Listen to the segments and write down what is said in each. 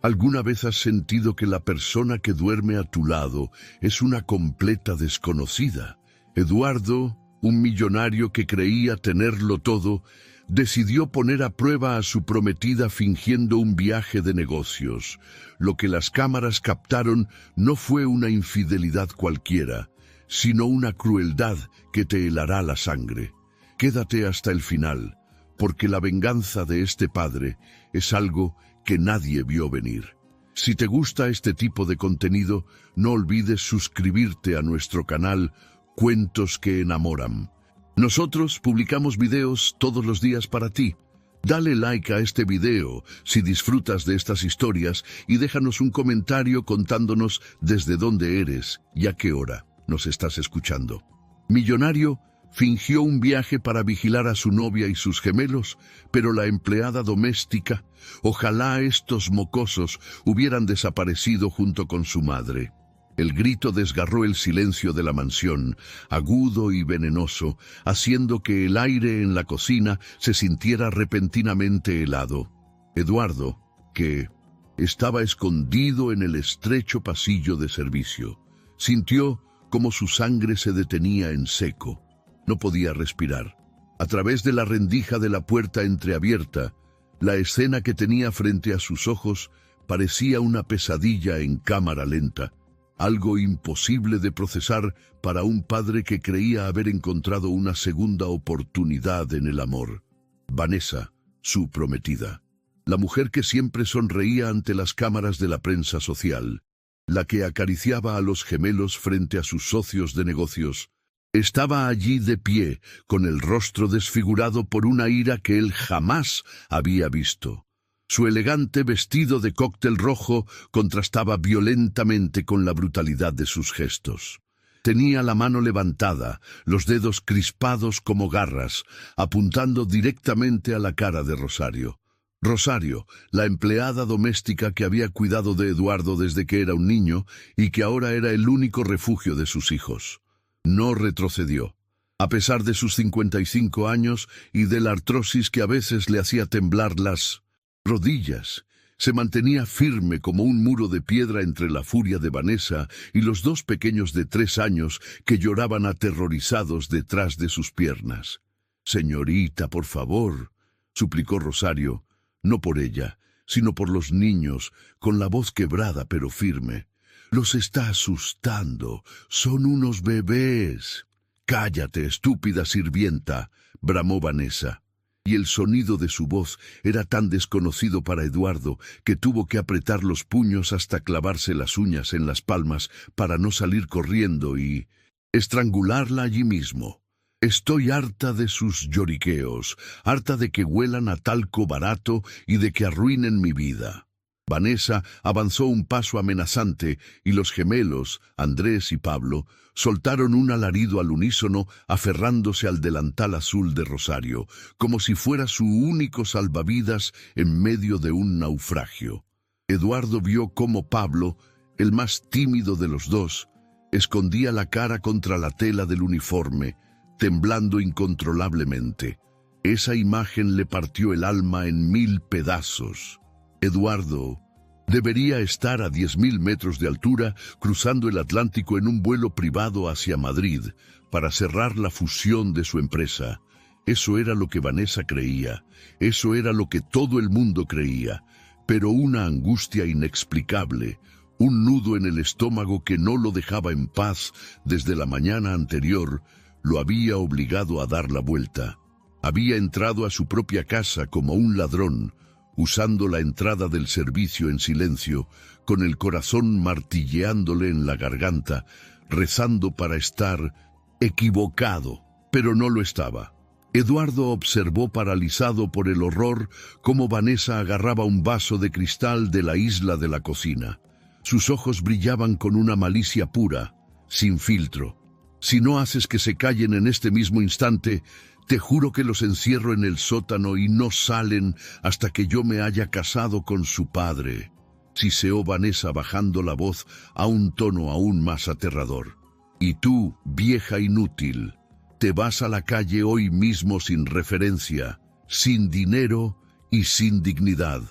¿Alguna vez has sentido que la persona que duerme a tu lado es una completa desconocida? Eduardo, un millonario que creía tenerlo todo, decidió poner a prueba a su prometida fingiendo un viaje de negocios. Lo que las cámaras captaron no fue una infidelidad cualquiera, sino una crueldad que te helará la sangre. Quédate hasta el final, porque la venganza de este padre es algo que nadie vio venir. Si te gusta este tipo de contenido, no olvides suscribirte a nuestro canal Cuentos que Enamoran. Nosotros publicamos videos todos los días para ti. Dale like a este video si disfrutas de estas historias y déjanos un comentario contándonos desde dónde eres y a qué hora nos estás escuchando. Millonario fingió un viaje para vigilar a su novia y sus gemelos, pero la empleada doméstica, ojalá estos mocosos hubieran desaparecido junto con su madre. El grito desgarró el silencio de la mansión, agudo y venenoso, haciendo que el aire en la cocina se sintiera repentinamente helado. Eduardo, que estaba escondido en el estrecho pasillo de servicio, sintió como su sangre se detenía en seco. No podía respirar. A través de la rendija de la puerta entreabierta, la escena que tenía frente a sus ojos parecía una pesadilla en cámara lenta, algo imposible de procesar para un padre que creía haber encontrado una segunda oportunidad en el amor. Vanessa, su prometida, la mujer que siempre sonreía ante las cámaras de la prensa social, la que acariciaba a los gemelos frente a sus socios de negocios, estaba allí de pie, con el rostro desfigurado por una ira que él jamás había visto. Su elegante vestido de cóctel rojo contrastaba violentamente con la brutalidad de sus gestos. Tenía la mano levantada, los dedos crispados como garras, apuntando directamente a la cara de Rosario. Rosario, la empleada doméstica que había cuidado de Eduardo desde que era un niño y que ahora era el único refugio de sus hijos. No retrocedió. A pesar de sus 55 años y de la artrosis que a veces le hacía temblar las rodillas, se mantenía firme como un muro de piedra entre la furia de Vanessa y los dos pequeños de 3 años que lloraban aterrorizados detrás de sus piernas. «Señorita, por favor», suplicó Rosario, no por ella, sino por los niños, con la voz quebrada pero firme. «Los está asustando. Son unos bebés». «Cállate, estúpida sirvienta», bramó Vanessa. Y el sonido de su voz era tan desconocido para Eduardo que tuvo que apretar los puños hasta clavarse las uñas en las palmas para no salir corriendo y estrangularla allí mismo. «Estoy harta de sus lloriqueos, harta de que huelan a talco barato y de que arruinen mi vida». Vanessa avanzó un paso amenazante y los gemelos, Andrés y Pablo, soltaron un alarido al unísono aferrándose al delantal azul de Rosario, como si fuera su único salvavidas en medio de un naufragio. Eduardo vio cómo Pablo, el más tímido de los dos, escondía la cara contra la tela del uniforme, temblando incontrolablemente. Esa imagen le partió el alma en 1000 pedazos. Eduardo debería estar a 10.000 metros de altura cruzando el Atlántico en un vuelo privado hacia Madrid para cerrar la fusión de su empresa. Eso era lo que Vanessa creía, eso era lo que todo el mundo creía, pero una angustia inexplicable, un nudo en el estómago que no lo dejaba en paz desde la mañana anterior, lo había obligado a dar la vuelta. Había entrado a su propia casa como un ladrón, usando la entrada del servicio en silencio, con el corazón martilleándole en la garganta, rezando para estar equivocado, pero no lo estaba. Eduardo observó paralizado por el horror cómo Vanessa agarraba un vaso de cristal de la isla de la cocina. Sus ojos brillaban con una malicia pura, sin filtro. «Si no haces que se callen en este mismo instante, te juro que los encierro en el sótano y no salen hasta que yo me haya casado con su padre», siseó Vanessa bajando la voz a un tono aún más aterrador. «Y tú, vieja inútil, te vas a la calle hoy mismo sin referencia, sin dinero y sin dignidad».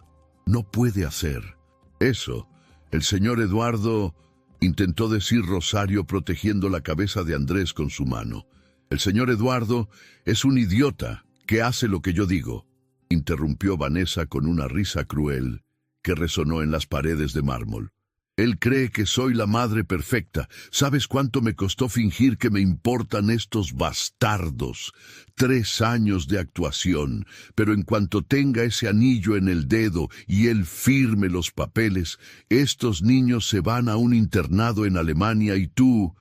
«No puede hacer. Eso, el señor Eduardo, intentó decir Rosario protegiendo la cabeza de Andrés con su mano. El señor Eduardo es un idiota que hace lo que yo digo, interrumpió Vanessa con una risa cruel que resonó en las paredes de mármol. Él cree que soy la madre perfecta. ¿Sabes cuánto me costó fingir que me importan estos bastardos? 3 años de actuación, pero en cuanto tenga ese anillo en el dedo y él firme los papeles, estos niños se van a un internado en Alemania y tú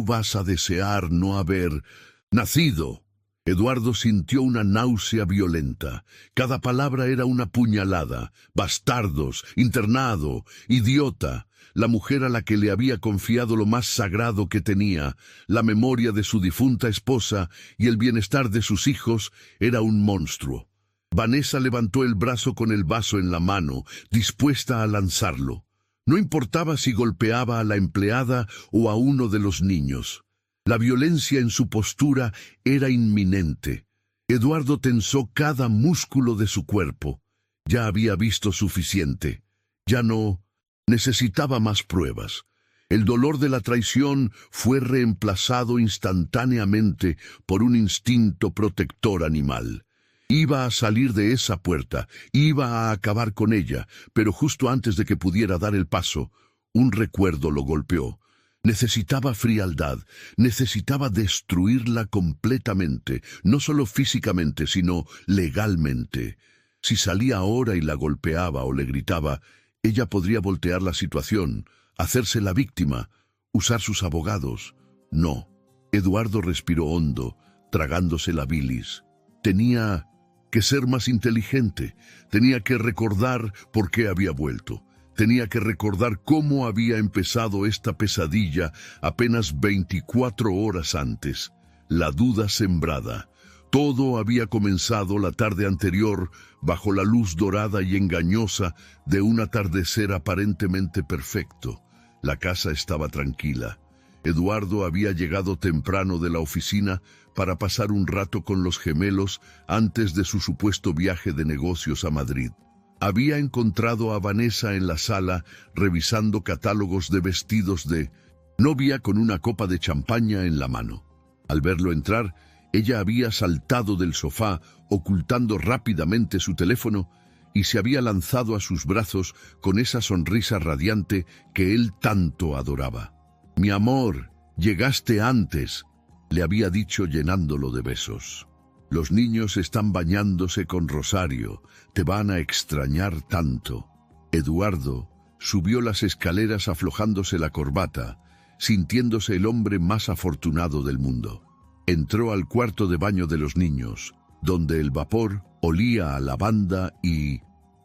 vas a desear no haber nacido. Eduardo sintió una náusea violenta. Cada palabra era una puñalada. Bastardos, internado, idiota. La mujer a la que le había confiado lo más sagrado que tenía, la memoria de su difunta esposa y el bienestar de sus hijos, era un monstruo. Vanessa levantó el brazo con el vaso en la mano, dispuesta a lanzarlo. No importaba si golpeaba a la empleada o a uno de los niños. La violencia en su postura era inminente. Eduardo tensó cada músculo de su cuerpo. Ya había visto suficiente. Ya no necesitaba más pruebas. El dolor de la traición fue reemplazado instantáneamente por un instinto protector animal. Iba a salir de esa puerta, iba a acabar con ella, pero justo antes de que pudiera dar el paso, un recuerdo lo golpeó. Necesitaba frialdad, necesitaba destruirla completamente, no solo físicamente, sino legalmente. Si salía ahora y la golpeaba o le gritaba, ella podría voltear la situación, hacerse la víctima, usar sus abogados. No. Eduardo respiró hondo, tragándose la bilis. Tenía que ser más inteligente, tenía que recordar por qué había vuelto. Tenía que recordar cómo había empezado esta pesadilla apenas 24 horas antes. La duda sembrada. Todo había comenzado la tarde anterior bajo la luz dorada y engañosa de un atardecer aparentemente perfecto. La casa estaba tranquila. Eduardo había llegado temprano de la oficina para pasar un rato con los gemelos antes de su supuesto viaje de negocios a Madrid. Había encontrado a Vanessa en la sala revisando catálogos de vestidos de novia con una copa de champaña en la mano. Al verlo entrar, ella había saltado del sofá, ocultando rápidamente su teléfono, y se había lanzado a sus brazos con esa sonrisa radiante que él tanto adoraba. «Mi amor, llegaste antes», le había dicho llenándolo de besos. «Los niños están bañándose con Rosario, te van a extrañar tanto». Eduardo subió las escaleras aflojándose la corbata, sintiéndose el hombre más afortunado del mundo. Entró al cuarto de baño de los niños, donde el vapor olía a lavanda y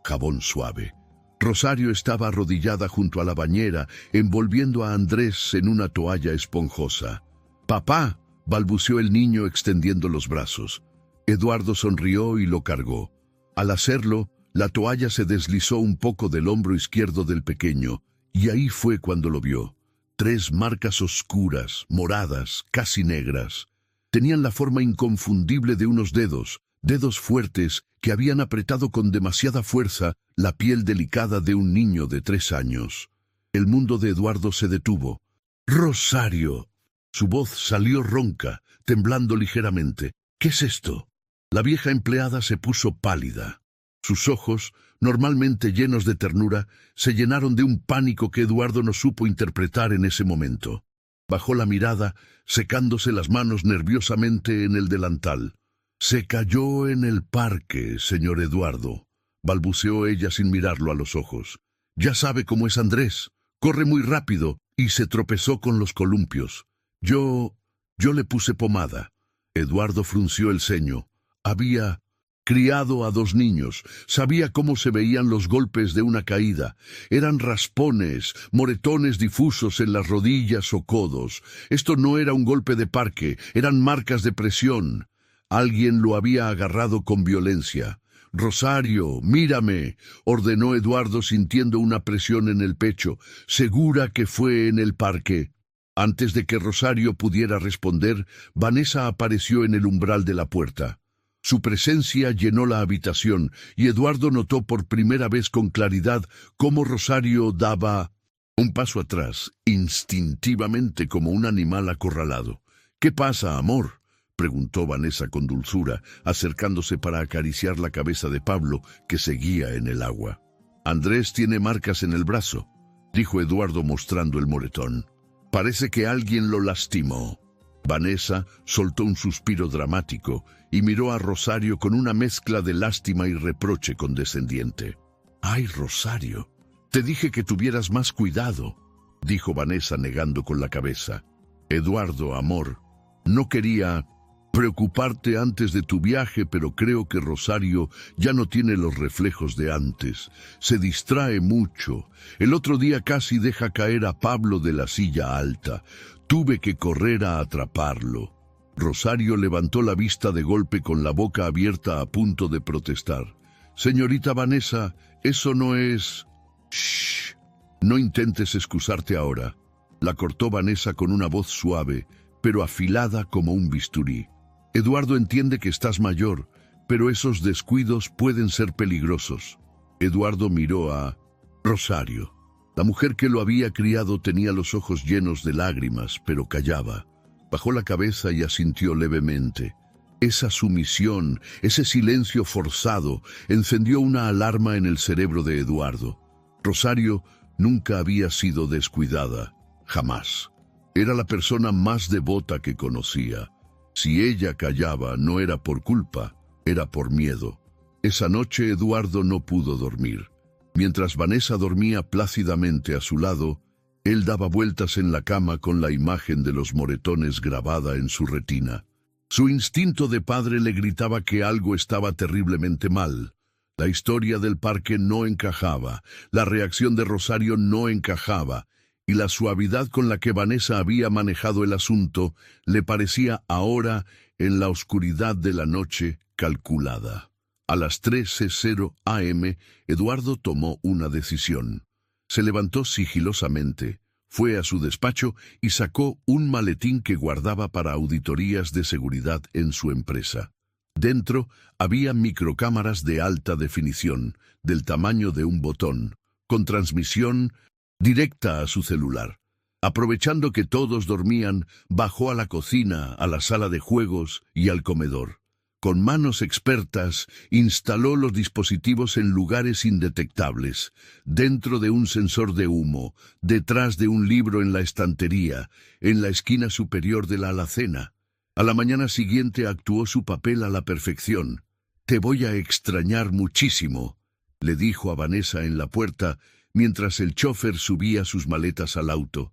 jabón suave. Rosario estaba arrodillada junto a la bañera, envolviendo a Andrés en una toalla esponjosa. «Papá», balbuceó el niño extendiendo los brazos. Eduardo sonrió y lo cargó. Al hacerlo, la toalla se deslizó un poco del hombro izquierdo del pequeño, y ahí fue cuando lo vio. 3 marcas oscuras, moradas, casi negras. Tenían la forma inconfundible de unos dedos fuertes que habían apretado con demasiada fuerza la piel delicada de un niño de 3 años. El mundo de Eduardo se detuvo. «¡Rosario!». Su voz salió ronca, temblando ligeramente. «¿Qué es esto?». La vieja empleada se puso pálida. Sus ojos, normalmente llenos de ternura, se llenaron de un pánico que Eduardo no supo interpretar en ese momento. Bajó la mirada, secándose las manos nerviosamente en el delantal. «Se cayó en el parque, señor Eduardo», balbuceó ella sin mirarlo a los ojos. «Ya sabe cómo es Andrés. Corre muy rápido y se tropezó con los columpios. Yo le puse pomada». Eduardo frunció el ceño. Había criado a 2 niños, sabía cómo se veían los golpes de una caída. Eran raspones, moretones difusos en las rodillas o codos. Esto no era un golpe de parque, eran marcas de presión. Alguien lo había agarrado con violencia. «Rosario, mírame», ordenó Eduardo sintiendo una presión en el pecho. «¿Segura que fue en el parque?». Antes de que Rosario pudiera responder, Vanessa apareció en el umbral de la puerta. Su presencia llenó la habitación y Eduardo notó por primera vez con claridad cómo Rosario daba un paso atrás, instintivamente como un animal acorralado. «¿Qué pasa, amor?», preguntó Vanessa con dulzura, acercándose para acariciar la cabeza de Pablo, que seguía en el agua. «Andrés tiene marcas en el brazo», dijo Eduardo mostrando el moretón. «Parece que alguien lo lastimó». Vanessa soltó un suspiro dramático y miró a Rosario con una mezcla de lástima y reproche condescendiente. «Ay, Rosario, te dije que tuvieras más cuidado», dijo Vanessa negando con la cabeza. «Eduardo, amor, no quería preocuparte antes de tu viaje, pero creo que Rosario ya no tiene los reflejos de antes. Se distrae mucho. El otro día casi deja caer a Pablo de la silla alta. Tuve que correr a atraparlo». Rosario levantó la vista de golpe con la boca abierta a punto de protestar. «Señorita Vanessa, eso no es...» «Shh, no intentes excusarte ahora», la cortó Vanessa con una voz suave, pero afilada como un bisturí. «Eduardo entiende que estás mayor, pero esos descuidos pueden ser peligrosos». Eduardo miró a Rosario. La mujer que lo había criado tenía los ojos llenos de lágrimas, pero callaba. Bajó la cabeza y asintió levemente. Esa sumisión, ese silencio forzado, encendió una alarma en el cerebro de Eduardo. Rosario nunca había sido descuidada, jamás. Era la persona más devota que conocía. Si ella callaba, no era por culpa, era por miedo. Esa noche Eduardo no pudo dormir. Mientras Vanessa dormía plácidamente a su lado, él daba vueltas en la cama con la imagen de los moretones grabada en su retina. Su instinto de padre le gritaba que algo estaba terriblemente mal. La historia del parque no encajaba, la reacción de Rosario no encajaba, y la suavidad con la que Vanessa había manejado el asunto le parecía ahora, en la oscuridad de la noche, calculada. A las 13:00 am, Eduardo tomó una decisión. Se levantó sigilosamente, fue a su despacho y sacó un maletín que guardaba para auditorías de seguridad en su empresa. Dentro había microcámaras de alta definición, del tamaño de un botón, con transmisión directa a su celular. Aprovechando que todos dormían, bajó a la cocina, a la sala de juegos y al comedor. Con manos expertas, instaló los dispositivos en lugares indetectables, dentro de un sensor de humo, detrás de un libro en la estantería, en la esquina superior de la alacena. A la mañana siguiente actuó su papel a la perfección. «Te voy a extrañar muchísimo», le dijo a Vanessa en la puerta, mientras el chofer subía sus maletas al auto.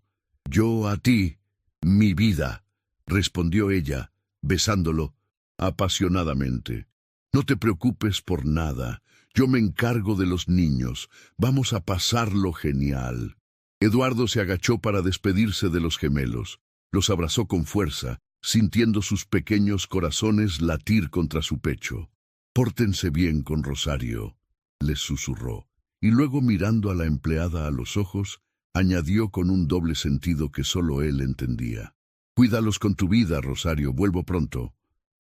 «Yo a ti, mi vida», respondió ella, besándolo apasionadamente. «No te preocupes por nada. Yo me encargo de los niños. Vamos a pasarlo genial». Eduardo se agachó para despedirse de los gemelos. Los abrazó con fuerza, sintiendo sus pequeños corazones latir contra su pecho. «Pórtense bien con Rosario», les susurró, y luego mirando a la empleada a los ojos, añadió con un doble sentido que solo él entendía. «Cuídalos con tu vida, Rosario, vuelvo pronto».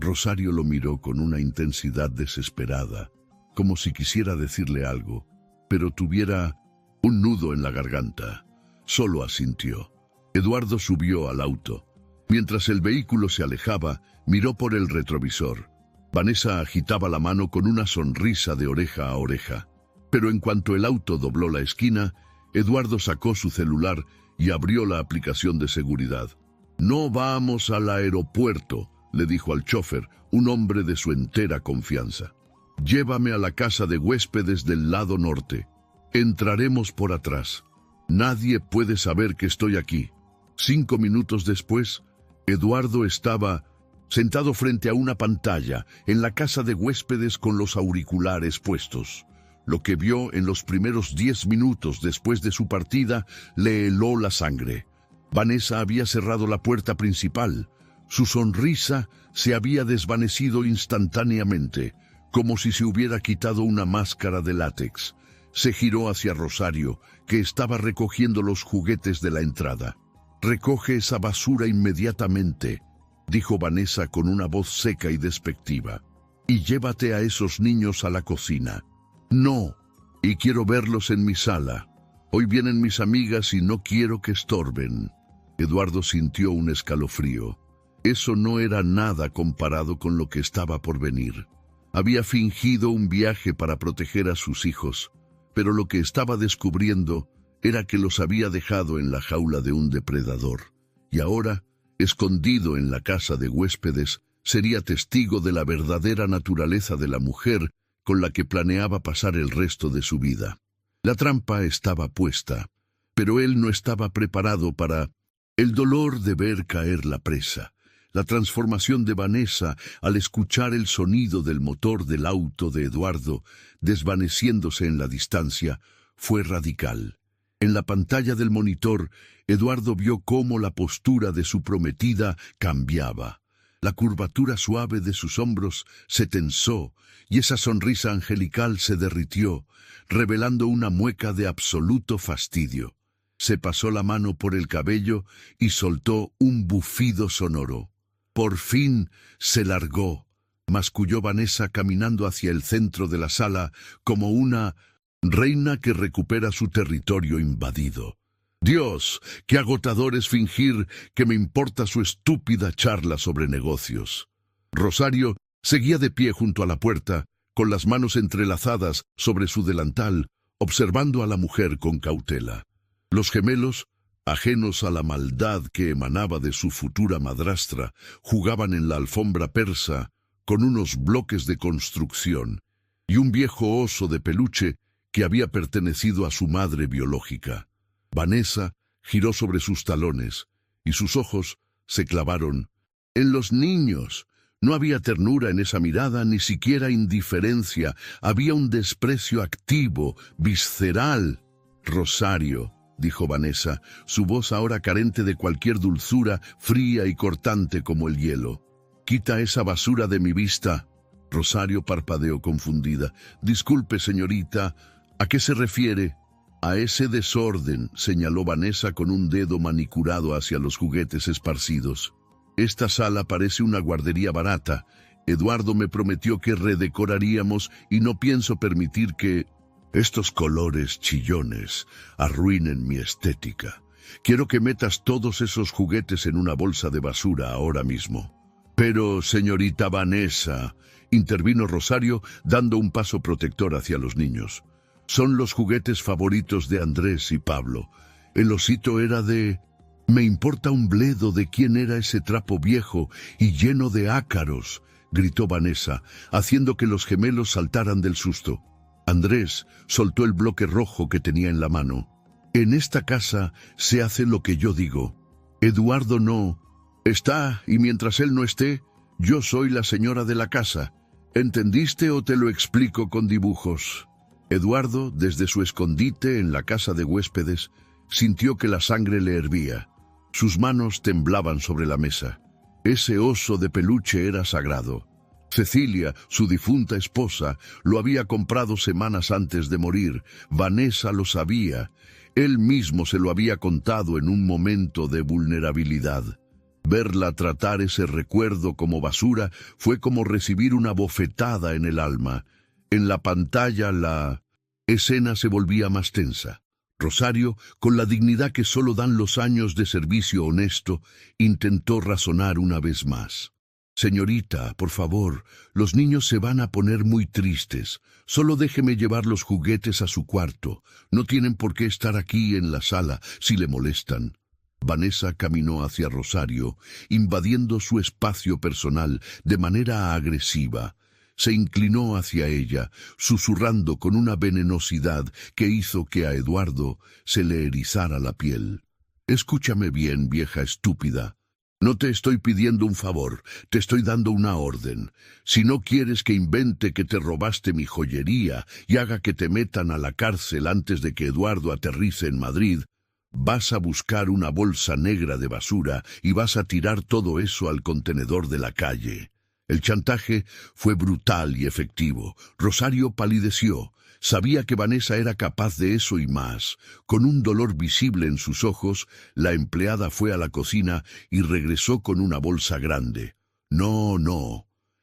Rosario lo miró con una intensidad desesperada, como si quisiera decirle algo, pero tuviera un nudo en la garganta. Solo asintió. Eduardo subió al auto. Mientras el vehículo se alejaba, miró por el retrovisor. Vanessa agitaba la mano con una sonrisa de oreja a oreja. Pero en cuanto el auto dobló la esquina, Eduardo sacó su celular y abrió la aplicación de seguridad. «No vamos al aeropuerto», le dijo al chofer, un hombre de su entera confianza. «Llévame a la casa de huéspedes del lado norte. Entraremos por atrás. Nadie puede saber que estoy aquí». 5 minutos después, Eduardo estaba sentado frente a una pantalla en la casa de huéspedes con los auriculares puestos. Lo que vio en los primeros 10 minutos después de su partida le heló la sangre. Vanessa había cerrado la puerta principal. Su sonrisa se había desvanecido instantáneamente, como si se hubiera quitado una máscara de látex. Se giró hacia Rosario, que estaba recogiendo los juguetes de la entrada. «Recoge esa basura inmediatamente», dijo Vanessa con una voz seca y despectiva. y llévate a esos niños a la cocina. No, y quiero verlos en mi sala. Hoy vienen mis amigas y no quiero que estorben. Eduardo sintió un escalofrío. Eso no era nada comparado con lo que estaba por venir. Había fingido un viaje para proteger a sus hijos, pero lo que estaba descubriendo era que los había dejado en la jaula de un depredador. Y ahora, escondido en la casa de huéspedes, sería testigo de la verdadera naturaleza de la mujer con la que planeaba pasar el resto de su vida. La trampa estaba puesta, pero él no estaba preparado para el dolor de ver caer la presa. La transformación de Vanessa al escuchar el sonido del motor del auto de Eduardo desvaneciéndose en la distancia fue radical. En la pantalla del monitor, Eduardo vio cómo la postura de su prometida cambiaba. La curvatura suave de sus hombros se tensó y esa sonrisa angelical se derritió, revelando una mueca de absoluto fastidio. Se pasó la mano por el cabello y soltó un bufido sonoro. Por fin se largó, masculló Vanessa caminando hacia el centro de la sala como una reina que recupera su territorio invadido. Dios, qué agotador es fingir que me importa su estúpida charla sobre negocios. Rosario seguía de pie junto a la puerta, con las manos entrelazadas sobre su delantal, observando a la mujer con cautela. Los gemelos, ajenos a la maldad que emanaba de su futura madrastra, jugaban en la alfombra persa con unos bloques de construcción y un viejo oso de peluche que había pertenecido a su madre biológica. Vanessa giró sobre sus talones y sus ojos se clavaron en los niños. No había ternura en esa mirada, ni siquiera indiferencia. Había un desprecio activo, visceral. Rosario, dijo Vanessa, su voz ahora carente de cualquier dulzura, fría y cortante como el hielo. Quita esa basura de mi vista. Rosario parpadeó confundida. Disculpe, señorita, ¿a qué se refiere? A ese desorden, señaló Vanessa con un dedo manicurado hacia los juguetes esparcidos. Esta sala parece una guardería barata. Eduardo me prometió que redecoraríamos y no pienso permitir que estos colores chillones arruinen mi estética. Quiero que metas todos esos juguetes en una bolsa de basura ahora mismo. Pero, señorita Vanessa, intervino Rosario dando un paso protector hacia los niños. Son los juguetes favoritos de Andrés y Pablo. El osito era de... Me importa un bledo de quién era ese trapo viejo y lleno de ácaros, gritó Vanessa, haciendo que los gemelos saltaran del susto. Andrés soltó el bloque rojo que tenía en la mano. En esta casa se hace lo que yo digo. Eduardo no está, y mientras él no esté, yo soy la señora de la casa. ¿Entendiste o te lo explico con dibujos? Eduardo, desde su escondite en la casa de huéspedes, sintió que la sangre le hervía. Sus manos temblaban sobre la mesa. Ese oso de peluche era sagrado. Cecilia, su difunta esposa, lo había comprado semanas antes de morir. Vanessa lo sabía. Él mismo se lo había contado en un momento de vulnerabilidad. Verla tratar ese recuerdo como basura fue como recibir una bofetada en el alma. En la pantalla la escena se volvía más tensa. Rosario, con la dignidad que solo dan los años de servicio honesto, intentó razonar una vez más. Señorita, por favor, los niños se van a poner muy tristes. Solo déjeme llevar los juguetes a su cuarto. No tienen por qué estar aquí en la sala si le molestan. Vanessa caminó hacia Rosario, invadiendo su espacio personal de manera agresiva. Se inclinó hacia ella, susurrando con una venenosidad que hizo que a Eduardo se le erizara la piel. Escúchame bien, vieja estúpida. No te estoy pidiendo un favor, te estoy dando una orden. Si no quieres que invente que te robaste mi joyería y haga que te metan a la cárcel antes de que Eduardo aterrice en Madrid, vas a buscar una bolsa negra de basura y vas a tirar todo eso al contenedor de la calle. El chantaje fue brutal y efectivo. Rosario palideció. Sabía que Vanessa era capaz de eso y más. Con un dolor visible en sus ojos, la empleada fue a la cocina y regresó con una bolsa grande. No,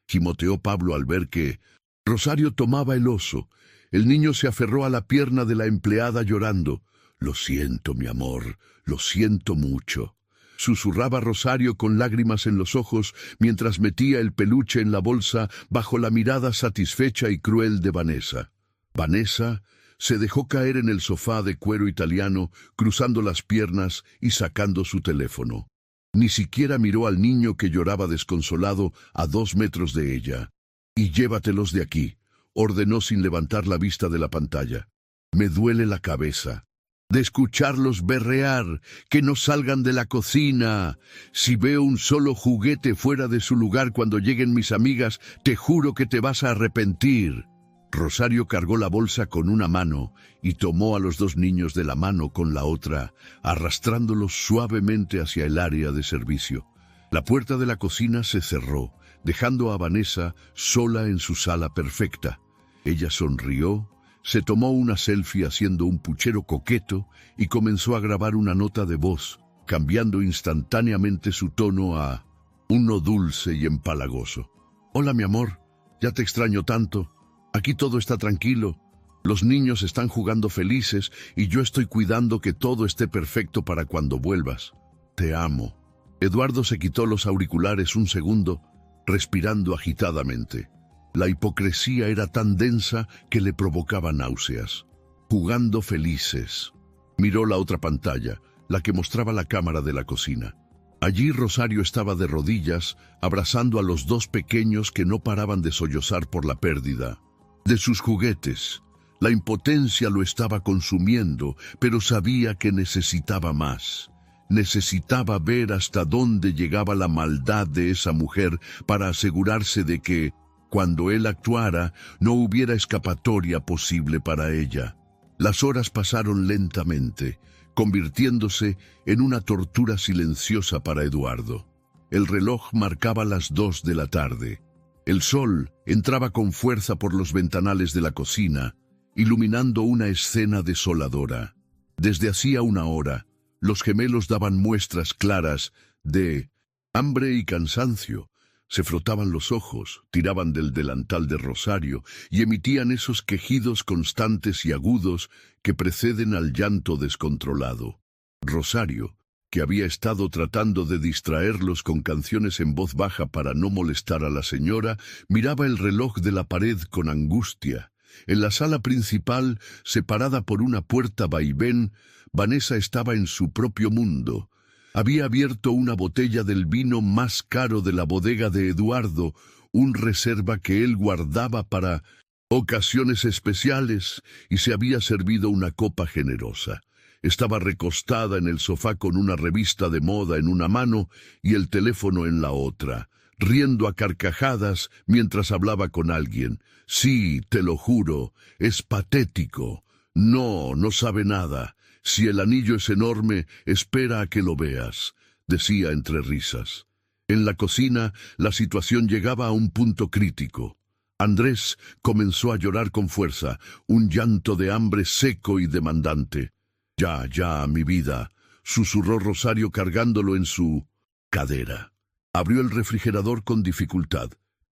gimoteó Pablo al ver que Rosario tomaba el oso. El niño se aferró a la pierna de la empleada llorando. «Lo siento, mi amor, lo siento mucho», susurraba Rosario con lágrimas en los ojos mientras metía el peluche en la bolsa bajo la mirada satisfecha y cruel de Vanessa. Vanessa se dejó caer en el sofá de cuero italiano, cruzando las piernas y sacando su teléfono. Ni siquiera miró al niño que lloraba desconsolado a 2 metros de ella. «Y llévatelos de aquí», ordenó sin levantar la vista de la pantalla. «Me duele la cabeza de escucharlos berrear, que no salgan de la cocina. Si veo un solo juguete fuera de su lugar cuando lleguen mis amigas, te juro que te vas a arrepentir». Rosario cargó la bolsa con una mano y tomó a los 2 niños de la mano con la otra, arrastrándolos suavemente hacia el área de servicio. La puerta de la cocina se cerró, dejando a Vanessa sola en su sala perfecta. Ella sonrió, se tomó una selfie haciendo un puchero coqueto y comenzó a grabar una nota de voz, cambiando instantáneamente su tono a uno dulce y empalagoso. «Hola, mi amor, ya te extraño tanto. Aquí todo está tranquilo. Los niños están jugando felices y yo estoy cuidando que todo esté perfecto para cuando vuelvas. Te amo». Eduardo se quitó los auriculares un segundo, respirando agitadamente. La hipocresía era tan densa que le provocaba náuseas. «Jugando felices». Miró la otra pantalla, la que mostraba la cámara de la cocina. Allí Rosario estaba de rodillas, abrazando a los 2 pequeños que no paraban de sollozar por la pérdida de sus juguetes. La impotencia lo estaba consumiendo, pero sabía que necesitaba más. Necesitaba ver hasta dónde llegaba la maldad de esa mujer para asegurarse de que, cuando él actuara, no hubiera escapatoria posible para ella. Las horas pasaron lentamente, convirtiéndose en una tortura silenciosa para Eduardo. El reloj marcaba las 2 de la tarde. El sol entraba con fuerza por los ventanales de la cocina, iluminando una escena desoladora. Desde hacía una hora, los gemelos daban muestras claras de hambre y cansancio. Se frotaban los ojos, tiraban del delantal de Rosario y emitían esos quejidos constantes y agudos que preceden al llanto descontrolado. Rosario, que había estado tratando de distraerlos con canciones en voz baja para no molestar a la señora, miraba el reloj de la pared con angustia. En la sala principal, separada por una puerta vaivén, Vanessa estaba en su propio mundo. Había abierto una botella del vino más caro de la bodega de Eduardo, un reserva que él guardaba para ocasiones especiales, y se había servido una copa generosa. Estaba recostada en el sofá con una revista de moda en una mano y el teléfono en la otra, riendo a carcajadas mientras hablaba con alguien. «Sí, te lo juro, es patético. No, no sabe nada. Si el anillo es enorme, espera a que lo veas», decía entre risas. En la cocina, la situación llegaba a un punto crítico. Andrés comenzó a llorar con fuerza, un llanto de hambre seco y demandante. Ya, mi vida», susurró Rosario cargándolo en su cadera. Abrió el refrigerador con dificultad.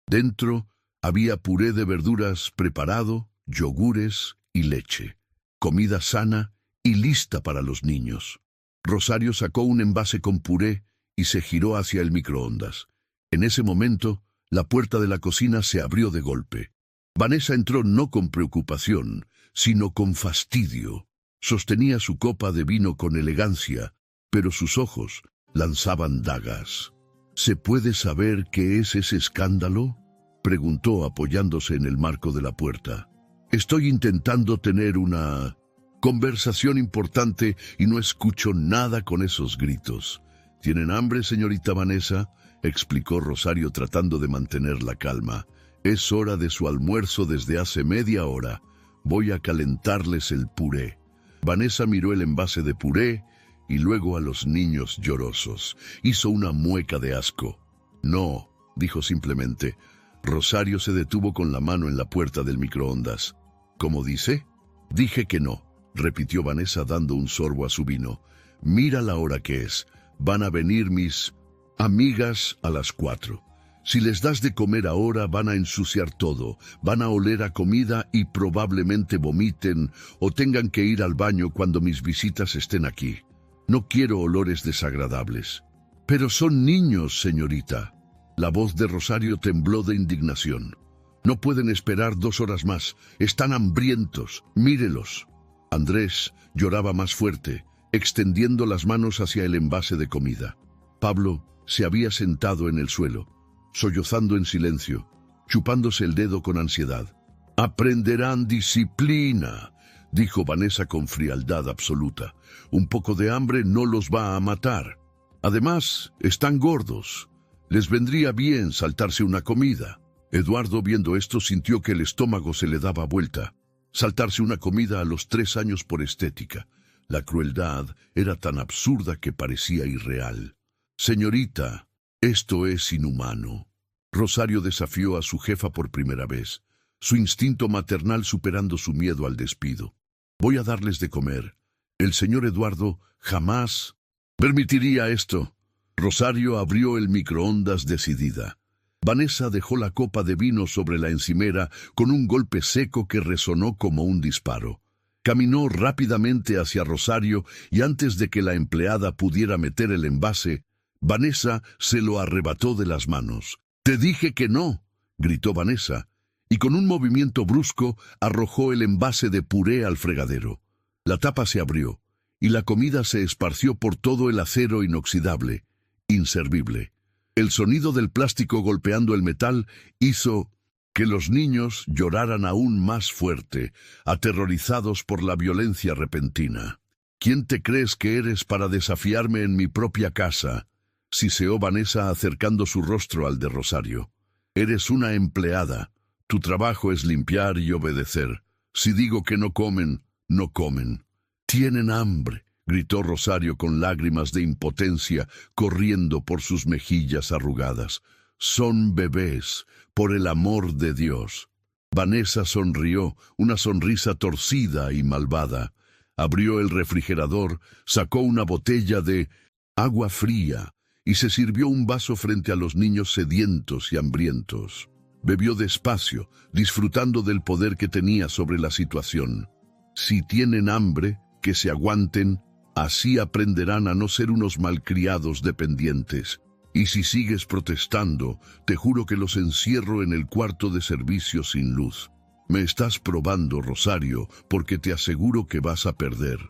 Dentro había puré de verduras preparado, yogures y leche. Comida sana y lista para los niños. Rosario sacó un envase con puré y se giró hacia el microondas. En ese momento, la puerta de la cocina se abrió de golpe. Vanessa entró no con preocupación, sino con fastidio. Sostenía su copa de vino con elegancia, pero sus ojos lanzaban dagas. «¿Se puede saber qué es ese escándalo?», preguntó apoyándose en el marco de la puerta. «Estoy intentando tener una conversación importante y no escucho nada con esos gritos». «¿Tienen hambre, señorita Vanessa?», explicó Rosario tratando de mantener la calma. «Es hora de su almuerzo desde hace media hora. Voy a calentarles el puré». Vanessa miró el envase de puré y luego a los niños llorosos. Hizo una mueca de asco. «No», dijo simplemente. Rosario se detuvo con la mano en la puerta del microondas. «¿Cómo dice?». «Dije que no», repitió Vanessa dando un sorbo a su vino. «Mira la hora que es. Van a venir mis amigas a las 4. Si les das de comer ahora, van a ensuciar todo, van a oler a comida y probablemente vomiten o tengan que ir al baño cuando mis visitas estén aquí. No quiero olores desagradables. Pero son niños, señorita. La voz de Rosario tembló de indignación. No pueden esperar 2 horas más. Están hambrientos. Mírelos. Andrés lloraba más fuerte, extendiendo las manos hacia el envase de comida. Pablo se había sentado en el suelo, sollozando en silencio, chupándose el dedo con ansiedad. «Aprenderán disciplina», dijo Vanessa con frialdad absoluta. «Un poco de hambre no los va a matar. Además, están gordos. Les vendría bien saltarse una comida». Eduardo, viendo esto, sintió que el estómago se le daba vuelta. Saltarse una comida a los 3 años por estética. La crueldad era tan absurda que parecía irreal. «Señorita, esto es inhumano». Rosario desafió a su jefa por primera vez, su instinto maternal superando su miedo al despido. «Voy a darles de comer. El señor Eduardo jamás permitiría esto». Rosario abrió el microondas decidida. Vanessa dejó la copa de vino sobre la encimera con un golpe seco que resonó como un disparo. Caminó rápidamente hacia Rosario y antes de que la empleada pudiera meter el envase, Vanessa se lo arrebató de las manos. «Te dije que no», gritó Vanessa, y con un movimiento brusco arrojó el envase de puré al fregadero. La tapa se abrió, y la comida se esparció por todo el acero inoxidable, inservible. El sonido del plástico golpeando el metal hizo que los niños lloraran aún más fuerte, aterrorizados por la violencia repentina. «¿Quién te crees que eres para desafiarme en mi propia casa?», siseó Vanessa acercando su rostro al de Rosario. «Eres una empleada. Tu trabajo es limpiar y obedecer. Si digo que no comen, no comen». «Tienen hambre», gritó Rosario con lágrimas de impotencia corriendo por sus mejillas arrugadas. «Son bebés, por el amor de Dios». Vanessa sonrió, una sonrisa torcida y malvada. Abrió el refrigerador, sacó una botella de agua fría y se sirvió un vaso frente a los niños sedientos y hambrientos. Bebió despacio, disfrutando del poder que tenía sobre la situación. «Si tienen hambre, que se aguanten, así aprenderán a no ser unos malcriados dependientes. Y si sigues protestando, te juro que los encierro en el cuarto de servicio sin luz. Me estás probando, Rosario, porque te aseguro que vas a perder».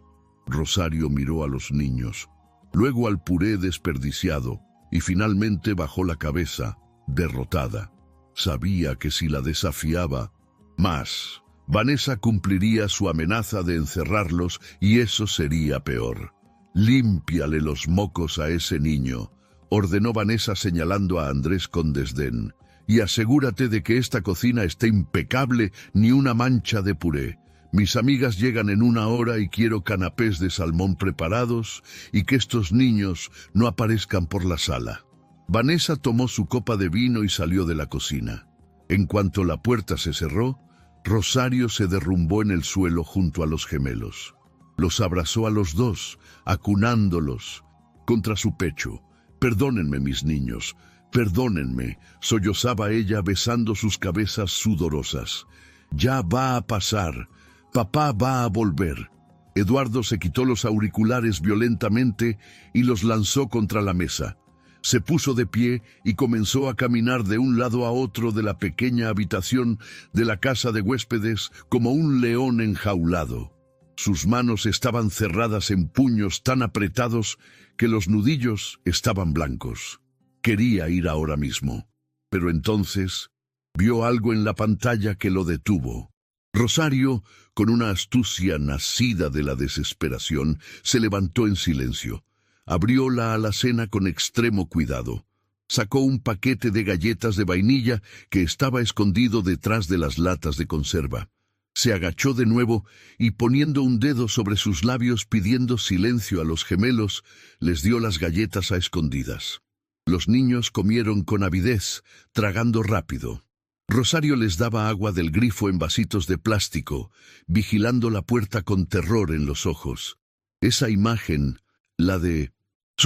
Rosario miró a los niños, luego al puré desperdiciado, y finalmente bajó la cabeza, derrotada. Sabía que si la desafiaba más, Vanessa cumpliría su amenaza de encerrarlos y eso sería peor. «Límpiale los mocos a ese niño», ordenó Vanessa señalando a Andrés con desdén, «y asegúrate de que esta cocina esté impecable, ni una mancha de puré. Mis amigas llegan en 1 hora y quiero canapés de salmón preparados y que estos niños no aparezcan por la sala». Vanessa tomó su copa de vino y salió de la cocina. En cuanto la puerta se cerró, Rosario se derrumbó en el suelo junto a los gemelos. Los abrazó a los dos, acunándolos contra su pecho. «Perdónenme, mis niños, perdónenme», sollozaba ella besando sus cabezas sudorosas. «Ya va a pasar. Papá va a volver». Eduardo se quitó los auriculares violentamente y los lanzó contra la mesa. Se puso de pie y comenzó a caminar de un lado a otro de la pequeña habitación de la casa de huéspedes como un león enjaulado. Sus manos estaban cerradas en puños tan apretados que los nudillos estaban blancos. Quería ir ahora mismo, pero entonces vio algo en la pantalla que lo detuvo. Rosario, con una astucia nacida de la desesperación, se levantó en silencio. Abrió la alacena con extremo cuidado. Sacó un paquete de galletas de vainilla que estaba escondido detrás de las latas de conserva. Se agachó de nuevo y poniendo un dedo sobre sus labios pidiendo silencio a los gemelos, les dio las galletas a escondidas. Los niños comieron con avidez, tragando rápido. Rosario les daba agua del grifo en vasitos de plástico, vigilando la puerta con terror en los ojos. Esa imagen, la de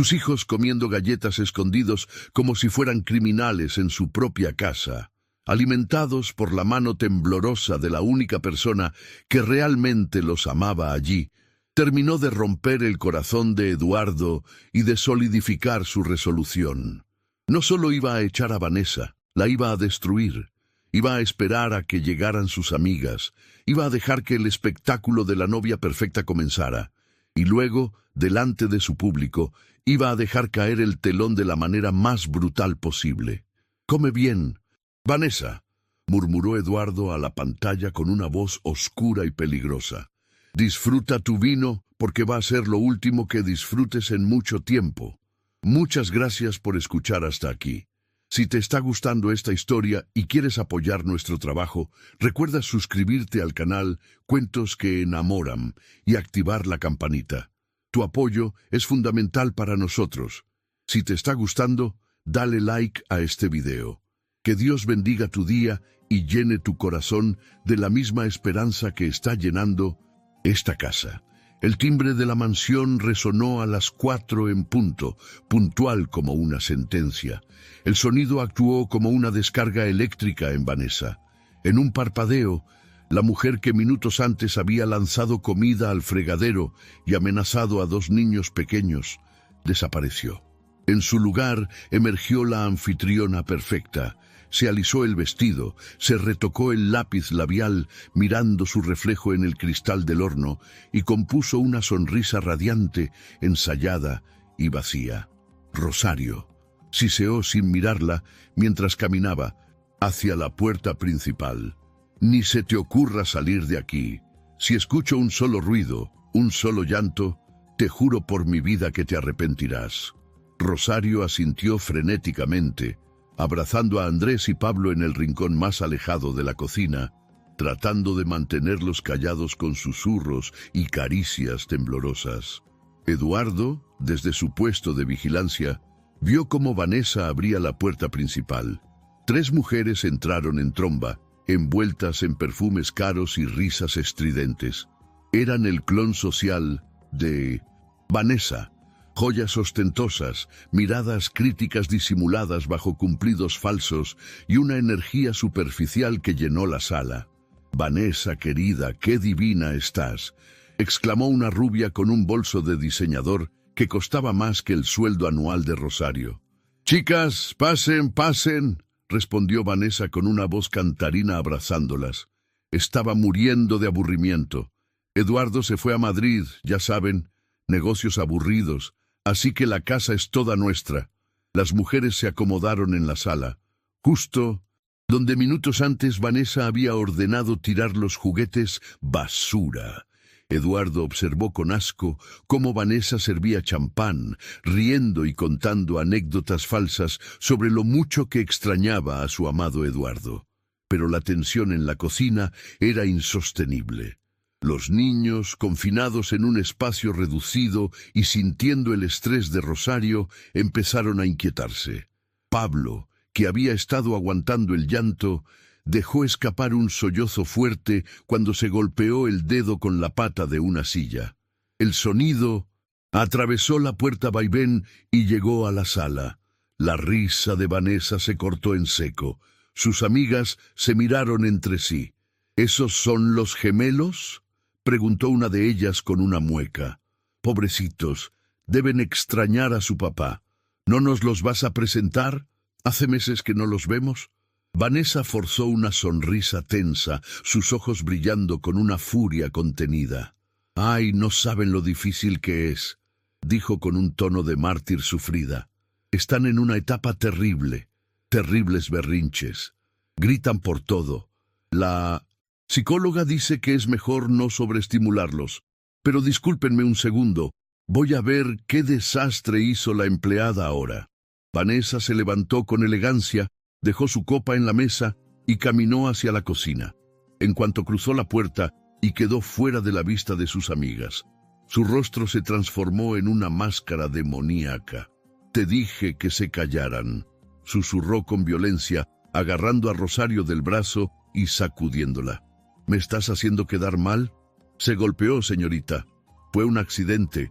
Sus hijos comiendo galletas escondidos como si fueran criminales en su propia casa, alimentados por la mano temblorosa de la única persona que realmente los amaba allí, terminó de romper el corazón de Eduardo y de solidificar su resolución. No solo iba a echar a Vanessa, la iba a destruir. Iba a esperar a que llegaran sus amigas, iba a dejar que el espectáculo de la novia perfecta comenzara, y luego, delante de su público, iba a dejar caer el telón de la manera más brutal posible. «Come bien, Vanessa», murmuró Eduardo a la pantalla con una voz oscura y peligrosa. «Disfruta tu vino porque va a ser lo último que disfrutes en mucho tiempo. Muchas gracias por escuchar hasta aquí. Si te está gustando esta historia y quieres apoyar nuestro trabajo, recuerda suscribirte al canal Cuentos que Enamoran y activar la campanita. Tu apoyo es fundamental para nosotros. Si te está gustando, dale like a este video. Que Dios bendiga tu día y llene tu corazón de la misma esperanza que está llenando esta casa. El timbre de la mansión resonó a las 4 en punto, puntual como una sentencia. El sonido actuó como una descarga eléctrica en Vanessa. En un parpadeo, la mujer que minutos antes había lanzado comida al fregadero y amenazado a 2 niños pequeños, desapareció. En su lugar emergió la anfitriona perfecta. Se alisó el vestido, se retocó el lápiz labial mirando su reflejo en el cristal del horno y compuso una sonrisa radiante, ensayada y vacía. Rosario siseó sin mirarla mientras caminaba hacia la puerta principal. «Ni se te ocurra salir de aquí. Si escucho un solo ruido, un solo llanto, te juro por mi vida que te arrepentirás». Rosario asintió frenéticamente, abrazando a Andrés y Pablo en el rincón más alejado de la cocina, tratando de mantenerlos callados con susurros y caricias temblorosas. Eduardo, desde su puesto de vigilancia, vio cómo Vanessa abría la puerta principal. 3 mujeres entraron en tromba, envueltas en perfumes caros y risas estridentes. Eran el clon social de Vanessa. Joyas ostentosas, miradas críticas disimuladas bajo cumplidos falsos y una energía superficial que llenó la sala. «Vanessa, querida, qué divina estás», exclamó una rubia con un bolso de diseñador que costaba más que el sueldo anual de Rosario. «Chicas, pasen, pasen», respondió Vanessa con una voz cantarina abrazándolas. Estaba muriendo de aburrimiento. Eduardo se fue a Madrid, ya saben, negocios aburridos, así que la casa es toda nuestra. Las mujeres se acomodaron en la sala, justo donde minutos antes Vanessa había ordenado tirar los juguetes basura. Eduardo observó con asco cómo Vanessa servía champán, riendo y contando anécdotas falsas sobre lo mucho que extrañaba a su amado Eduardo. Pero la tensión en la cocina era insostenible. Los niños, confinados en un espacio reducido y sintiendo el estrés de Rosario, empezaron a inquietarse. Pablo, que había estado aguantando el llanto, dejó escapar un sollozo fuerte cuando se golpeó el dedo con la pata de una silla. El sonido atravesó la puerta vaivén y llegó a la sala. La risa de Vanessa se cortó en seco. Sus amigas se miraron entre sí. «¿Esos son los gemelos?», preguntó una de ellas con una mueca. «Pobrecitos, deben extrañar a su papá. ¿No nos los vas a presentar? Hace meses que no los vemos». Vanessa forzó una sonrisa tensa, sus ojos brillando con una furia contenida. «Ay, no saben lo difícil que es», dijo con un tono de mártir sufrida. «Están en una etapa terrible, terribles berrinches. Gritan por todo. La psicóloga dice que es mejor no sobreestimularlos. Pero discúlpenme un segundo, voy a ver qué desastre hizo la empleada ahora». Vanessa se levantó con elegancia, dejó su copa en la mesa y caminó hacia la cocina. En cuanto cruzó la puerta y quedó fuera de la vista de sus amigas, su rostro se transformó en una máscara demoníaca. «Te dije que se callaran», susurró con violencia, agarrando a Rosario del brazo y sacudiéndola. «¿Me estás haciendo quedar mal?» «Se golpeó, señorita. Fue un accidente.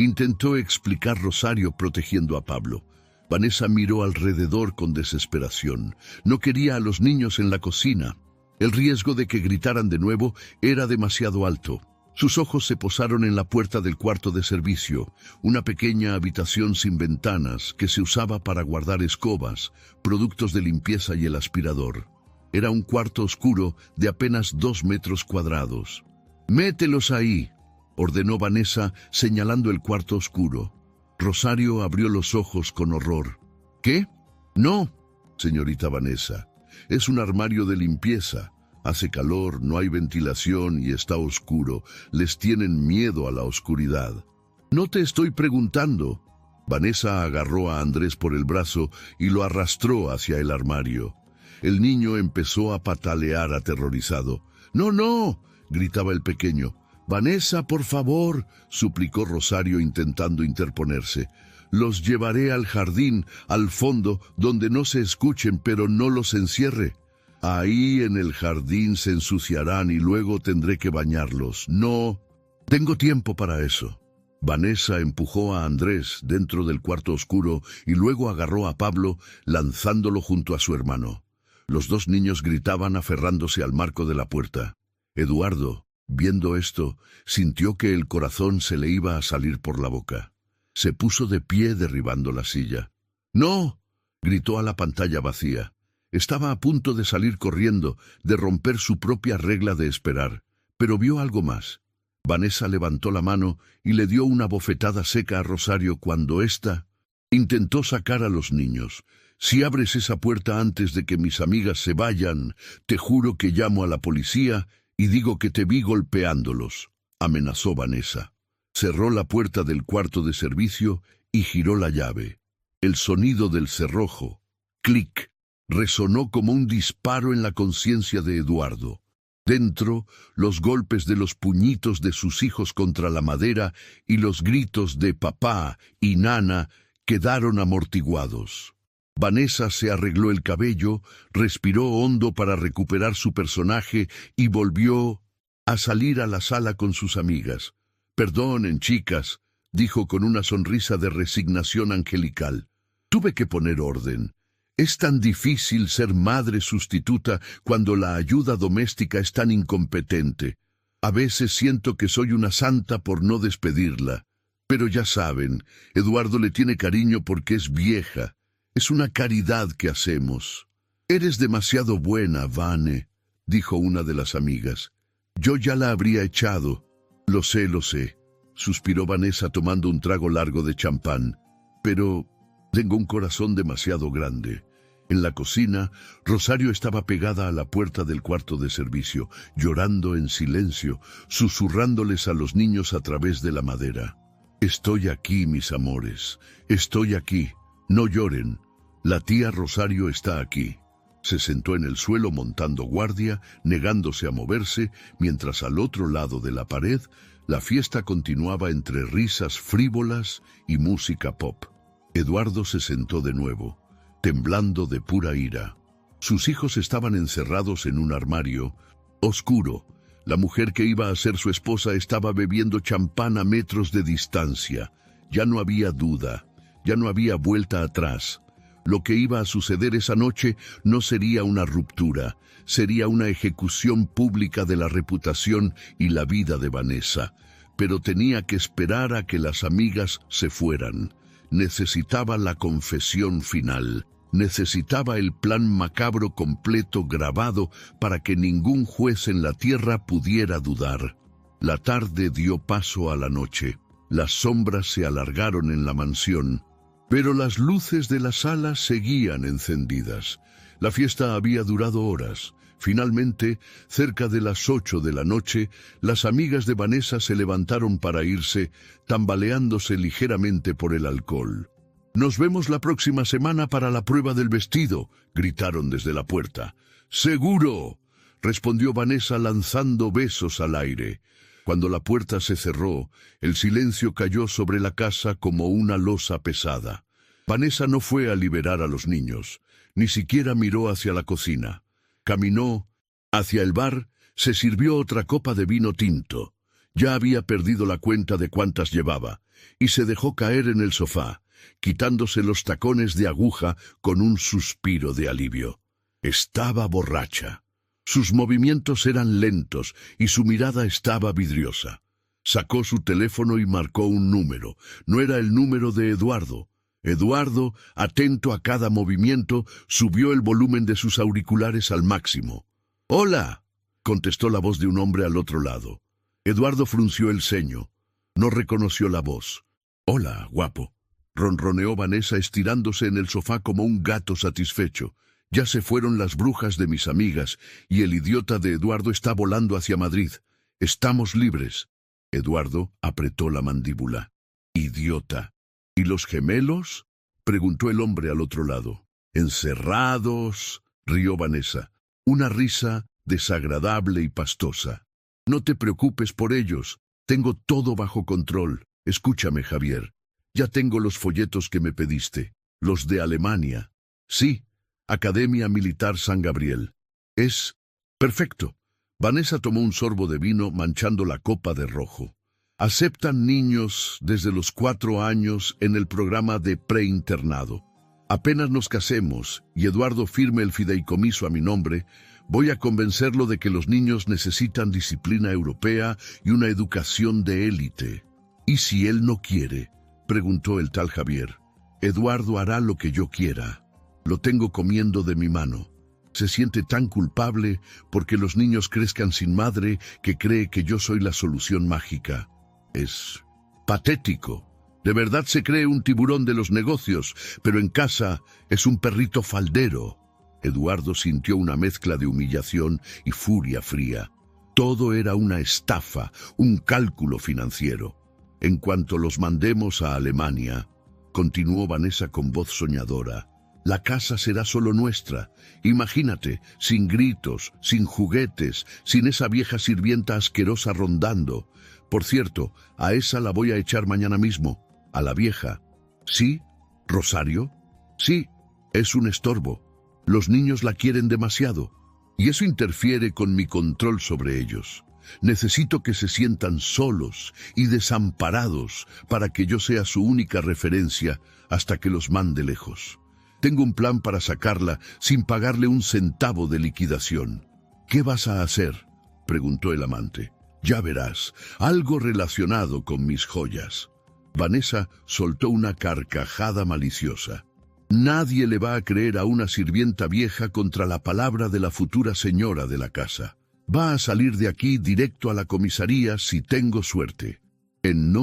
intentó explicar Rosario protegiendo a Pablo. Vanessa miró alrededor con desesperación. No quería a los niños en la cocina. El riesgo de que gritaran de nuevo era demasiado alto. Sus ojos se posaron en la puerta del cuarto de servicio, una pequeña habitación sin ventanas que se usaba para guardar escobas, productos de limpieza y el aspirador. Era un cuarto oscuro de apenas 2 metros cuadrados. «Mételos ahí», ordenó Vanessa señalando el cuarto oscuro. Rosario abrió los ojos con horror. «¿Qué? No, señorita Vanessa. Es un armario de limpieza. Hace calor, no hay ventilación y está oscuro. Les tienen miedo a la oscuridad». «No te estoy preguntando». Vanessa agarró a Andrés por el brazo y lo arrastró hacia el armario. El niño empezó a patalear aterrorizado. «No, no», gritaba el pequeño. «Vanessa, por favor», suplicó Rosario intentando interponerse. «Los llevaré al jardín, al fondo, donde no se escuchen, pero no los encierre. Ahí en el jardín se ensuciarán y luego tendré que bañarlos. No, tengo tiempo para eso». Vanessa empujó a Andrés dentro del cuarto oscuro y luego agarró a Pablo, lanzándolo junto a su hermano. Los dos niños gritaban aferrándose al marco de la puerta. Eduardo, viendo esto, sintió que el corazón se le iba a salir por la boca. Se puso de pie derribando la silla. «¡No!», gritó a la pantalla vacía. Estaba a punto de salir corriendo, de romper su propia regla de esperar, pero vio algo más. Vanessa levantó la mano y le dio una bofetada seca a Rosario cuando ésta intentó sacar a los niños. «Si abres esa puerta antes de que mis amigas se vayan, te juro que llamo a la policía y digo que te vi golpeándolos», amenazó Vanessa. Cerró la puerta del cuarto de servicio y giró la llave. El sonido del cerrojo, clic, resonó como un disparo en la conciencia de Eduardo. Dentro, los golpes de los puñitos de sus hijos contra la madera y los gritos de papá y nana quedaron amortiguados. Vanessa se arregló el cabello, respiró hondo para recuperar su personaje y volvió a salir a la sala con sus amigas. «Perdonen, chicas», dijo con una sonrisa de resignación angelical. «Tuve que poner orden. Es tan difícil ser madre sustituta cuando la ayuda doméstica es tan incompetente. A veces siento que soy una santa por no despedirla. Pero ya saben, Eduardo le tiene cariño porque es vieja. Es una caridad que hacemos». «Eres demasiado buena, Vane», dijo una de las amigas. «Yo ya la habría echado». Lo sé», suspiró Vanessa tomando un trago largo de champán. «Pero tengo un corazón demasiado grande». En la cocina, Rosario estaba pegada a la puerta del cuarto de servicio, llorando en silencio, susurrándoles a los niños a través de la madera. «Estoy aquí, mis amores, estoy aquí. No lloren. La tía Rosario está aquí». Se sentó en el suelo montando guardia, negándose a moverse, mientras al otro lado de la pared, la fiesta continuaba entre risas frívolas y música pop. Eduardo se sentó de nuevo, temblando de pura ira. Sus hijos estaban encerrados en un armario oscuro. La mujer que iba a ser su esposa estaba bebiendo champán a metros de distancia. Ya no había duda, ya no había vuelta atrás. Lo que iba a suceder esa noche no sería una ruptura, sería una ejecución pública de la reputación y la vida de Vanessa. Pero tenía que esperar a que las amigas se fueran. Necesitaba la confesión final. Necesitaba el plan macabro completo grabado para que ningún juez en la tierra pudiera dudar. La tarde dio paso a la noche. Las sombras se alargaron en la mansión, pero las luces de la sala seguían encendidas. La fiesta había durado horas. Finalmente, cerca de las 8 de la noche, las amigas de Vanessa se levantaron para irse, tambaleándose ligeramente por el alcohol. «Nos vemos la próxima semana para la prueba del vestido», gritaron desde la puerta. «¡Seguro!», respondió Vanessa lanzando besos al aire. Cuando la puerta se cerró, el silencio cayó sobre la casa como una losa pesada. Vanessa no fue a liberar a los niños, ni siquiera miró hacia la cocina. Caminó hacia el bar, se sirvió otra copa de vino tinto. Ya había perdido la cuenta de cuántas llevaba, y se dejó caer en el sofá, quitándose los tacones de aguja con un suspiro de alivio. Estaba borracha. Sus movimientos eran lentos y su mirada estaba vidriosa. Sacó su teléfono y marcó un número. No era el número de Eduardo. Eduardo, atento a cada movimiento, subió el volumen de sus auriculares al máximo. «¡Hola!», contestó la voz de un hombre al otro lado. Eduardo frunció el ceño. No reconoció la voz. «Hola, guapo», ronroneó Vanessa estirándose en el sofá como un gato satisfecho. «Ya se fueron las brujas de mis amigas y el idiota de Eduardo está volando hacia Madrid. Estamos libres». Eduardo apretó la mandíbula. «Idiota. ¿Y los gemelos?», preguntó el hombre al otro lado. «Encerrados», rió Vanessa. Una risa desagradable y pastosa. «No te preocupes por ellos. Tengo todo bajo control. Escúchame, Javier. Ya tengo los folletos que me pediste. Los de Alemania. Sí, Academia Militar San Gabriel. Es perfecto». Vanessa tomó un sorbo de vino manchando la copa de rojo. «Aceptan niños desde los 4 años en el programa de preinternado. Apenas nos casemos y Eduardo firme el fideicomiso a mi nombre, voy a convencerlo de que los niños necesitan disciplina europea y una educación de élite». «¿Y si él no quiere?», preguntó el tal Javier. «Eduardo hará lo que yo quiera. Lo tengo comiendo de mi mano. Se siente tan culpable porque los niños crezcan sin madre que cree que yo soy la solución mágica. Es patético. De verdad se cree un tiburón de los negocios, pero en casa es un perrito faldero». Eduardo sintió una mezcla de humillación y furia fría. Todo era una estafa, un cálculo financiero. «En cuanto los mandemos a Alemania», continuó Vanessa con voz soñadora, «la casa será solo nuestra. Imagínate, sin gritos, sin juguetes, sin esa vieja sirvienta asquerosa rondando. Por cierto, a esa la voy a echar mañana mismo, a la vieja». «¿Sí? ¿Rosario?» «Sí, es un estorbo. Los niños la quieren demasiado, y eso interfiere con mi control sobre ellos. Necesito que se sientan solos y desamparados para que yo sea su única referencia hasta que los mande lejos. Tengo un plan para sacarla sin pagarle un centavo de liquidación». «¿Qué vas a hacer?», preguntó el amante. «Ya verás, algo relacionado con mis joyas». Vanessa soltó una carcajada maliciosa. «Nadie le va a creer a una sirvienta vieja contra la palabra de la futura señora de la casa. Va a salir de aquí directo a la comisaría si tengo suerte». En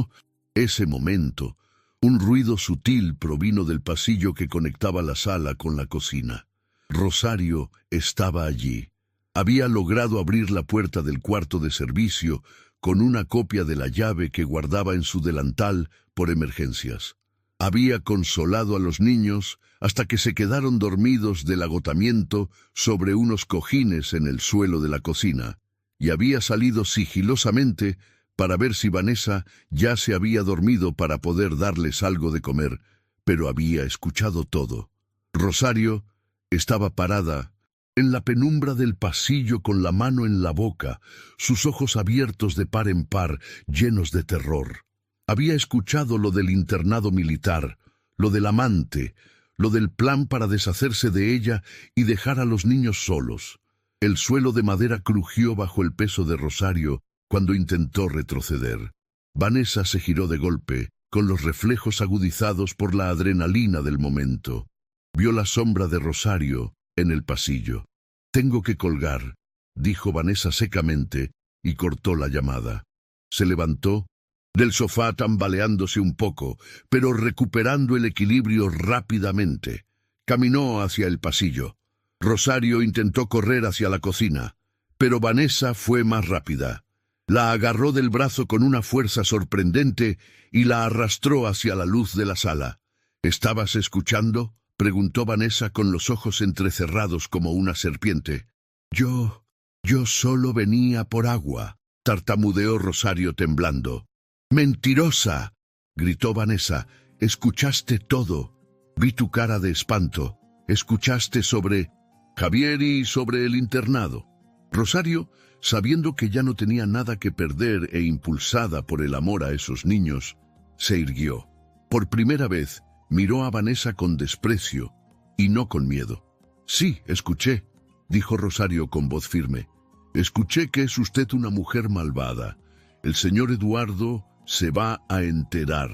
ese momento, un ruido sutil provino del pasillo que conectaba la sala con la cocina. Rosario estaba allí. Había logrado abrir la puerta del cuarto de servicio con una copia de la llave que guardaba en su delantal por emergencias. Había consolado a los niños hasta que se quedaron dormidos del agotamiento sobre unos cojines en el suelo de la cocina, y había salido sigilosamente para ver si Vanessa ya se había dormido para poder darles algo de comer, pero había escuchado todo. Rosario estaba parada en la penumbra del pasillo con la mano en la boca, sus ojos abiertos de par en par, llenos de terror. Había escuchado lo del internado militar, lo del amante, lo del plan para deshacerse de ella y dejar a los niños solos. El suelo de madera crujió bajo el peso de Rosario cuando intentó retroceder. Vanessa se giró de golpe, con los reflejos agudizados por la adrenalina del momento. Vio la sombra de Rosario en el pasillo. «Tengo que colgar», dijo Vanessa secamente, y cortó la llamada. Se levantó del sofá tambaleándose un poco, pero recuperando el equilibrio rápidamente. Caminó hacia el pasillo. Rosario intentó correr hacia la cocina, pero Vanessa fue más rápida. La agarró del brazo con una fuerza sorprendente y la arrastró hacia la luz de la sala. «¿Estabas escuchando?», preguntó Vanessa con los ojos entrecerrados como una serpiente. Yo solo venía por agua», tartamudeó Rosario temblando. «¡Mentirosa!», gritó Vanessa. «Escuchaste todo. Vi tu cara de espanto. Escuchaste sobre Javier y sobre el internado». Rosario Sabiendo que ya no tenía nada que perder e impulsada por el amor a esos niños, se irguió. Por primera vez, miró a Vanessa con desprecio y no con miedo. «Sí, escuché», dijo Rosario con voz firme. «Escuché que es usted una mujer malvada. El señor Eduardo se va a enterar.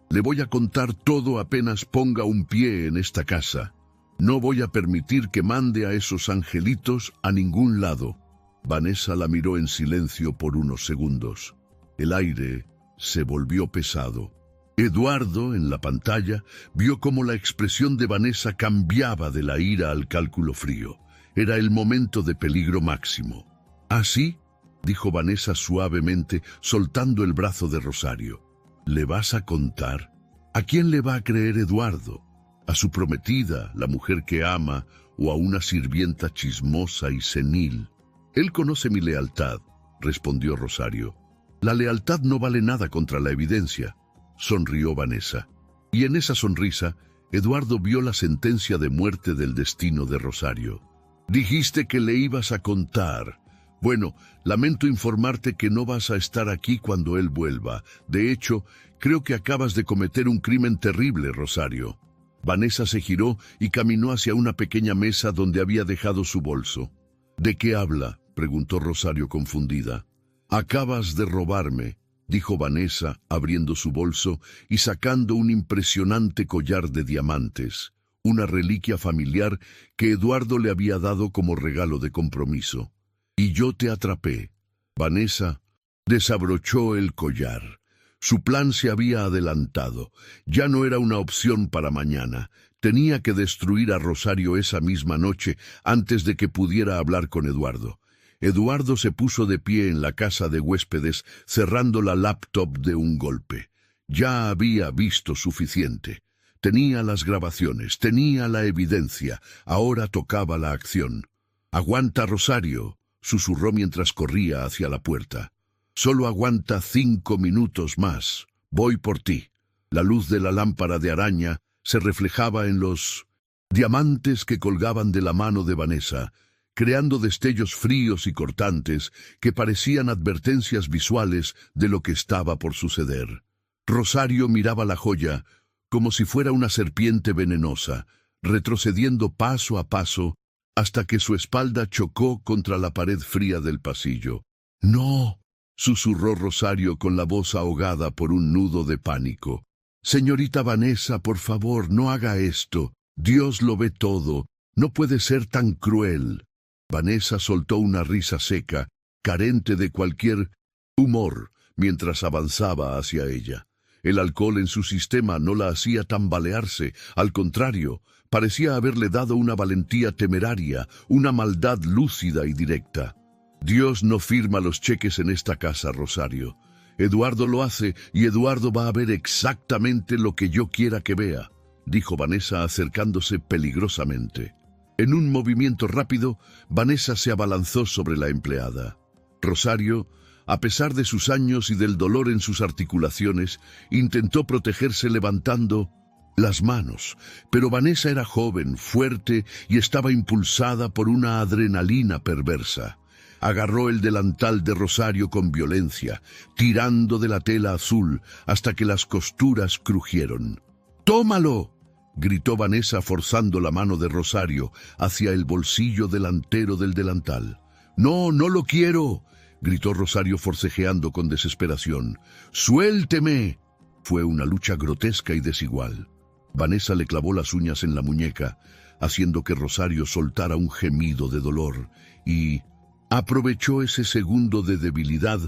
Le voy a contar todo apenas ponga un pie en esta casa. No voy a permitir que mande a esos angelitos a ningún lado». Vanessa la miró en silencio por unos segundos. El aire se volvió pesado. Eduardo, en la pantalla, vio cómo la expresión de Vanessa cambiaba de la ira al cálculo frío. Era el momento de peligro máximo. «¿Ah, sí?», dijo Vanessa suavemente, soltando el brazo de Rosario. «¿Le vas a contar? ¿A quién le va a creer Eduardo? ¿A su prometida, la mujer que ama, o a una sirvienta chismosa y senil?» «Él conoce mi lealtad», respondió Rosario. «La lealtad no vale nada contra la evidencia», sonrió Vanessa. Y en esa sonrisa, Eduardo vio la sentencia de muerte del destino de Rosario. «Dijiste que le ibas a contar. Bueno, lamento informarte que no vas a estar aquí cuando él vuelva. De hecho, creo que acabas de cometer un crimen terrible, Rosario». Vanessa se giró y caminó hacia una pequeña mesa donde había dejado su bolso. «¿De qué habla?», preguntó Rosario confundida. «Acabas de robarme», dijo Vanessa, abriendo su bolso y sacando un impresionante collar de diamantes, una reliquia familiar que Eduardo le había dado como regalo de compromiso. «Y yo te atrapé». Vanessa desabrochó el collar. Su plan se había adelantado. Ya no era una opción para mañana. Tenía que destruir a Rosario esa misma noche antes de que pudiera hablar con Eduardo. Eduardo se puso de pie en la casa de huéspedes, cerrando la laptop de un golpe. Ya había visto suficiente. Tenía las grabaciones, tenía la evidencia. Ahora tocaba la acción. «Aguanta, Rosario», susurró mientras corría hacia la puerta. «Solo aguanta 5 minutos más. Voy por ti». La luz de la lámpara de araña se reflejaba en los diamantes que colgaban de la mano de Vanessa, creando destellos fríos y cortantes que parecían advertencias visuales de lo que estaba por suceder. Rosario miraba la joya como si fuera una serpiente venenosa, retrocediendo paso a paso hasta que su espalda chocó contra la pared fría del pasillo. «No», susurró Rosario con la voz ahogada por un nudo de pánico. «Señorita Vanessa, por favor, no haga esto. Dios lo ve todo. No puede ser tan cruel». Vanessa soltó una risa seca, carente de cualquier humor, mientras avanzaba hacia ella. El alcohol en su sistema no la hacía tambalearse, al contrario, parecía haberle dado una valentía temeraria, una maldad lúcida y directa. «Dios no firma los cheques en esta casa, Rosario. Eduardo lo hace y Eduardo va a ver exactamente lo que yo quiera que vea», dijo Vanessa acercándose peligrosamente. En un movimiento rápido, Vanessa se abalanzó sobre la empleada. Rosario, a pesar de sus años y del dolor en sus articulaciones, intentó protegerse levantando las manos, pero Vanessa era joven, fuerte y estaba impulsada por una adrenalina perversa. Agarró el delantal de Rosario con violencia, tirando de la tela azul hasta que las costuras crujieron. «¡Tómalo!», gritó Vanessa forzando la mano de Rosario hacia el bolsillo delantero del delantal. «No, no lo quiero», gritó Rosario forcejeando con desesperación. «¡Suélteme!». Fue una lucha grotesca y desigual. Vanessa le clavó las uñas en la muñeca, haciendo que Rosario soltara un gemido de dolor, y aprovechó ese segundo de debilidad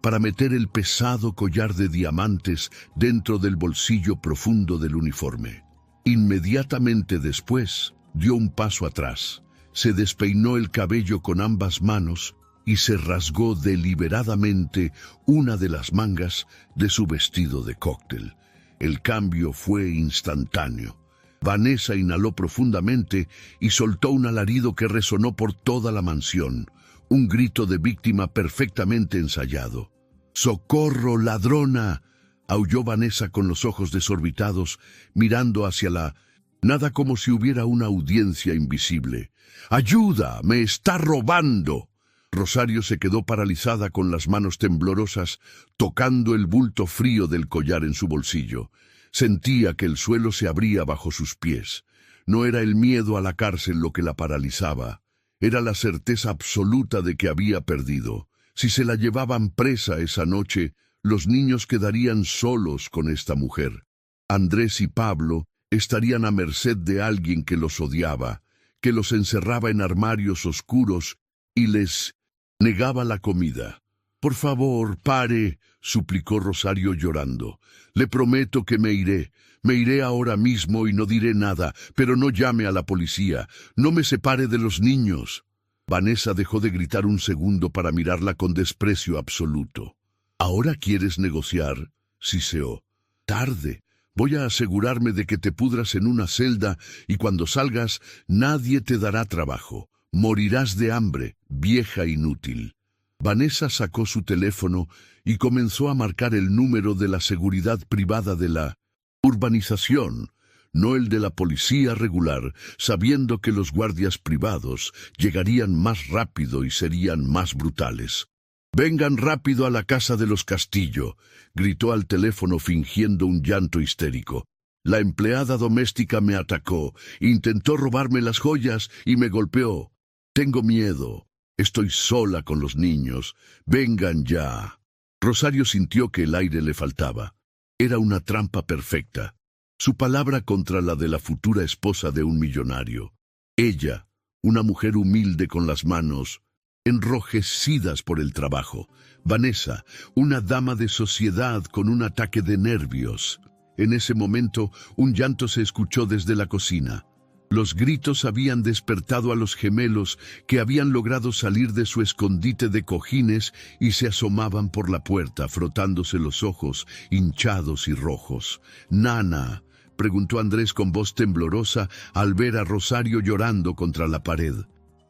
para meter el pesado collar de diamantes dentro del bolsillo profundo del uniforme. Inmediatamente después, dio un paso atrás, se despeinó el cabello con ambas manos y se rasgó deliberadamente una de las mangas de su vestido de cóctel. El cambio fue instantáneo. Vanessa inhaló profundamente y soltó un alarido que resonó por toda la mansión, un grito de víctima perfectamente ensayado. «¡Socorro, ladrona!», aulló Vanessa con los ojos desorbitados, mirando hacia la nada como si hubiera una audiencia invisible. «¡Ayuda! ¡Me está robando!». Rosario se quedó paralizada con las manos temblorosas, tocando el bulto frío del collar en su bolsillo. Sentía que el suelo se abría bajo sus pies. No era el miedo a la cárcel lo que la paralizaba, era la certeza absoluta de que había perdido. Si se la llevaban presa esa noche, los niños quedarían solos con esta mujer. Andrés y Pablo estarían a merced de alguien que los odiaba, que los encerraba en armarios oscuros y les negaba la comida. «Por favor, pare», suplicó Rosario llorando. «Le prometo que me iré ahora mismo y no diré nada, pero no llame a la policía, no me separe de los niños». Vanessa dejó de gritar un segundo para mirarla con desprecio absoluto. «¿Ahora quieres negociar?», siseó. «Tarde. Voy a asegurarme de que te pudras en una celda y cuando salgas nadie te dará trabajo. Morirás de hambre, vieja inútil». Vanessa sacó su teléfono y comenzó a marcar el número de la seguridad privada de la urbanización, no el de la policía regular, sabiendo que los guardias privados llegarían más rápido y serían más brutales. «Vengan rápido a la casa de los Castillo», gritó al teléfono fingiendo un llanto histérico. «La empleada doméstica me atacó, intentó robarme las joyas y me golpeó. Tengo miedo. Estoy sola con los niños. Vengan ya». Rosario sintió que el aire le faltaba. Era una trampa perfecta. Su palabra contra la de la futura esposa de un millonario. Ella, una mujer humilde con las manos enrojecidas por el trabajo. Vanessa, una dama de sociedad con un ataque de nervios. En ese momento, un llanto se escuchó desde la cocina. Los gritos habían despertado a los gemelos que habían logrado salir de su escondite de cojines y se asomaban por la puerta, frotándose los ojos, hinchados y rojos. «Nana», preguntó Andrés con voz temblorosa al ver a Rosario llorando contra la pared.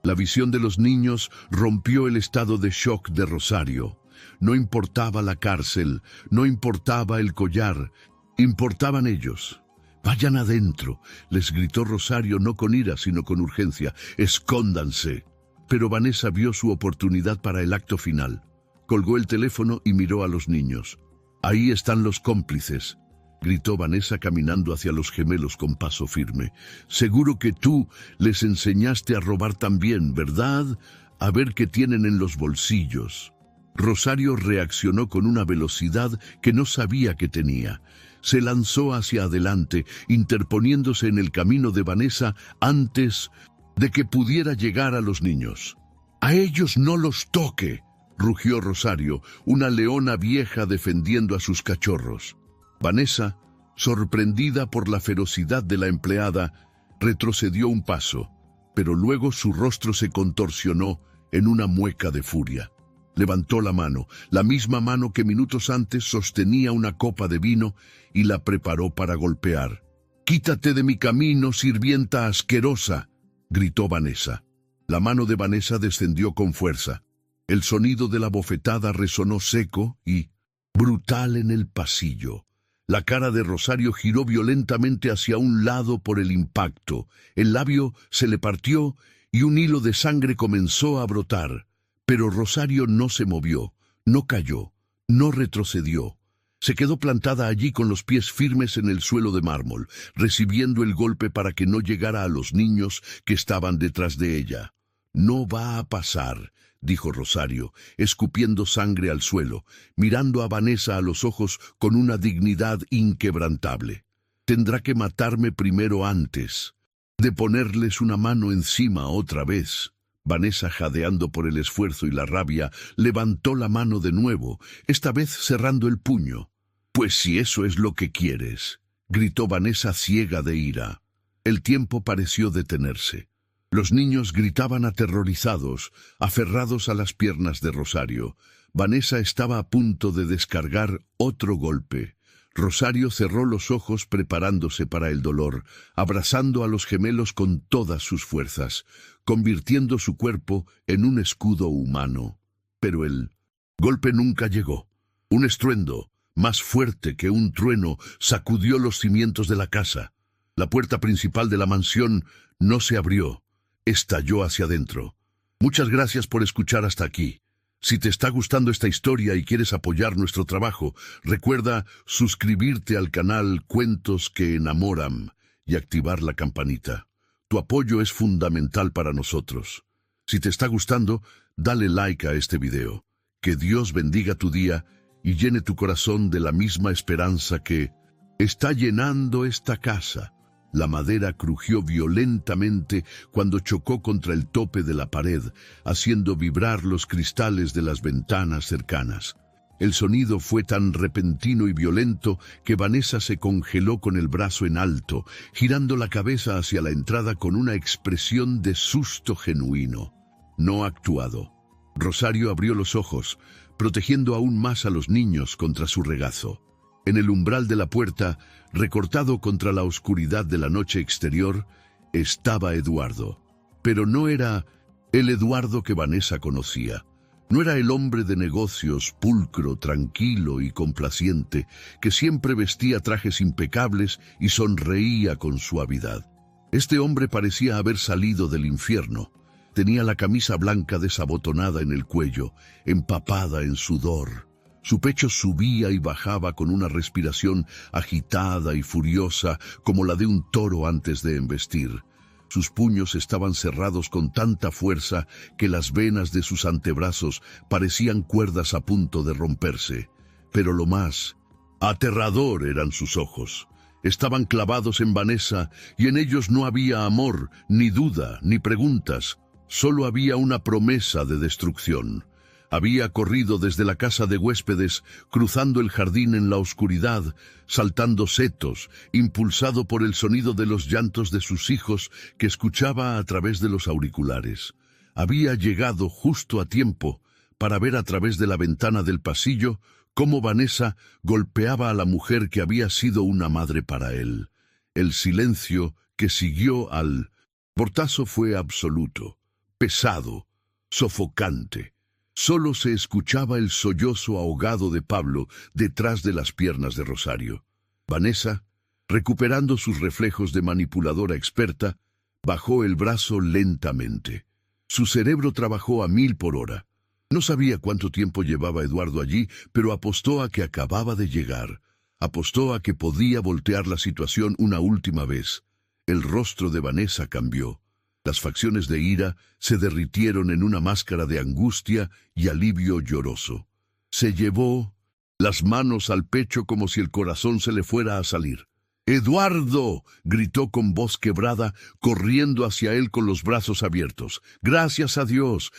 La visión de los niños rompió el estado de shock de Rosario. No importaba la cárcel, no importaba el collar, importaban ellos. «Vayan adentro», les gritó Rosario no con ira sino con urgencia. «Escóndanse». Pero Vanessa vio su oportunidad para el acto final. Colgó el teléfono y miró a los niños. «Ahí están los cómplices», gritó Vanessa caminando hacia los gemelos con paso firme. «Seguro que tú les enseñaste a robar también, ¿verdad? A ver qué tienen en los bolsillos». Rosario reaccionó con una velocidad que no sabía que tenía. Se lanzó hacia adelante, interponiéndose en el camino de Vanessa antes de que pudiera llegar a los niños. «A ellos no los toque», rugió Rosario, una leona vieja defendiendo a sus cachorros. Vanessa, sorprendida por la ferocidad de la empleada, retrocedió un paso, pero luego su rostro se contorsionó en una mueca de furia. Levantó la misma mano que minutos antes sostenía una copa de vino y la preparó para golpear. «Quítate de mi camino, sirvienta asquerosa», gritó Vanessa. La mano de Vanessa descendió con fuerza. El sonido de la bofetada resonó seco y brutal en el pasillo. La cara de Rosario giró violentamente hacia un lado por el impacto. El labio se le partió y un hilo de sangre comenzó a brotar. Pero Rosario no se movió, no cayó, no retrocedió. Se quedó plantada allí con los pies firmes en el suelo de mármol, recibiendo el golpe para que no llegara a los niños que estaban detrás de ella. «No va a pasar», dijo Rosario, escupiendo sangre al suelo, mirando a Vanessa a los ojos con una dignidad inquebrantable. «Tendrá que matarme primero antes de ponerles una mano encima otra vez». Vanessa, jadeando por el esfuerzo y la rabia, levantó la mano de nuevo, esta vez cerrando el puño. «Pues si eso es lo que quieres», gritó Vanessa ciega de ira. El tiempo pareció detenerse. Los niños gritaban aterrorizados, aferrados a las piernas de Rosario. Vanessa estaba a punto de descargar otro golpe. Rosario cerró los ojos preparándose para el dolor, abrazando a los gemelos con todas sus fuerzas, convirtiendo su cuerpo en un escudo humano. Pero el golpe nunca llegó. Un estruendo, más fuerte que un trueno, sacudió los cimientos de la casa. La puerta principal de la mansión no se abrió, estalló hacia adentro. Muchas gracias por escuchar hasta aquí. Si te está gustando esta historia y quieres apoyar nuestro trabajo, recuerda suscribirte al canal Cuentos que Enamoran y activar la campanita. Tu apoyo es fundamental para nosotros. Si te está gustando, dale like a este video. Que Dios bendiga tu día y llene tu corazón de la misma esperanza que está llenando esta casa. La madera crujió violentamente cuando chocó contra el tope de la pared, haciendo vibrar los cristales de las ventanas cercanas. El sonido fue tan repentino y violento que Vanessa se congeló con el brazo en alto, girando la cabeza hacia la entrada con una expresión de susto genuino, no actuado. Rosario abrió los ojos, protegiendo aún más a los niños contra su regazo. En el umbral de la puerta, recortado contra la oscuridad de la noche exterior, estaba Eduardo. Pero no era el Eduardo que Vanessa conocía. No era el hombre de negocios pulcro, tranquilo y complaciente, que siempre vestía trajes impecables y sonreía con suavidad. Este hombre parecía haber salido del infierno. Tenía la camisa blanca desabotonada en el cuello, empapada en sudor. Su pecho subía y bajaba con una respiración agitada y furiosa como la de un toro antes de embestir. Sus puños estaban cerrados con tanta fuerza que las venas de sus antebrazos parecían cuerdas a punto de romperse. Pero lo más aterrador eran sus ojos. Estaban clavados en Vanessa y en ellos no había amor, ni duda, ni preguntas. Solo había una promesa de destrucción. Había corrido desde la casa de huéspedes, cruzando el jardín en la oscuridad, saltando setos, impulsado por el sonido de los llantos de sus hijos que escuchaba a través de los auriculares. Había llegado justo a tiempo para ver a través de la ventana del pasillo cómo Vanessa golpeaba a la mujer que había sido una madre para él. El silencio que siguió al portazo fue absoluto, pesado, sofocante. Solo se escuchaba el sollozo ahogado de Pablo detrás de las piernas de Rosario. Vanessa, recuperando sus reflejos de manipuladora experta, bajó el brazo lentamente. Su cerebro trabajó a 1000 por hora. No sabía cuánto tiempo llevaba Eduardo allí, pero apostó a que acababa de llegar. Apostó a que podía voltear la situación una última vez. El rostro de Vanessa cambió. Las facciones de ira se derritieron en una máscara de angustia y alivio lloroso. Se llevó las manos al pecho como si el corazón se le fuera a salir. ¡Eduardo!, gritó con voz quebrada, corriendo hacia él con los brazos abiertos. Gracias a Dios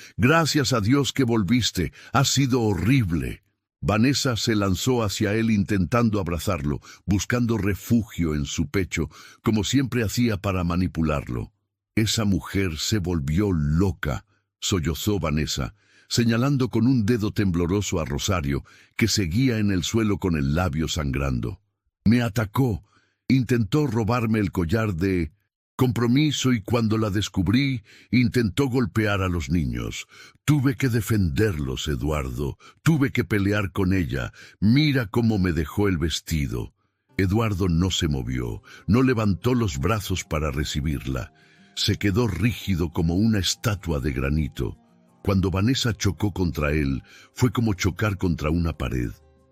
que volviste. Ha sido horrible. Vanessa se lanzó hacia él intentando abrazarlo, buscando refugio en su pecho, como siempre hacía para manipularlo. Esa mujer se volvió loca, sollozó Vanessa, señalando con un dedo tembloroso a Rosario, que seguía en el suelo con el labio sangrando. Me atacó, intentó robarme el collar de compromiso y cuando la descubrí, intentó golpear a los niños. Tuve que defenderlos, Eduardo, tuve que pelear con ella. Mira cómo me dejó el vestido. Eduardo no se movió, no levantó los brazos para recibirla. Se quedó rígido como una estatua de granito. Cuando Vanessa chocó contra él, fue como chocar contra una pared.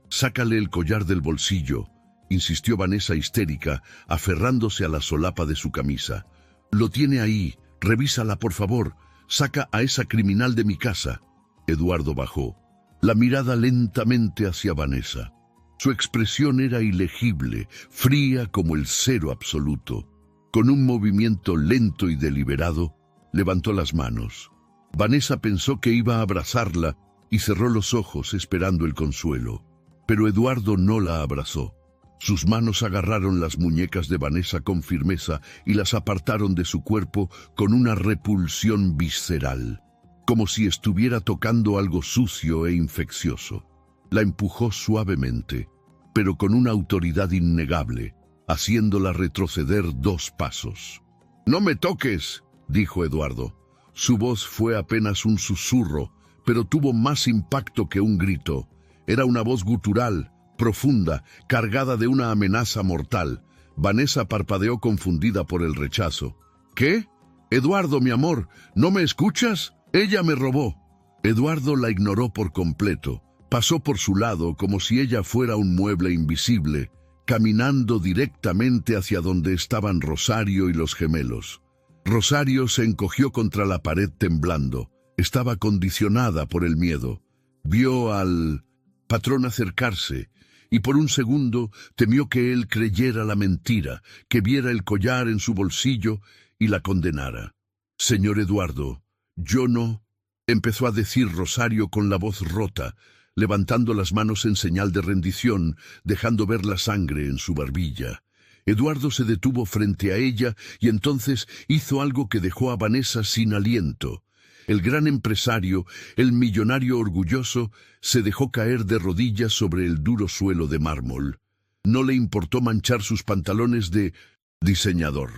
Sácale el collar del bolsillo, insistió Vanessa histérica, aferrándose a la solapa de su camisa. Lo tiene ahí, revísala por favor, saca a esa criminal de mi casa. Eduardo bajó, la mirada lentamente hacia Vanessa. Su expresión era ilegible, fría como el cero absoluto. Con un movimiento lento y deliberado, levantó las manos. Vanessa pensó que iba a abrazarla y cerró los ojos esperando el consuelo. Pero Eduardo no la abrazó. Sus manos agarraron las muñecas de Vanessa con firmeza y las apartaron de su cuerpo con una repulsión visceral, como si estuviera tocando algo sucio e infeccioso. La empujó suavemente, pero con una autoridad innegable, haciéndola retroceder 2 pasos. «¡No me toques!», dijo Eduardo. Su voz fue apenas un susurro, pero tuvo más impacto que un grito. Era una voz gutural, profunda, cargada de una amenaza mortal. Vanessa parpadeó confundida por el rechazo. «¿Qué? Eduardo, mi amor, ¿no me escuchas?», Ella me robó. Eduardo la ignoró por completo. Pasó por su lado como si ella fuera un mueble invisible, caminando directamente hacia donde estaban Rosario y los gemelos. Rosario se encogió contra la pared temblando. Estaba condicionada por el miedo. Vio al patrón acercarse y por un segundo temió que él creyera la mentira, que viera el collar en su bolsillo y la condenara. «Señor Eduardo, yo no», empezó a decir Rosario con la voz rota, levantando las manos en señal de rendición, dejando ver la sangre en su barbilla. Eduardo se detuvo frente a ella y entonces hizo algo que dejó a Vanessa sin aliento. El gran empresario, el millonario orgulloso, se dejó caer de rodillas sobre el duro suelo de mármol. No le importó manchar sus pantalones de diseñador.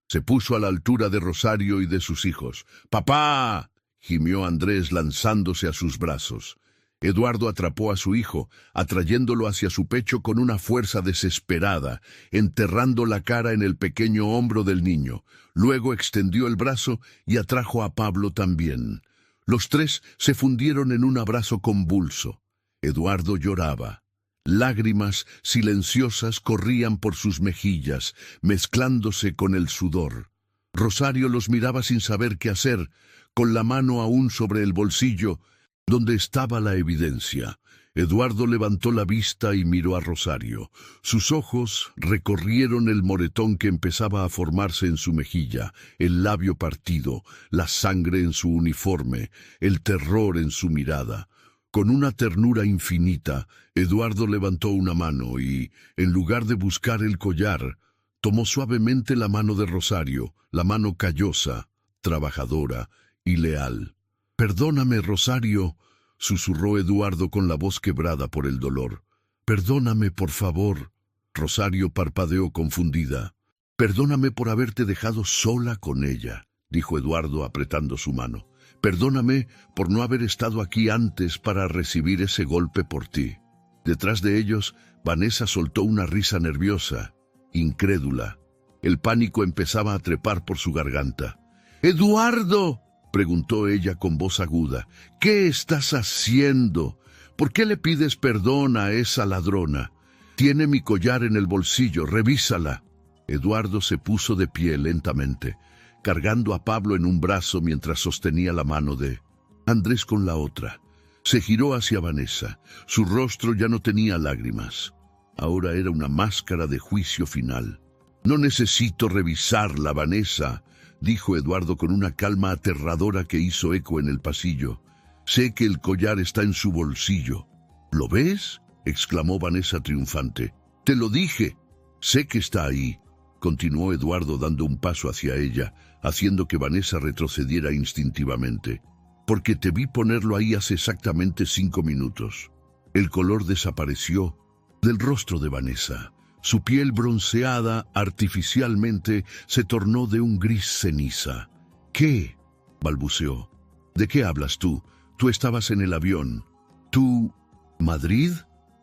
Se puso a la altura de Rosario y de sus hijos. «¡Papá!», gimió Andrés lanzándose a sus brazos. Eduardo atrapó a su hijo, atrayéndolo hacia su pecho con una fuerza desesperada, enterrando la cara en el pequeño hombro del niño. Luego extendió el brazo y atrajo a Pablo también. Los tres se fundieron en un abrazo convulso. Eduardo lloraba. Lágrimas silenciosas corrían por sus mejillas, mezclándose con el sudor. Rosario los miraba sin saber qué hacer, con la mano aún sobre el bolsillo, donde estaba la evidencia. Eduardo levantó la vista y miró a Rosario. Sus ojos recorrieron el moretón que empezaba a formarse en su mejilla, el labio partido, la sangre en su uniforme, el terror en su mirada. Con una ternura infinita, Eduardo levantó una mano y, en lugar de buscar el collar, tomó suavemente la mano de Rosario, la mano callosa, trabajadora y leal. «Perdóname, Rosario», susurró Eduardo con la voz quebrada por el dolor. «Perdóname, por favor». Rosario parpadeó confundida. «Perdóname por haberte dejado sola con ella», dijo Eduardo apretando su mano. «Perdóname por no haber estado aquí antes para recibir ese golpe por ti». Detrás de ellos, Vanessa soltó una risa nerviosa, incrédula. El pánico empezaba a trepar por su garganta. «¡Eduardo!», preguntó ella con voz aguda. «¿Qué estás haciendo? ¿Por qué le pides perdón a esa ladrona? Tiene mi collar en el bolsillo, revísala». Eduardo se puso de pie lentamente, cargando a Pablo en un brazo mientras sostenía la mano de Andrés con la otra. Se giró hacia Vanessa. Su rostro ya no tenía lágrimas. Ahora era una máscara de juicio final. «No necesito revisarla, Vanessa», dijo Eduardo con una calma aterradora que hizo eco en el pasillo. «Sé que el collar está en su bolsillo». «¿Lo ves?», exclamó Vanessa triunfante. «Te lo dije». «Sé que está ahí», continuó Eduardo dando un paso hacia ella, haciendo que Vanessa retrocediera instintivamente. «Porque te vi ponerlo ahí hace exactamente 5 minutos». El color desapareció del rostro de Vanessa. Su piel bronceada artificialmente se tornó de un gris ceniza. «¿Qué?», balbuceó. «¿De qué hablas tú? Tú estabas en el avión». «¿Tú? ¿Madrid?».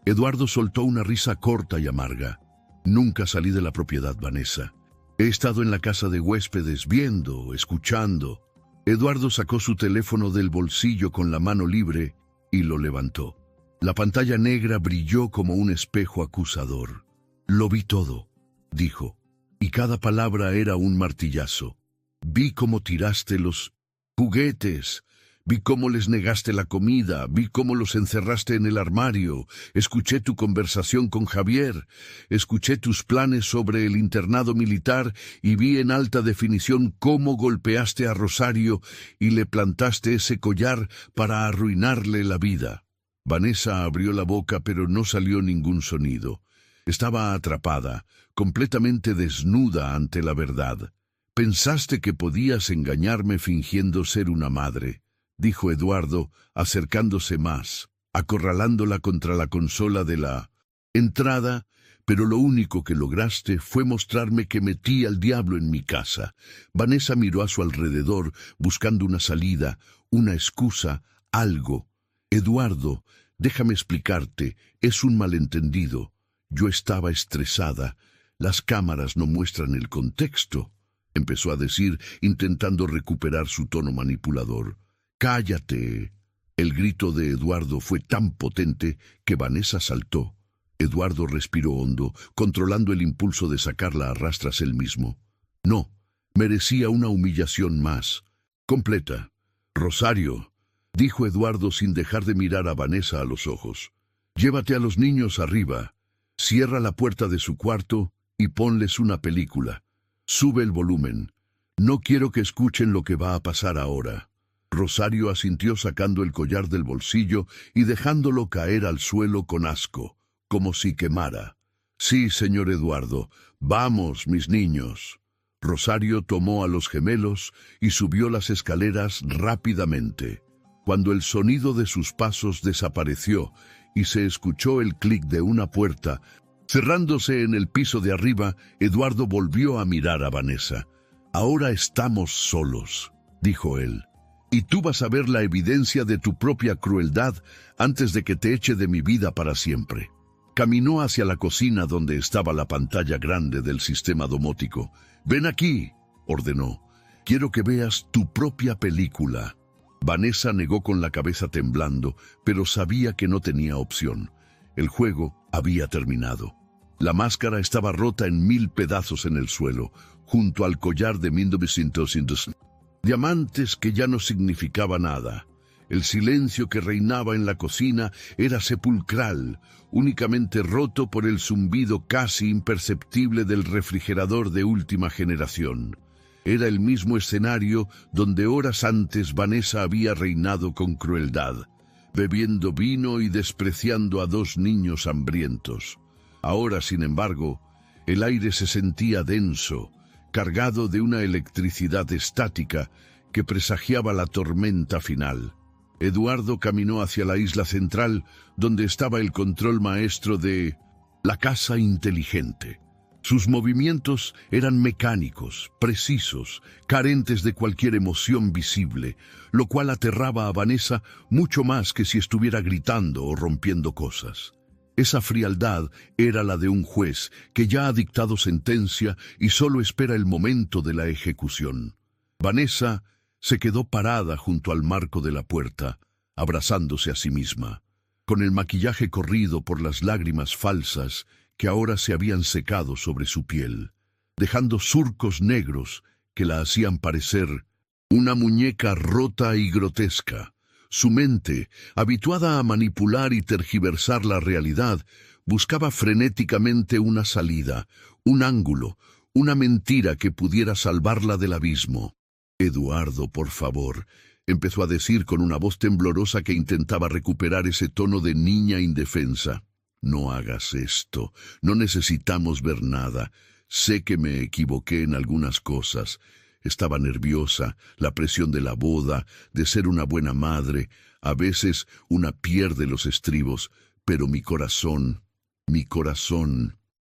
Eduardo soltó una risa corta y amarga. «Nunca salí de la propiedad, Vanessa. He estado en la casa de huéspedes viendo, escuchando». Eduardo sacó su teléfono del bolsillo con la mano libre y lo levantó. La pantalla negra brilló como un espejo acusador. «Lo vi todo», dijo, y cada palabra era un martillazo. «Vi cómo tiraste los juguetes, vi cómo les negaste la comida, vi cómo los encerraste en el armario, escuché tu conversación con Javier, escuché tus planes sobre el internado militar y vi en alta definición cómo golpeaste a Rosario y le plantaste ese collar para arruinarle la vida». Vanessa abrió la boca, pero no salió ningún sonido. Estaba atrapada, completamente desnuda ante la verdad. «Pensaste que podías engañarme fingiendo ser una madre», dijo Eduardo, acercándose más, acorralándola contra la consola de la entrada, «pero lo único que lograste fue mostrarme que metí al diablo en mi casa». Vanessa miró a su alrededor, buscando una salida, una excusa, algo. «Eduardo, déjame explicarte, es un malentendido. Yo estaba estresada. Las cámaras no muestran el contexto», empezó a decir, intentando recuperar su tono manipulador. ¡Cállate! El grito de Eduardo fue tan potente que Vanessa saltó. Eduardo respiró hondo, controlando el impulso de sacarla a rastras él mismo. No, merecía una humillación más. Completa. Rosario, dijo Eduardo sin dejar de mirar a Vanessa a los ojos. Llévate a los niños arriba. Cierra la puerta de su cuarto y ponles una película. Sube el volumen. No quiero que escuchen lo que va a pasar ahora. Rosario asintió sacando el collar del bolsillo y dejándolo caer al suelo con asco, como si quemara. Sí, señor Eduardo. Vamos, mis niños. Rosario tomó a los gemelos y subió las escaleras rápidamente. Cuando el sonido de sus pasos desapareció y se escuchó el clic de una puerta, cerrándose en el piso de arriba, Eduardo volvió a mirar a Vanessa. Ahora estamos solos, dijo él. Y tú vas a ver la evidencia de tu propia crueldad antes de que te eche de mi vida para siempre. Caminó hacia la cocina donde estaba la pantalla grande del sistema domótico. Ven aquí, ordenó. Quiero que veas tu propia película. Vanessa negó con la cabeza temblando, pero sabía que no tenía opción. El juego había terminado. La máscara estaba rota en 1000 pedazos en el suelo, junto al collar de 1900. Diamantes que ya no significaba nada. El silencio que reinaba en la cocina era sepulcral, únicamente roto por el zumbido casi imperceptible del refrigerador de última generación. Era el mismo escenario donde horas antes Vanessa había reinado con crueldad, bebiendo vino y despreciando a 2 niños hambrientos. Ahora, sin embargo, el aire se sentía denso, cargado de una electricidad estática que presagiaba la tormenta final. Eduardo caminó hacia la isla central, donde estaba el control maestro de la casa inteligente. Sus movimientos eran mecánicos, precisos, carentes de cualquier emoción visible, lo cual aterraba a Vanessa mucho más que si estuviera gritando o rompiendo cosas. Esa frialdad era la de un juez que ya ha dictado sentencia y solo espera el momento de la ejecución. Vanessa se quedó parada junto al marco de la puerta, abrazándose a sí misma, con el maquillaje corrido por las lágrimas falsas que ahora se habían secado sobre su piel, dejando surcos negros que la hacían parecer una muñeca rota y grotesca. Su mente, habituada a manipular y tergiversar la realidad, buscaba frenéticamente una salida, un ángulo, una mentira que pudiera salvarla del abismo. «Eduardo, por favor», empezó a decir con una voz temblorosa que intentaba recuperar ese tono de niña indefensa. «No hagas esto, no necesitamos ver nada. Sé que me equivoqué en algunas cosas. Estaba nerviosa, la presión de la boda, de ser una buena madre. A veces una pierde los estribos, pero mi corazón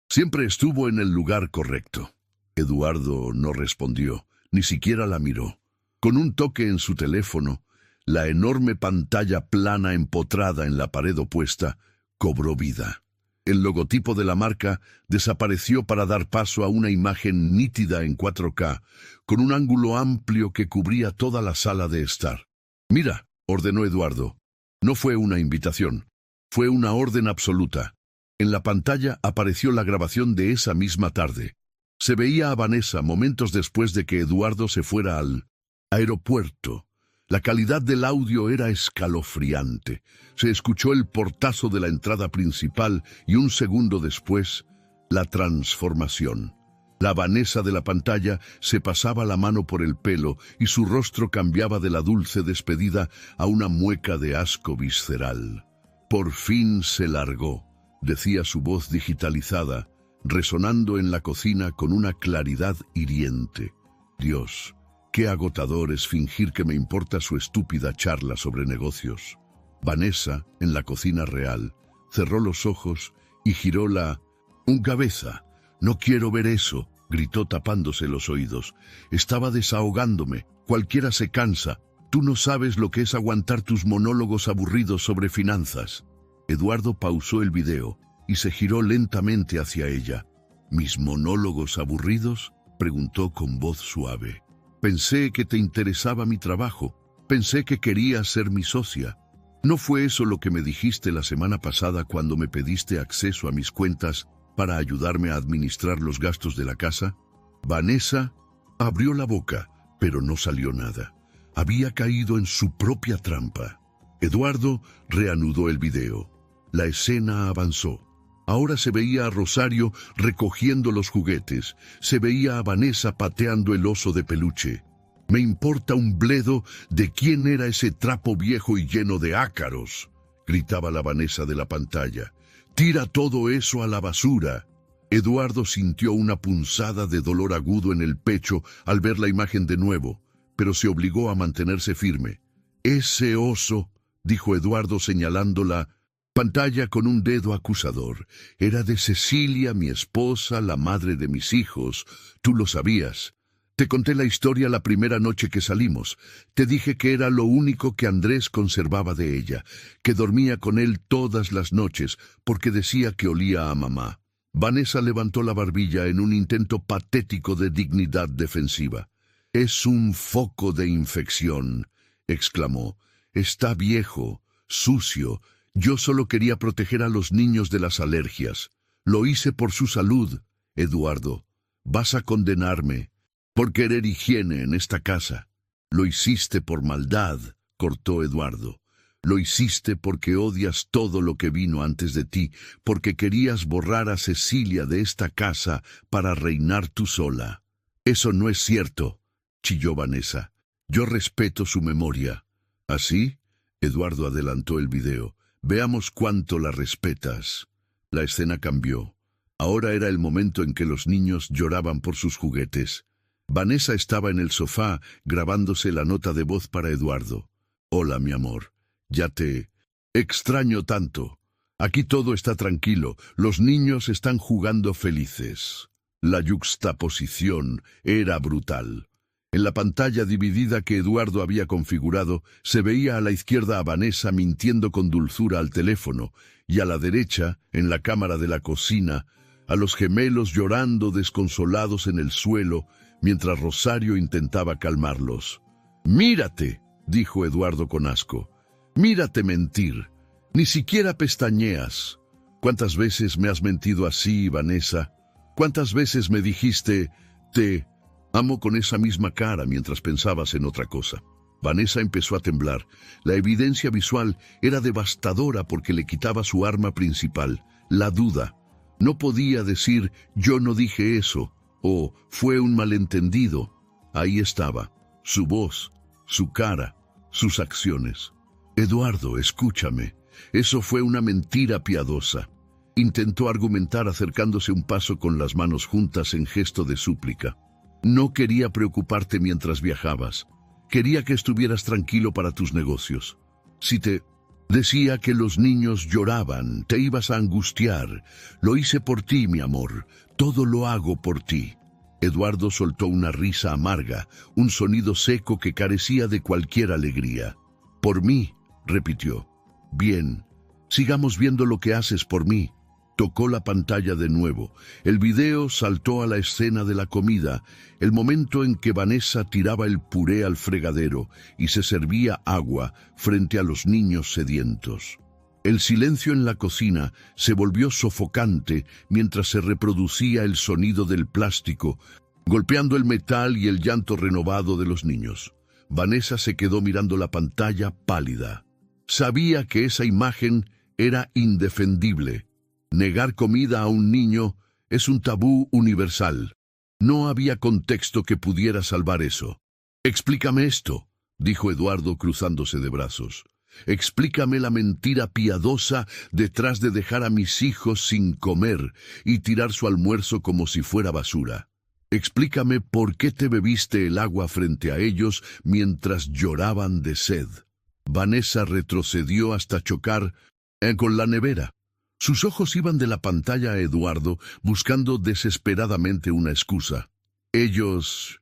siempre estuvo en el lugar correcto». Eduardo no respondió, ni siquiera la miró. Con un toque en su teléfono, la enorme pantalla plana empotrada en la pared opuesta cobró vida. El logotipo de la marca desapareció para dar paso a una imagen nítida en 4K, con un ángulo amplio que cubría toda la sala de estar. «Mira», ordenó Eduardo. No fue una invitación, fue una orden absoluta. En la pantalla apareció la grabación de esa misma tarde. Se veía a Vanessa momentos después de que Eduardo se fuera al aeropuerto. La calidad del audio era escalofriante. Se escuchó el portazo de la entrada principal y un segundo después, la transformación. La Vanessa de la pantalla se pasaba la mano por el pelo y su rostro cambiaba de la dulce despedida a una mueca de asco visceral. «Por fin se largó», decía su voz digitalizada, resonando en la cocina con una claridad hiriente. Dios, qué agotador es fingir que me importa su estúpida charla sobre negocios. Vanessa, en la cocina real, cerró los ojos y giró un cabeza. «No quiero ver eso», gritó tapándose los oídos. «Estaba desahogándome. Cualquiera se cansa. Tú no sabes lo que es aguantar tus monólogos aburridos sobre finanzas». Eduardo pausó el video y se giró lentamente hacia ella. «¿Mis monólogos aburridos?», preguntó con voz suave. «Pensé que te interesaba mi trabajo». Pensé que querías ser mi socia. ¿No fue eso lo que me dijiste la semana pasada cuando me pediste acceso a mis cuentas para ayudarme a administrar los gastos de la casa? Vanessa abrió la boca, pero no salió nada. Había caído en su propia trampa. Eduardo reanudó el video. La escena avanzó. Ahora se veía a Rosario recogiendo los juguetes. Se veía a Vanessa pateando el oso de peluche. Me importa un bledo de quién era ese trapo viejo y lleno de ácaros, gritaba la Vanessa de la pantalla. Tira todo eso a la basura. Eduardo sintió una punzada de dolor agudo en el pecho al ver la imagen de nuevo, pero se obligó a mantenerse firme. Ese oso, dijo Eduardo señalando la pantalla con un dedo acusador, era de Cecilia, mi esposa, la madre de mis hijos. Tú lo sabías. Te conté la historia la primera noche que salimos. Te dije que era lo único que Andrés conservaba de ella, que dormía con él todas las noches, porque decía que olía a mamá. Vanessa levantó la barbilla en un intento patético de dignidad defensiva. Es un foco de infección, exclamó. Está viejo, sucio. Yo solo quería proteger a los niños de las alergias. Lo hice por su salud, Eduardo. Vas a condenarme por querer higiene en esta casa. Lo hiciste por maldad, cortó Eduardo. Lo hiciste porque odias todo lo que vino antes de ti, porque querías borrar a Cecilia de esta casa para reinar tú sola. Eso no es cierto, chilló Vanessa. Yo respeto su memoria. ¿Así? Eduardo adelantó el video. Veamos cuánto la respetas. La escena cambió. Ahora era el momento en que los niños lloraban por sus juguetes. Vanessa estaba en el sofá grabándose la nota de voz para Eduardo. Hola, mi amor. Ya te extraño tanto. Aquí todo está tranquilo. Los niños están jugando felices. La yuxtaposición era brutal. En la pantalla dividida que Eduardo había configurado, se veía a la izquierda a Vanessa mintiendo con dulzura al teléfono, y a la derecha, en la cámara de la cocina, a los gemelos llorando desconsolados en el suelo, mientras Rosario intentaba calmarlos. «Mírate», dijo Eduardo con asco. «Mírate mentir. Ni siquiera pestañeas. ¿Cuántas veces me has mentido así, Vanessa? ¿Cuántas veces me dijiste, te amo con esa misma cara mientras pensabas en otra cosa?» Vanessa empezó a temblar. La evidencia visual era devastadora porque le quitaba su arma principal, la duda. No podía decir, yo no dije eso, o fue un malentendido. Ahí estaba, su voz, su cara, sus acciones. Eduardo, escúchame. Eso fue una mentira piadosa. Intentó argumentar acercándose un paso con las manos juntas en gesto de súplica. No quería preocuparte mientras viajabas. Quería que estuvieras tranquilo para tus negocios. Si te decía que los niños lloraban, te ibas a angustiar. Lo hice por ti, mi amor. Todo lo hago por ti. Eduardo soltó una risa amarga, un sonido seco que carecía de cualquier alegría. Por mí, repitió. Bien, sigamos viendo lo que haces por mí. Tocó la pantalla de nuevo. El video saltó a la escena de la comida, el momento en que Vanessa tiraba el puré al fregadero y se servía agua frente a los niños sedientos. El silencio en la cocina se volvió sofocante mientras se reproducía el sonido del plástico, golpeando el metal y el llanto renovado de los niños. Vanessa se quedó mirando la pantalla pálida. Sabía que esa imagen era indefendible. Negar comida a un niño es un tabú universal. No había contexto que pudiera salvar eso. «Explícame esto», dijo Eduardo cruzándose de brazos. «Explícame la mentira piadosa detrás de dejar a mis hijos sin comer y tirar su almuerzo como si fuera basura. Explícame por qué te bebiste el agua frente a ellos mientras lloraban de sed». Vanessa retrocedió hasta chocar con la nevera. Sus ojos iban de la pantalla a Eduardo, buscando desesperadamente una excusa. Ellos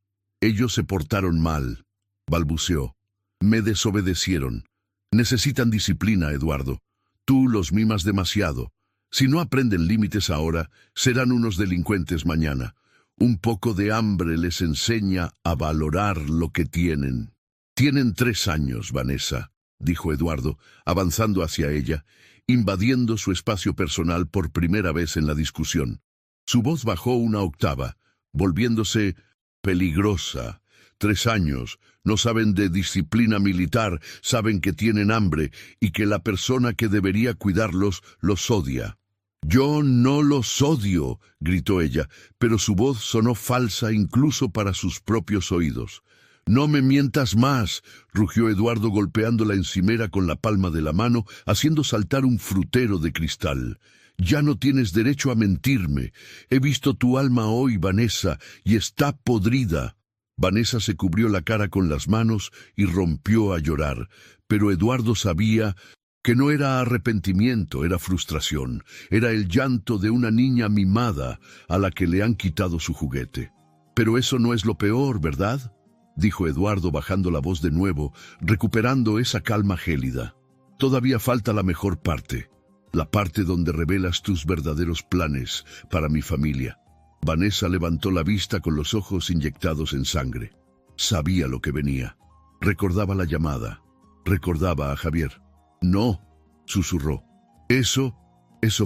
se portaron mal, balbuceó. Me desobedecieron. Necesitan disciplina, Eduardo. Tú los mimas demasiado. Si no aprenden límites ahora, serán unos delincuentes mañana. Un poco de hambre les enseña a valorar lo que tienen. Tienen 3 años, Vanessa, dijo Eduardo, avanzando hacia ella, invadiendo su espacio personal por primera vez en la discusión. Su voz bajó una octava, volviéndose peligrosa. 3 años, no saben de disciplina militar, saben que tienen hambre y que la persona que debería cuidarlos los odia. «Yo no los odio», gritó ella, pero su voz sonó falsa incluso para sus propios oídos. «No me mientas más», rugió Eduardo golpeando la encimera con la palma de la mano, haciendo saltar un frutero de cristal. «Ya no tienes derecho a mentirme. He visto tu alma hoy, Vanessa, y está podrida». Vanessa se cubrió la cara con las manos y rompió a llorar, pero Eduardo sabía que no era arrepentimiento, era frustración, era el llanto de una niña mimada a la que le han quitado su juguete. «Pero eso no es lo peor, ¿verdad?», dijo Eduardo bajando la voz de nuevo, recuperando esa calma gélida. «Todavía falta la mejor parte, la parte donde revelas tus verdaderos planes para mi familia». Vanessa levantó la vista con los ojos inyectados en sangre. Sabía lo que venía. Recordaba la llamada. Recordaba a Javier. «No», susurró. Eso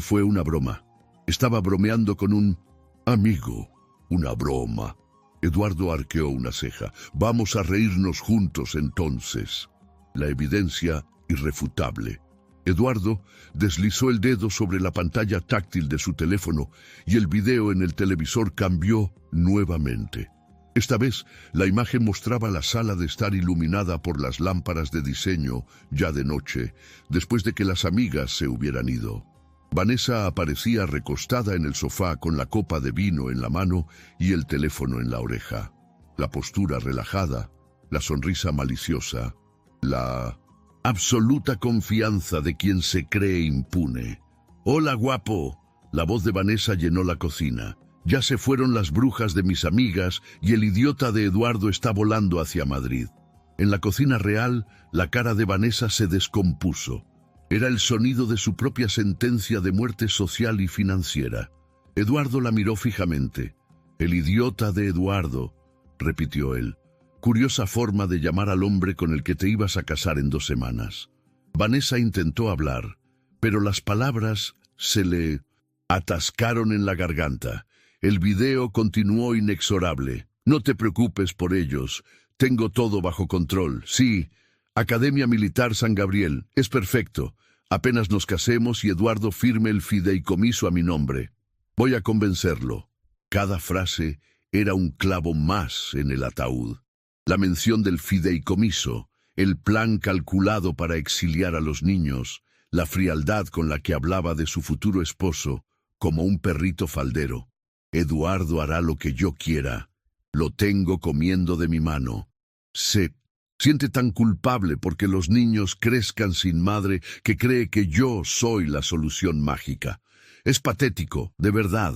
fue una broma. Estaba bromeando con un amigo. Una broma». Eduardo arqueó una ceja. «Vamos a reírnos juntos entonces». La evidencia irrefutable. Eduardo deslizó el dedo sobre la pantalla táctil de su teléfono y el video en el televisor cambió nuevamente. Esta vez, la imagen mostraba la sala de estar iluminada por las lámparas de diseño, ya de noche, después de que las amigas se hubieran ido. Vanessa aparecía recostada en el sofá con la copa de vino en la mano y el teléfono en la oreja. La postura relajada, la sonrisa maliciosa, la absoluta confianza de quien se cree impune. «Hola, guapo». La voz de Vanessa llenó la cocina. «Ya se fueron las brujas de mis amigas y el idiota de Eduardo está volando hacia Madrid». En la cocina real, la cara de Vanessa se descompuso. Era el sonido de su propia sentencia de muerte social y financiera. Eduardo la miró fijamente. «El idiota de Eduardo», repitió él. «Curiosa forma de llamar al hombre con el que te ibas a casar en 2 semanas». Vanessa intentó hablar, pero las palabras se le atascaron en la garganta. El video continuó inexorable. «No te preocupes por ellos. Tengo todo bajo control. Sí, Academia Militar San Gabriel. Es perfecto. Apenas nos casemos y Eduardo firme el fideicomiso a mi nombre. Voy a convencerlo». Cada frase era un clavo más en el ataúd. La mención del fideicomiso, el plan calculado para exiliar a los niños, la frialdad con la que hablaba de su futuro esposo, como un perrito faldero. «Eduardo hará lo que yo quiera. Lo tengo comiendo de mi mano. Se siente tan culpable porque los niños crezcan sin madre que cree que yo soy la solución mágica. Es patético, de verdad».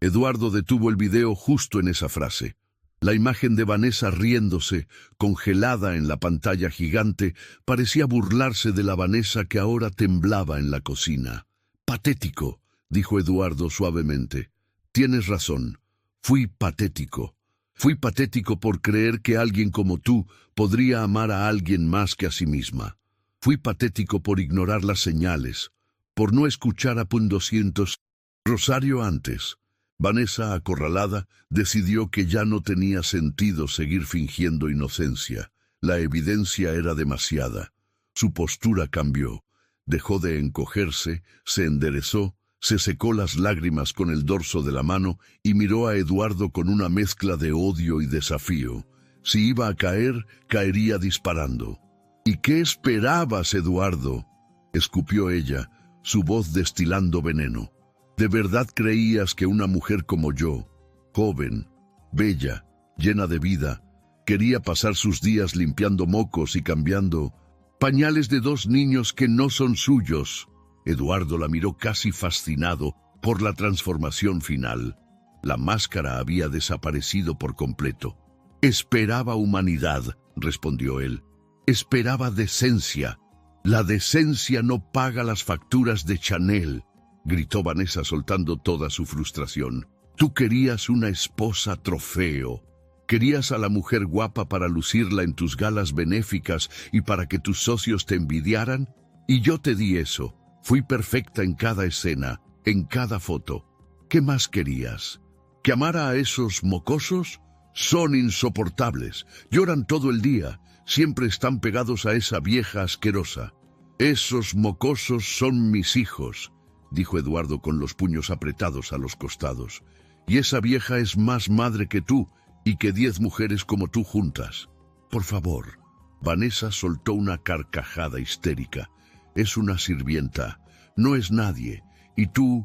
Eduardo detuvo el video justo en esa frase. La imagen de Vanessa riéndose, congelada en la pantalla gigante, parecía burlarse de la Vanessa que ahora temblaba en la cocina. «Patético», dijo Eduardo suavemente. «Tienes razón. Fui patético. Fui patético por creer que alguien como tú podría amar a alguien más que a sí misma. Fui patético por ignorar las señales, por no escuchar a .200 Rosario antes». Vanessa, acorralada, decidió que ya no tenía sentido seguir fingiendo inocencia. La evidencia era demasiada. Su postura cambió. Dejó de encogerse, se enderezó, se secó las lágrimas con el dorso de la mano y miró a Eduardo con una mezcla de odio y desafío. Si iba a caer, caería disparando. «¿Y qué esperabas, Eduardo?», escupió ella, su voz destilando veneno. «¿De verdad creías que una mujer como yo, joven, bella, llena de vida, quería pasar sus días limpiando mocos y cambiando pañales de 2 niños que no son suyos?» Eduardo la miró casi fascinado por la transformación final. La máscara había desaparecido por completo. «Esperaba humanidad», respondió él. «Esperaba decencia. La decencia no paga las facturas de Chanel», gritó Vanessa soltando toda su frustración. «Tú querías una esposa trofeo. Querías a la mujer guapa para lucirla en tus galas benéficas y para que tus socios te envidiaran. Y yo te di eso. Fui perfecta en cada escena, en cada foto. ¿Qué más querías? ¿Que amara a esos mocosos? Son insoportables. Lloran todo el día. Siempre están pegados a esa vieja asquerosa. Esos mocosos son mis hijos, dijo Eduardo con los puños apretados a los costados. Y esa vieja es más madre que tú y que 10 mujeres como tú juntas. Por favor. Vanessa soltó una carcajada histérica. Es una sirvienta. No es nadie. Y tú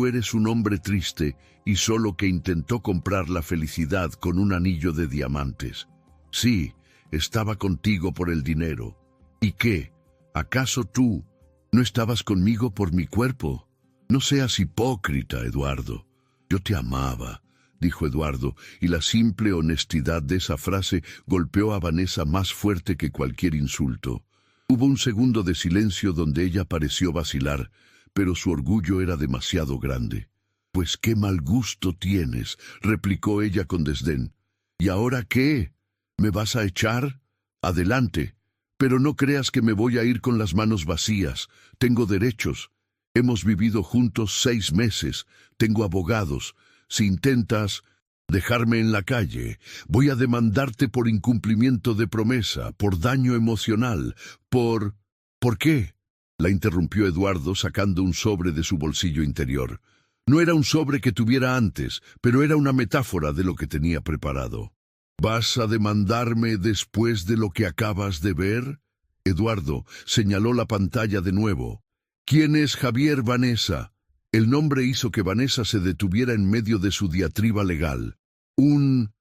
eres un hombre triste y solo que intentó comprar la felicidad con un anillo de diamantes. Sí, estaba contigo por el dinero. ¿Y qué? ¿Acaso tú no estabas conmigo por mi cuerpo? No seas hipócrita, Eduardo. Yo te amaba, dijo Eduardo, y la simple honestidad de esa frase golpeó a Vanessa más fuerte que cualquier insulto. Hubo un segundo de silencio donde ella pareció vacilar, pero su orgullo era demasiado grande. «Pues qué mal gusto tienes», replicó ella con desdén. «¿Y ahora qué? ¿Me vas a echar? Adelante. Pero no creas que me voy a ir con las manos vacías. Tengo derechos. Hemos vivido juntos 6 meses. Tengo abogados. Si intentas dejarme en la calle, voy a demandarte por incumplimiento de promesa, por daño emocional, por... ¿Por qué?», la interrumpió Eduardo sacando un sobre de su bolsillo interior. No era un sobre que tuviera antes, pero era una metáfora de lo que tenía preparado. «¿Vas a demandarme después de lo que acabas de ver?». Eduardo señaló la pantalla de nuevo. «¿Quién es Javier Vanessa?». El nombre hizo que Vanessa se detuviera en medio de su diatriba legal. Un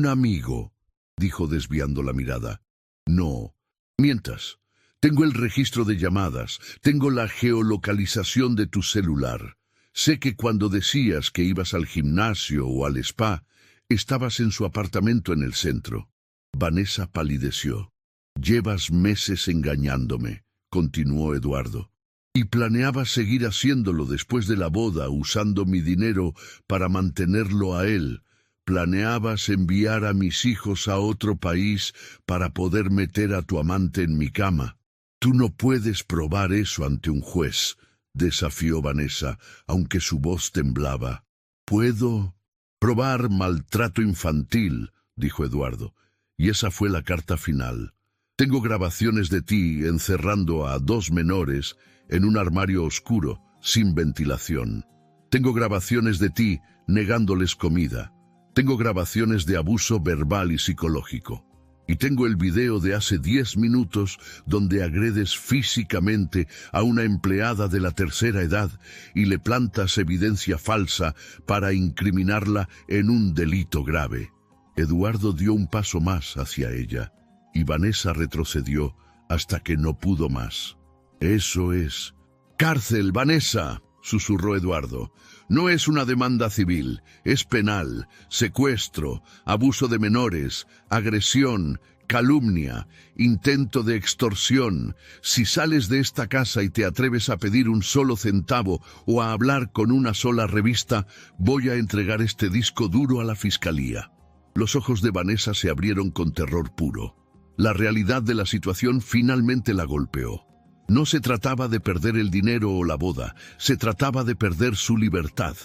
amigo», dijo desviando la mirada. «No, mientas. Tengo el registro de llamadas, tengo la geolocalización de tu celular. Sé que cuando decías que ibas al gimnasio o al spa, estabas en su apartamento en el centro». Vanessa palideció. «Llevas meses engañándome», continuó Eduardo. «Y planeabas seguir haciéndolo después de la boda, usando mi dinero para mantenerlo a él. Planeabas enviar a mis hijos a otro país para poder meter a tu amante en mi cama. Tú no puedes probar eso ante un juez», desafió Vanessa, aunque su voz temblaba. «Puedo probar maltrato infantil», dijo Eduardo, y esa fue la carta final. «Tengo grabaciones de ti encerrando a 2 menores en un armario oscuro, sin ventilación. Tengo grabaciones de ti negándoles comida. Tengo grabaciones de abuso verbal y psicológico. Y tengo el video de hace 10 minutos donde agredes físicamente a una empleada de la tercera edad y le plantas evidencia falsa para incriminarla en un delito grave». Eduardo dio un paso más hacia ella, y Vanessa retrocedió hasta que no pudo más. «Eso es». «¡Cárcel, Vanessa!», susurró Eduardo. «No es una demanda civil, es penal, secuestro, abuso de menores, agresión, calumnia, intento de extorsión. Si sales de esta casa y te atreves a pedir un solo centavo o a hablar con una sola revista, voy a entregar este disco duro a la fiscalía». Los ojos de Vanessa se abrieron con terror puro. La realidad de la situación finalmente la golpeó. No se trataba de perder el dinero o la boda, se trataba de perder su libertad.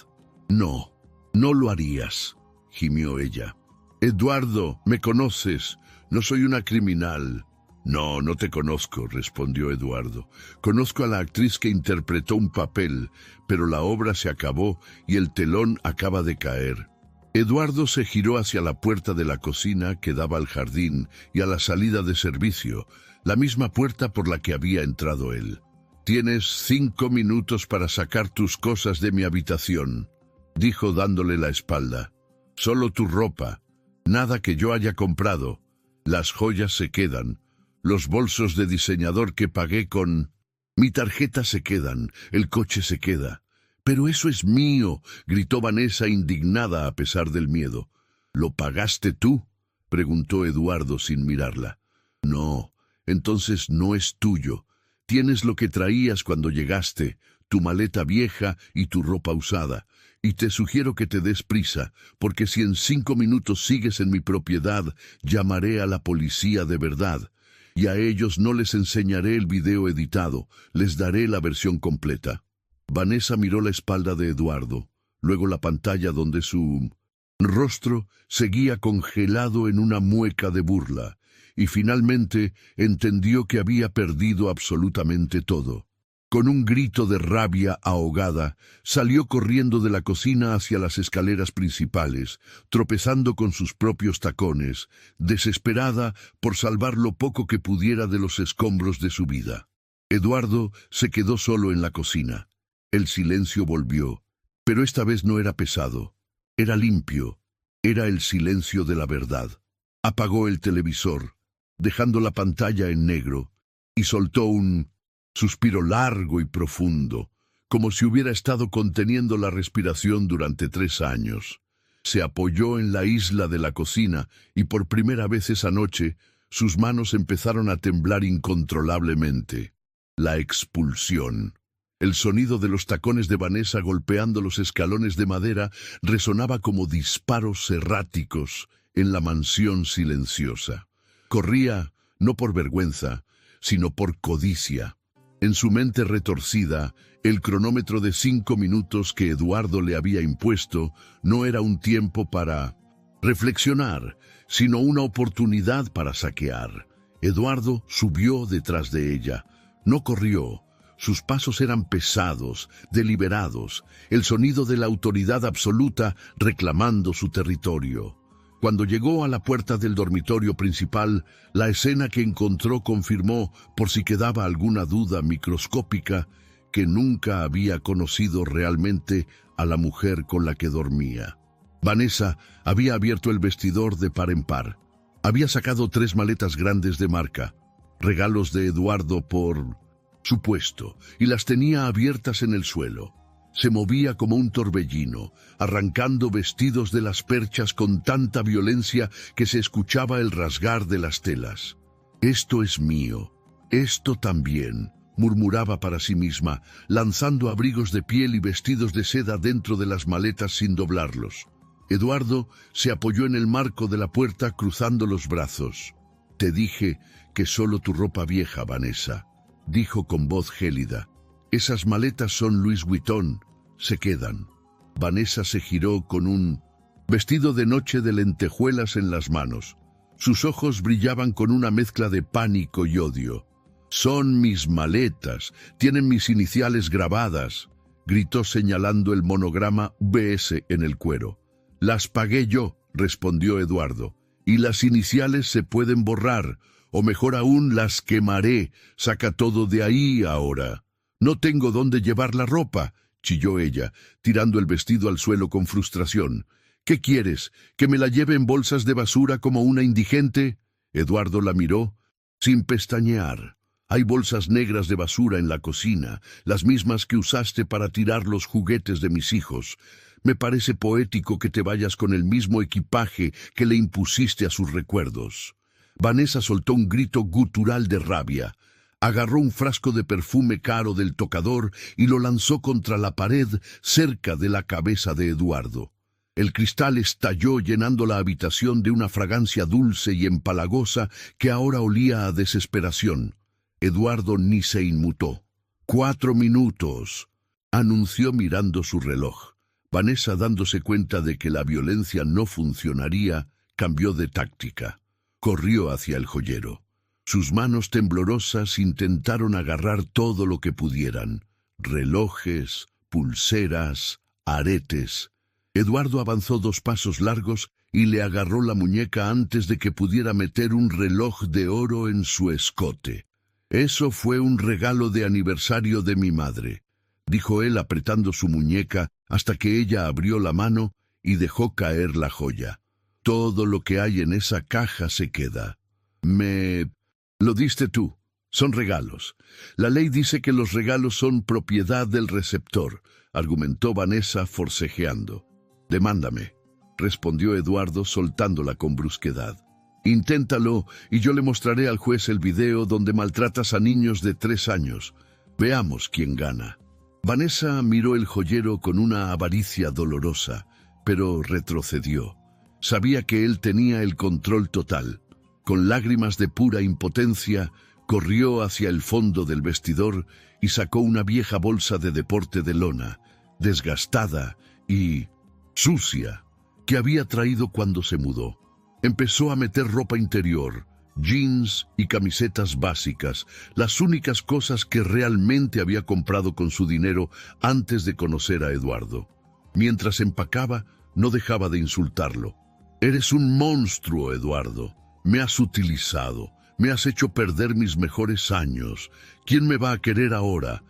«No, no lo harías», gimió ella. «Eduardo, me conoces, no soy una criminal». «No, no te conozco», respondió Eduardo. «Conozco a la actriz que interpretó un papel, pero la obra se acabó y el telón acaba de caer». Eduardo se giró hacia la puerta de la cocina que daba al jardín y a la salida de servicio, la misma puerta por la que había entrado él. «Tienes 5 minutos para sacar tus cosas de mi habitación», dijo dándole la espalda. «Solo tu ropa, nada que yo haya comprado. Las joyas se quedan, los bolsos de diseñador que pagué con... mi tarjeta se quedan, el coche se queda». «Pero eso es mío», gritó Vanessa indignada a pesar del miedo. «¿Lo pagaste tú?», preguntó Eduardo sin mirarla. «No, entonces no es tuyo. Tienes lo que traías cuando llegaste, tu maleta vieja y tu ropa usada. Y te sugiero que te des prisa, porque si en 5 minutos sigues en mi propiedad, llamaré a la policía de verdad. Y a ellos no les enseñaré el video editado, les daré la versión completa. Vanessa miró la espalda de Eduardo, luego la pantalla donde su rostro seguía congelado en una mueca de burla, y finalmente entendió que había perdido absolutamente todo. Con un grito de rabia ahogada, salió corriendo de la cocina hacia las escaleras principales, tropezando con sus propios tacones, desesperada por salvar lo poco que pudiera de los escombros de su vida. Eduardo se quedó solo en la cocina. El silencio volvió, pero esta vez no era pesado, era limpio, era el silencio de la verdad. Apagó el televisor, dejando la pantalla en negro, y soltó un suspiro largo y profundo, como si hubiera estado conteniendo la respiración durante 3 años. Se apoyó en la isla de la cocina y por primera vez esa noche sus manos empezaron a temblar incontrolablemente. La expulsión. El sonido de los tacones de Vanessa golpeando los escalones de madera resonaba como disparos erráticos en la mansión silenciosa. Corría, no por vergüenza, sino por codicia. En su mente retorcida, el cronómetro de 5 minutos que Eduardo le había impuesto no era un tiempo para reflexionar, sino una oportunidad para saquear. Eduardo subió detrás de ella. No corrió. Sus pasos eran pesados, deliberados, el sonido de la autoridad absoluta reclamando su territorio. Cuando llegó a la puerta del dormitorio principal, la escena que encontró confirmó, por si quedaba alguna duda microscópica, que nunca había conocido realmente a la mujer con la que dormía. Vanessa había abierto el vestidor de par en par. Había sacado 3 maletas grandes de marca, regalos de Eduardo por supuesto, y las tenía abiertas en el suelo. Se movía como un torbellino, arrancando vestidos de las perchas con tanta violencia que se escuchaba el rasgar de las telas. «Esto es mío, esto también», murmuraba para sí misma, lanzando abrigos de piel y vestidos de seda dentro de las maletas sin doblarlos. Eduardo se apoyó en el marco de la puerta cruzando los brazos. «Te dije que solo tu ropa vieja, Vanessa», dijo con voz gélida. «Esas maletas son Louis Vuitton, se quedan». Vanessa se giró con un vestido de noche de lentejuelas en las manos. Sus ojos brillaban con una mezcla de pánico y odio. «Son mis maletas, tienen mis iniciales grabadas», gritó señalando el monograma BS en el cuero. «Las pagué yo», respondió Eduardo, «y las iniciales se pueden borrar, o mejor aún las quemaré. Saca todo de ahí ahora». «No tengo dónde llevar la ropa», chilló ella, tirando el vestido al suelo con frustración. «¿Qué quieres? ¿Que me la lleve en bolsas de basura como una indigente?» Eduardo la miró sin pestañear. «Hay bolsas negras de basura en la cocina, las mismas que usaste para tirar los juguetes de mis hijos. Me parece poético que te vayas con el mismo equipaje que le impusiste a sus recuerdos». Vanessa soltó un grito gutural de rabia. Agarró un frasco de perfume caro del tocador y lo lanzó contra la pared cerca de la cabeza de Eduardo. El cristal estalló llenando la habitación de una fragancia dulce y empalagosa que ahora olía a desesperación. Eduardo ni se inmutó. 4 minutos, anunció mirando su reloj. Vanessa, dándose cuenta de que la violencia no funcionaría, cambió de táctica. Corrió hacia el joyero. Sus manos temblorosas intentaron agarrar todo lo que pudieran. Relojes, pulseras, aretes. Eduardo avanzó 2 pasos largos y le agarró la muñeca antes de que pudiera meter un reloj de oro en su escote. «Eso fue un regalo de aniversario de mi madre», dijo él apretando su muñeca hasta que ella abrió la mano y dejó caer la joya. «Todo lo que hay en esa caja se queda». «Me lo diste tú. Son regalos. La ley dice que los regalos son propiedad del receptor», argumentó Vanessa forcejeando. «Demándame», respondió Eduardo soltándola con brusquedad. «Inténtalo y yo le mostraré al juez el video donde maltratas a niños de 3 años. Veamos quién gana». Vanessa miró el joyero con una avaricia dolorosa, pero retrocedió. Sabía que él tenía el control total. Con lágrimas de pura impotencia, corrió hacia el fondo del vestidor y sacó una vieja bolsa de deporte de lona, desgastada y sucia, que había traído cuando se mudó. Empezó a meter ropa interior, jeans y camisetas básicas, las únicas cosas que realmente había comprado con su dinero antes de conocer a Eduardo. Mientras empacaba, no dejaba de insultarlo. «Eres un monstruo, Eduardo. Me has utilizado. Me has hecho perder mis mejores años. ¿Quién me va a querer ahora?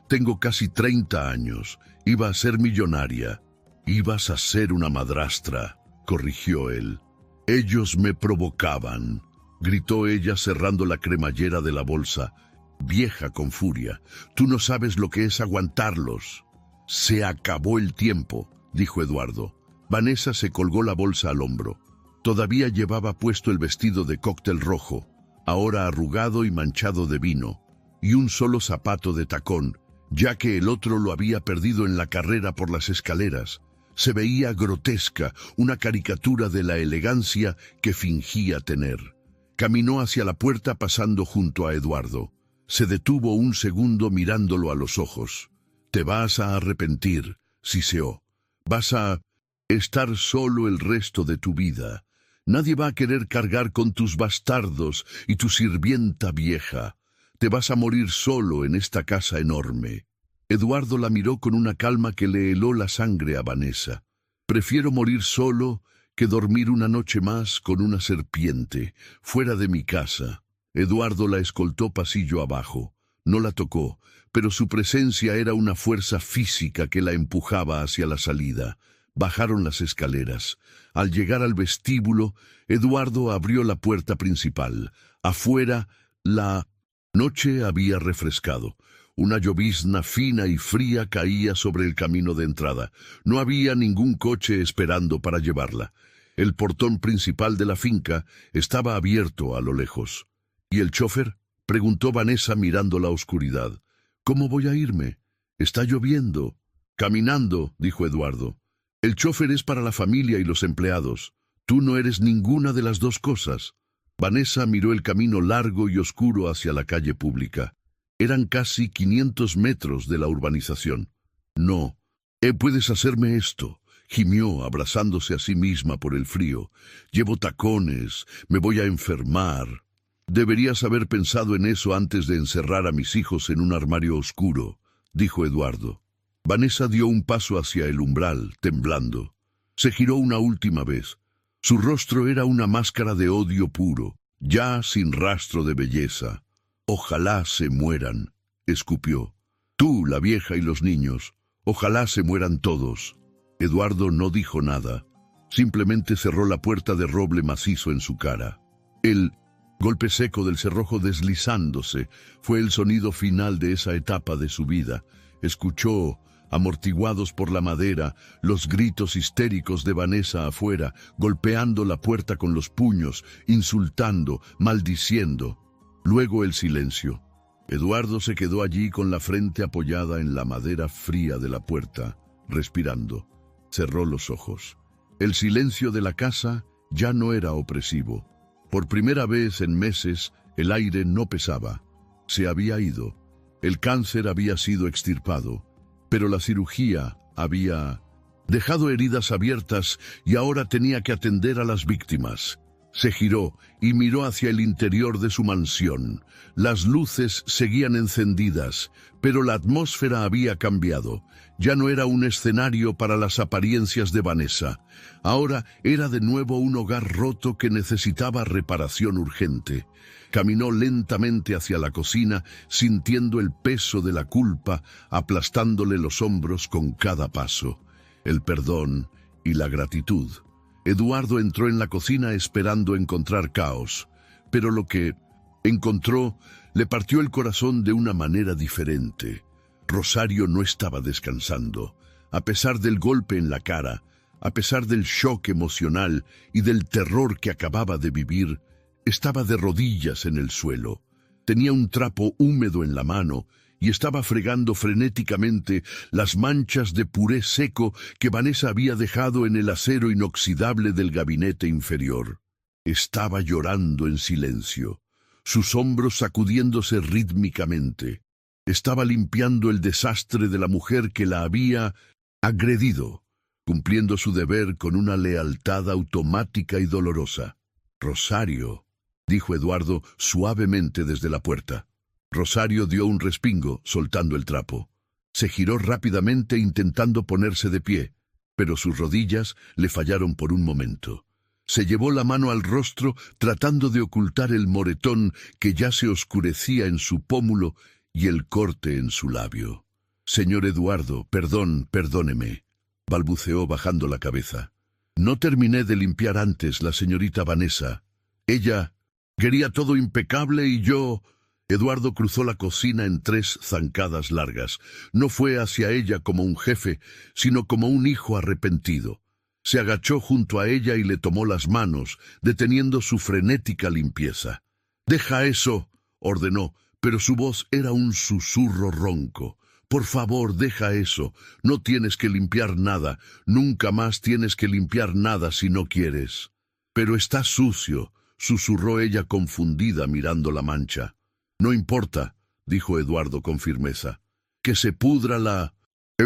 Tengo casi 30 años. Iba a ser millonaria». «Ibas a ser una madrastra», corrigió él. «Ellos me provocaban», gritó ella cerrando la cremallera de la bolsa, vieja con furia. «Tú no sabes lo que es aguantarlos». «Se acabó el tiempo», dijo Eduardo. Vanessa se colgó la bolsa al hombro. Todavía llevaba puesto el vestido de cóctel rojo, ahora arrugado y manchado de vino, y un solo zapato de tacón, ya que el otro lo había perdido en la carrera por las escaleras. Se veía grotesca, una caricatura de la elegancia que fingía tener. Caminó hacia la puerta pasando junto a Eduardo. Se detuvo un segundo mirándolo a los ojos. «Te vas a arrepentir», siseó. «Vas a estar solo el resto de tu vida. Nadie va a querer cargar con tus bastardos y tu sirvienta vieja. Te vas a morir solo en esta casa enorme». Eduardo la miró con una calma que le heló la sangre a Vanessa. «Prefiero morir solo que dormir una noche más con una serpiente, fuera de mi casa». Eduardo la escoltó pasillo abajo. No la tocó, pero su presencia era una fuerza física que la empujaba hacia la salida. Bajaron las escaleras. Al llegar al vestíbulo, Eduardo abrió la puerta principal. Afuera, la noche había refrescado. Una llovizna fina y fría caía sobre el camino de entrada. No había ningún coche esperando para llevarla. El portón principal de la finca estaba abierto a lo lejos. «¿Y el chofer?», preguntó Vanessa mirando la oscuridad. «¿Cómo voy a irme? Está lloviendo». «Caminando», dijo Eduardo. «El chofer es para la familia y los empleados. Tú no eres ninguna de las dos cosas». Vanessa miró el camino largo y oscuro hacia la calle pública. Eran casi 500 metros de la urbanización. «No, puedes hacerme esto», gimió abrazándose a sí misma por el frío. «Llevo tacones, me voy a enfermar». «Deberías haber pensado en eso antes de encerrar a mis hijos en un armario oscuro», dijo Eduardo. Vanessa dio un paso hacia el umbral, temblando. Se giró una última vez. Su rostro era una máscara de odio puro, ya sin rastro de belleza. «Ojalá se mueran», escupió. «Tú, la vieja y los niños, ojalá se mueran todos». Eduardo no dijo nada. Simplemente cerró la puerta de roble macizo en su cara. El golpe seco del cerrojo deslizándose fue el sonido final de esa etapa de su vida. Escuchó, amortiguados por la madera, los gritos histéricos de Vanessa afuera, golpeando la puerta con los puños, insultando, maldiciendo. Luego el silencio. Eduardo se quedó allí con la frente apoyada en la madera fría de la puerta, respirando. Cerró los ojos. El silencio de la casa ya no era opresivo. Por primera vez en meses, el aire no pesaba. Se había ido. El cáncer había sido extirpado, pero la cirugía había dejado heridas abiertas y ahora tenía que atender a las víctimas. Se giró y miró hacia el interior de su mansión. Las luces seguían encendidas, pero la atmósfera había cambiado. Ya no era un escenario para las apariencias de Vanessa. Ahora era de nuevo un hogar roto que necesitaba reparación urgente. Caminó lentamente hacia la cocina, sintiendo el peso de la culpa, aplastándole los hombros con cada paso. El perdón y la gratitud. Eduardo entró en la cocina esperando encontrar caos, pero lo que encontró le partió el corazón de una manera diferente. Rosario no estaba descansando. A pesar del golpe en la cara, a pesar del shock emocional y del terror que acababa de vivir, estaba de rodillas en el suelo. Tenía un trapo húmedo en la mano y estaba fregando frenéticamente las manchas de puré seco que Vanessa había dejado en el acero inoxidable del gabinete inferior. Estaba llorando en silencio, sus hombros sacudiéndose rítmicamente. Estaba limpiando el desastre de la mujer que la había agredido, cumpliendo su deber con una lealtad automática y dolorosa. «Rosario», dijo Eduardo suavemente desde la puerta. Rosario dio un respingo, soltando el trapo. Se giró rápidamente intentando ponerse de pie, pero sus rodillas le fallaron por un momento. Se llevó la mano al rostro tratando de ocultar el moretón que ya se oscurecía en su pómulo y el corte en su labio. «Señor Eduardo, perdóneme», balbuceó bajando la cabeza. «No terminé de limpiar antes la señorita Vanessa. Ella quería todo impecable y yo...» Eduardo cruzó la cocina en 3 zancadas largas. No fue hacia ella como un jefe, sino como un hijo arrepentido. Se agachó junto a ella y le tomó las manos, deteniendo su frenética limpieza. «Deja eso», ordenó, pero su voz era un susurro ronco. «Por favor, deja eso. No tienes que limpiar nada. Nunca más tienes que limpiar nada si no quieres». «Pero está sucio», susurró ella confundida mirando la mancha. «No importa», dijo Eduardo con firmeza. «Que se pudra la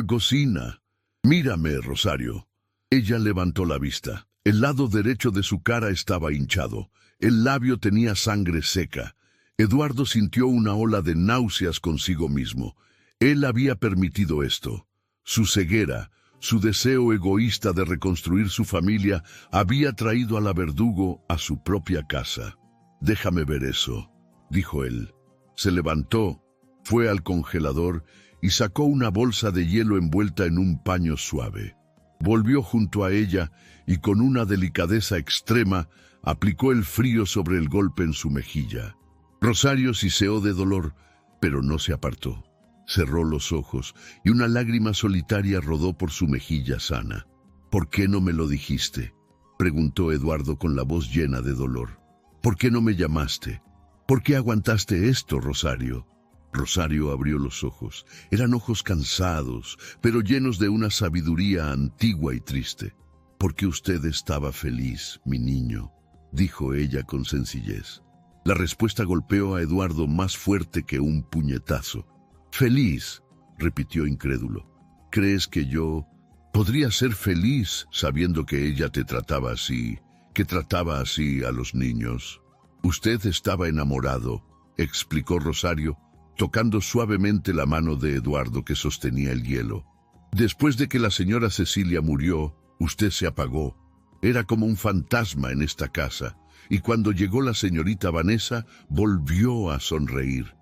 cocina. Mírame, Rosario». Ella levantó la vista. El lado derecho de su cara estaba hinchado. El labio tenía sangre seca. Eduardo sintió una ola de náuseas consigo mismo. Él había permitido esto. Su ceguera, su deseo egoísta de reconstruir su familia, había traído a la verdugo a su propia casa. «Déjame ver eso», dijo él. Se levantó, fue al congelador y sacó una bolsa de hielo envuelta en un paño suave. Volvió junto a ella y con una delicadeza extrema aplicó el frío sobre el golpe en su mejilla. Rosario siseó de dolor, pero no se apartó. Cerró los ojos y una lágrima solitaria rodó por su mejilla sana. «¿Por qué no me lo dijiste?», preguntó Eduardo con la voz llena de dolor. «¿Por qué no me llamaste? ¿Por qué aguantaste esto, Rosario?». Rosario abrió los ojos. Eran ojos cansados, pero llenos de una sabiduría antigua y triste. «Porque usted estaba feliz, mi niño», dijo ella con sencillez. La respuesta golpeó a Eduardo más fuerte que un puñetazo. «¿Feliz?», repitió incrédulo. «¿Crees que yo podría ser feliz sabiendo que ella te trataba así, que trataba así a los niños?» «Usted estaba enamorado», explicó Rosario, tocando suavemente la mano de Eduardo que sostenía el hielo. «Después de que la señora Cecilia murió, usted se apagó. Era como un fantasma en esta casa, y cuando llegó la señorita Vanessa, volvió a sonreír.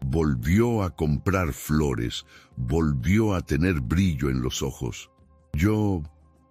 Volvió a comprar flores, volvió a tener brillo en los ojos. Yo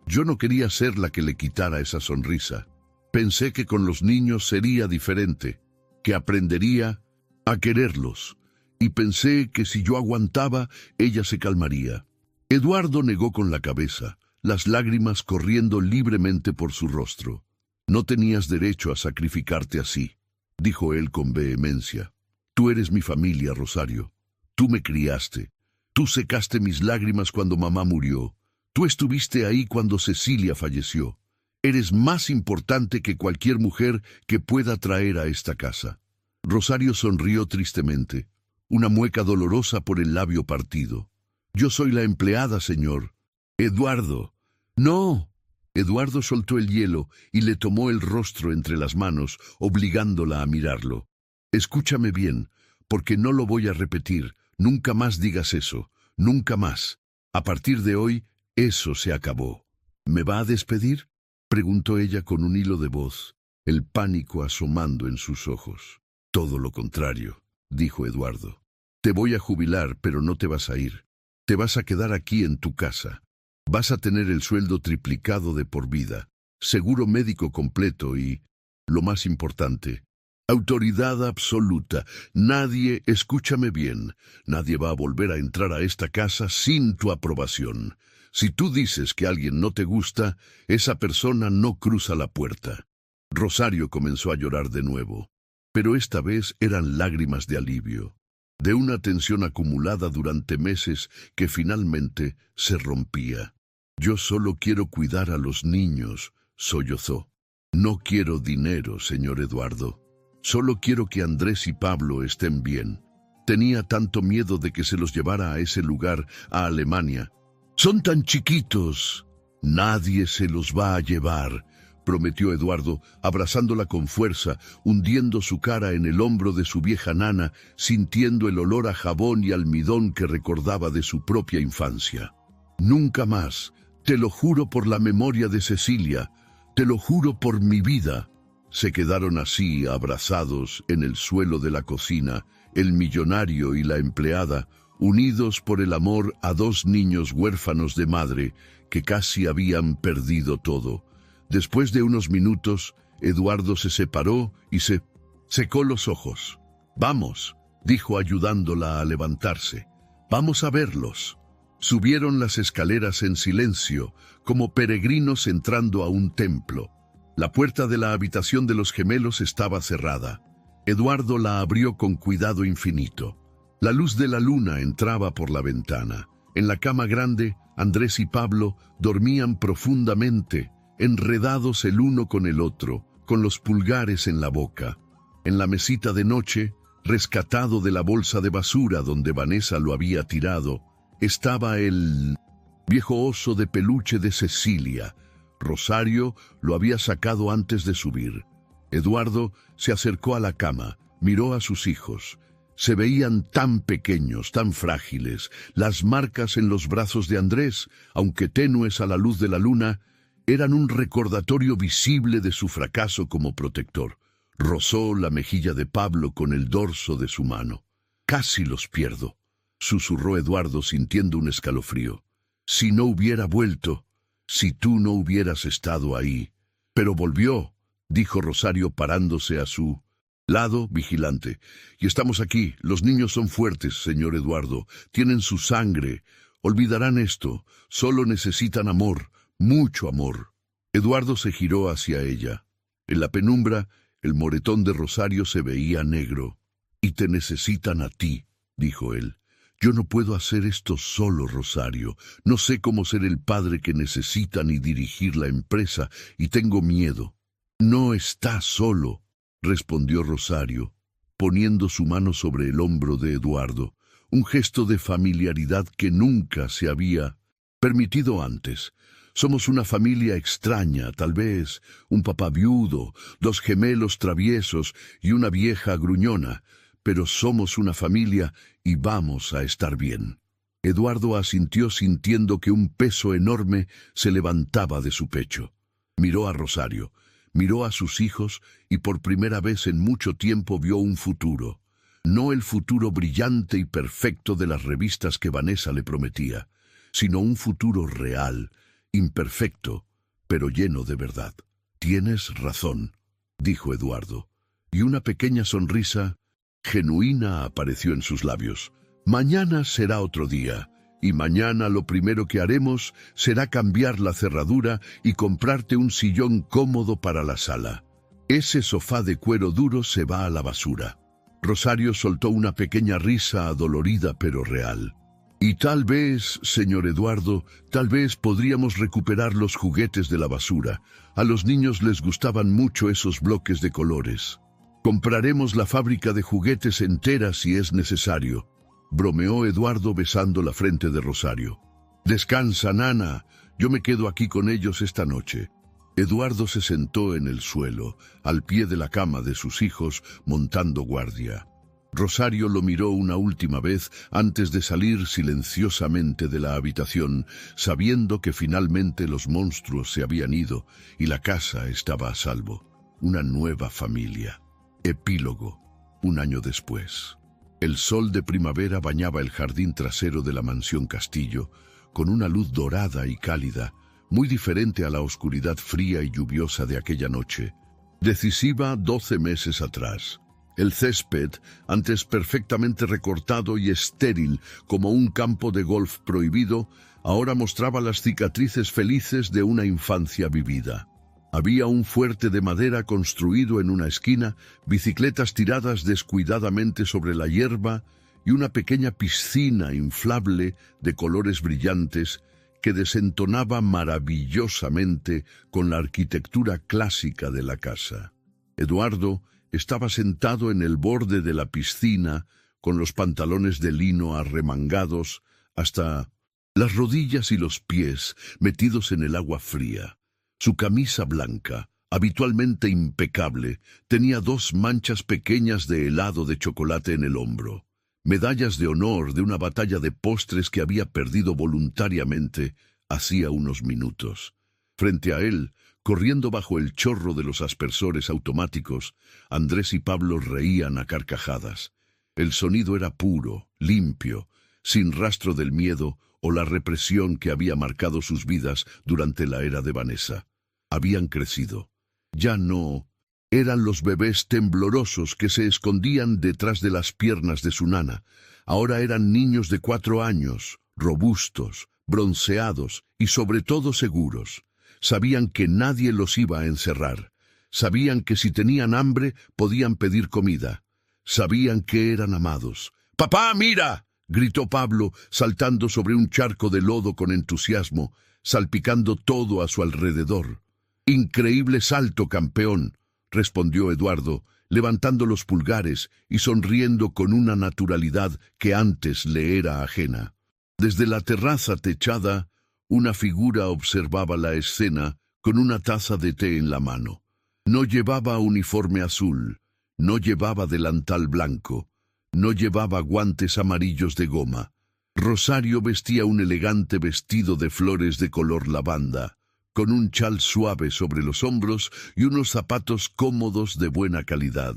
no quería ser la que le quitara esa sonrisa. Pensé que con los niños sería diferente, que aprendería a quererlos, y pensé que si yo aguantaba, ella se calmaría». Eduardo negó con la cabeza, las lágrimas corriendo libremente por su rostro. «No tenías derecho a sacrificarte así», dijo él con vehemencia. «Tú eres mi familia, Rosario. Tú me criaste. Tú secaste mis lágrimas cuando mamá murió. Tú estuviste ahí cuando Cecilia falleció. Eres más importante que cualquier mujer que pueda traer a esta casa». Rosario sonrió tristemente, una mueca dolorosa por el labio partido. «Yo soy la empleada, señor». «Eduardo». «No». Eduardo soltó el hielo y le tomó el rostro entre las manos, obligándola a mirarlo. «Escúchame bien, porque no lo voy a repetir. Nunca más digas eso. Nunca más. A partir de hoy, eso se acabó». «¿Me va a despedir?», preguntó ella con un hilo de voz, el pánico asomando en sus ojos. «Todo lo contrario», dijo Eduardo. «Te voy a jubilar, pero no te vas a ir. Te vas a quedar aquí en tu casa. Vas a tener el sueldo triplicado de por vida, seguro médico completo y, lo más importante, autoridad absoluta. Nadie, escúchame bien, nadie va a volver a entrar a esta casa sin tu aprobación. Si tú dices que alguien no te gusta, esa persona no cruza la puerta». Rosario comenzó a llorar de nuevo, pero esta vez eran lágrimas de alivio. de una tensión acumulada durante meses que finalmente se rompía. «Yo solo quiero cuidar a los niños», sollozó. «No quiero dinero, señor Eduardo. Solo quiero que Andrés y Pablo estén bien». Tenía tanto miedo de que se los llevara a ese lugar, a Alemania. «Son tan chiquitos». «Nadie se los va a llevar», prometió Eduardo, abrazándola con fuerza, hundiendo su cara en el hombro de su vieja nana, sintiendo el olor a jabón y almidón que recordaba de su propia infancia. «Nunca más, te lo juro por la memoria de Cecilia, te lo juro por mi vida». Se quedaron así, abrazados en el suelo de la cocina, el millonario y la empleada, unidos por el amor a dos niños huérfanos de madre que casi habían perdido todo. Después de unos minutos, Eduardo se separó y se secó los ojos. «Vamos», dijo ayudándola a levantarse. «Vamos a verlos». Subieron las escaleras en silencio, como peregrinos entrando a un templo. La puerta de la habitación de los gemelos estaba cerrada. Eduardo la abrió con cuidado infinito. La luz de la luna entraba por la ventana. En la cama grande, Andrés y Pablo dormían profundamente, enredados el uno con el otro, con los pulgares en la boca. En la mesita de noche, rescatado de la bolsa de basura donde Vanessa lo había tirado, estaba el viejo oso de peluche de Cecilia. Rosario lo había sacado antes de subir. Eduardo se acercó a la cama, miró a sus hijos. Se veían tan pequeños, tan frágiles. Las marcas en los brazos de Andrés, aunque tenues a la luz de la luna, eran un recordatorio visible de su fracaso como protector. Rozó la mejilla de Pablo con el dorso de su mano. «Casi los pierdo», susurró Eduardo sintiendo un escalofrío. «Si no hubiera vuelto, si tú no hubieras estado ahí». «Pero volvió», dijo Rosario parándose a su lado, vigilante. «Y estamos aquí. Los niños son fuertes, señor Eduardo. Tienen su sangre. Olvidarán esto. Solo necesitan amor, mucho amor». Eduardo se giró hacia ella. En la penumbra, el moretón de Rosario se veía negro. «Y te necesitan a ti», dijo él. «Yo no puedo hacer esto solo, Rosario. No sé cómo ser el padre que necesitan y dirigir la empresa, y tengo miedo». «No estás solo», respondió Rosario, poniendo su mano sobre el hombro de Eduardo, un gesto de familiaridad que nunca se había permitido antes. «Somos una familia extraña, tal vez, un papá viudo, dos gemelos traviesos y una vieja gruñona, pero somos una familia y vamos a estar bien». Eduardo asintió sintiendo que un peso enorme se levantaba de su pecho. Miró a Rosario, miró a sus hijos y por primera vez en mucho tiempo vio un futuro. No el futuro brillante y perfecto de las revistas que Vanessa le prometía, sino un futuro real, imperfecto, pero lleno de verdad. «Tienes razón», dijo Eduardo, y una pequeña sonrisa genuina apareció en sus labios. «Mañana será otro día, y mañana lo primero que haremos será cambiar la cerradura y comprarte un sillón cómodo para la sala. Ese sofá de cuero duro se va a la basura». Rosario soltó una pequeña risa adolorida pero real. «Y tal vez, señor Eduardo, tal vez podríamos recuperar los juguetes de la basura. A los niños les gustaban mucho esos bloques de colores. Compraremos la fábrica de juguetes entera si es necesario», bromeó Eduardo besando la frente de Rosario. «Descansa, nana. Yo me quedo aquí con ellos esta noche». Eduardo se sentó en el suelo, al pie de la cama de sus hijos, montando guardia. Rosario lo miró una última vez antes de salir silenciosamente de la habitación, sabiendo que finalmente los monstruos se habían ido y la casa estaba a salvo. Una nueva familia. Epílogo. 1 año después. El sol de primavera bañaba el jardín trasero de la mansión Castillo con una luz dorada y cálida, muy diferente a la oscuridad fría y lluviosa de aquella noche, decisiva 12 meses atrás. El césped, antes perfectamente recortado y estéril como un campo de golf prohibido, ahora mostraba las cicatrices felices de una infancia vivida. Había un fuerte de madera construido en una esquina, bicicletas tiradas descuidadamente sobre la hierba y una pequeña piscina inflable de colores brillantes que desentonaba maravillosamente con la arquitectura clásica de la casa. Eduardo estaba sentado en el borde de la piscina con los pantalones de lino arremangados hasta las rodillas y los pies metidos en el agua fría. Su camisa blanca, habitualmente impecable, tenía 2 manchas pequeñas de helado de chocolate en el hombro, medallas de honor de una batalla de postres que había perdido voluntariamente hacía unos minutos. Frente a él, corriendo bajo el chorro de los aspersores automáticos, Andrés y Pablo reían a carcajadas. El sonido era puro, limpio, sin rastro del miedo o la represión que había marcado sus vidas durante la era de Vanessa. Habían crecido. Ya no eran los bebés temblorosos que se escondían detrás de las piernas de su nana. Ahora eran niños de 4 años, robustos, bronceados y sobre todo seguros. Sabían que nadie los iba a encerrar. Sabían que si tenían hambre podían pedir comida. Sabían que eran amados. ¡Papá, mira!, gritó Pablo, saltando sobre un charco de lodo con entusiasmo, salpicando todo a su alrededor. «Increíble salto, campeón», respondió Eduardo, levantando los pulgares y sonriendo con una naturalidad que antes le era ajena. Desde la terraza techada, una figura observaba la escena con una taza de té en la mano. No llevaba uniforme azul, no llevaba delantal blanco, no llevaba guantes amarillos de goma. Rosario vestía un elegante vestido de flores de color lavanda, con un chal suave sobre los hombros y unos zapatos cómodos de buena calidad.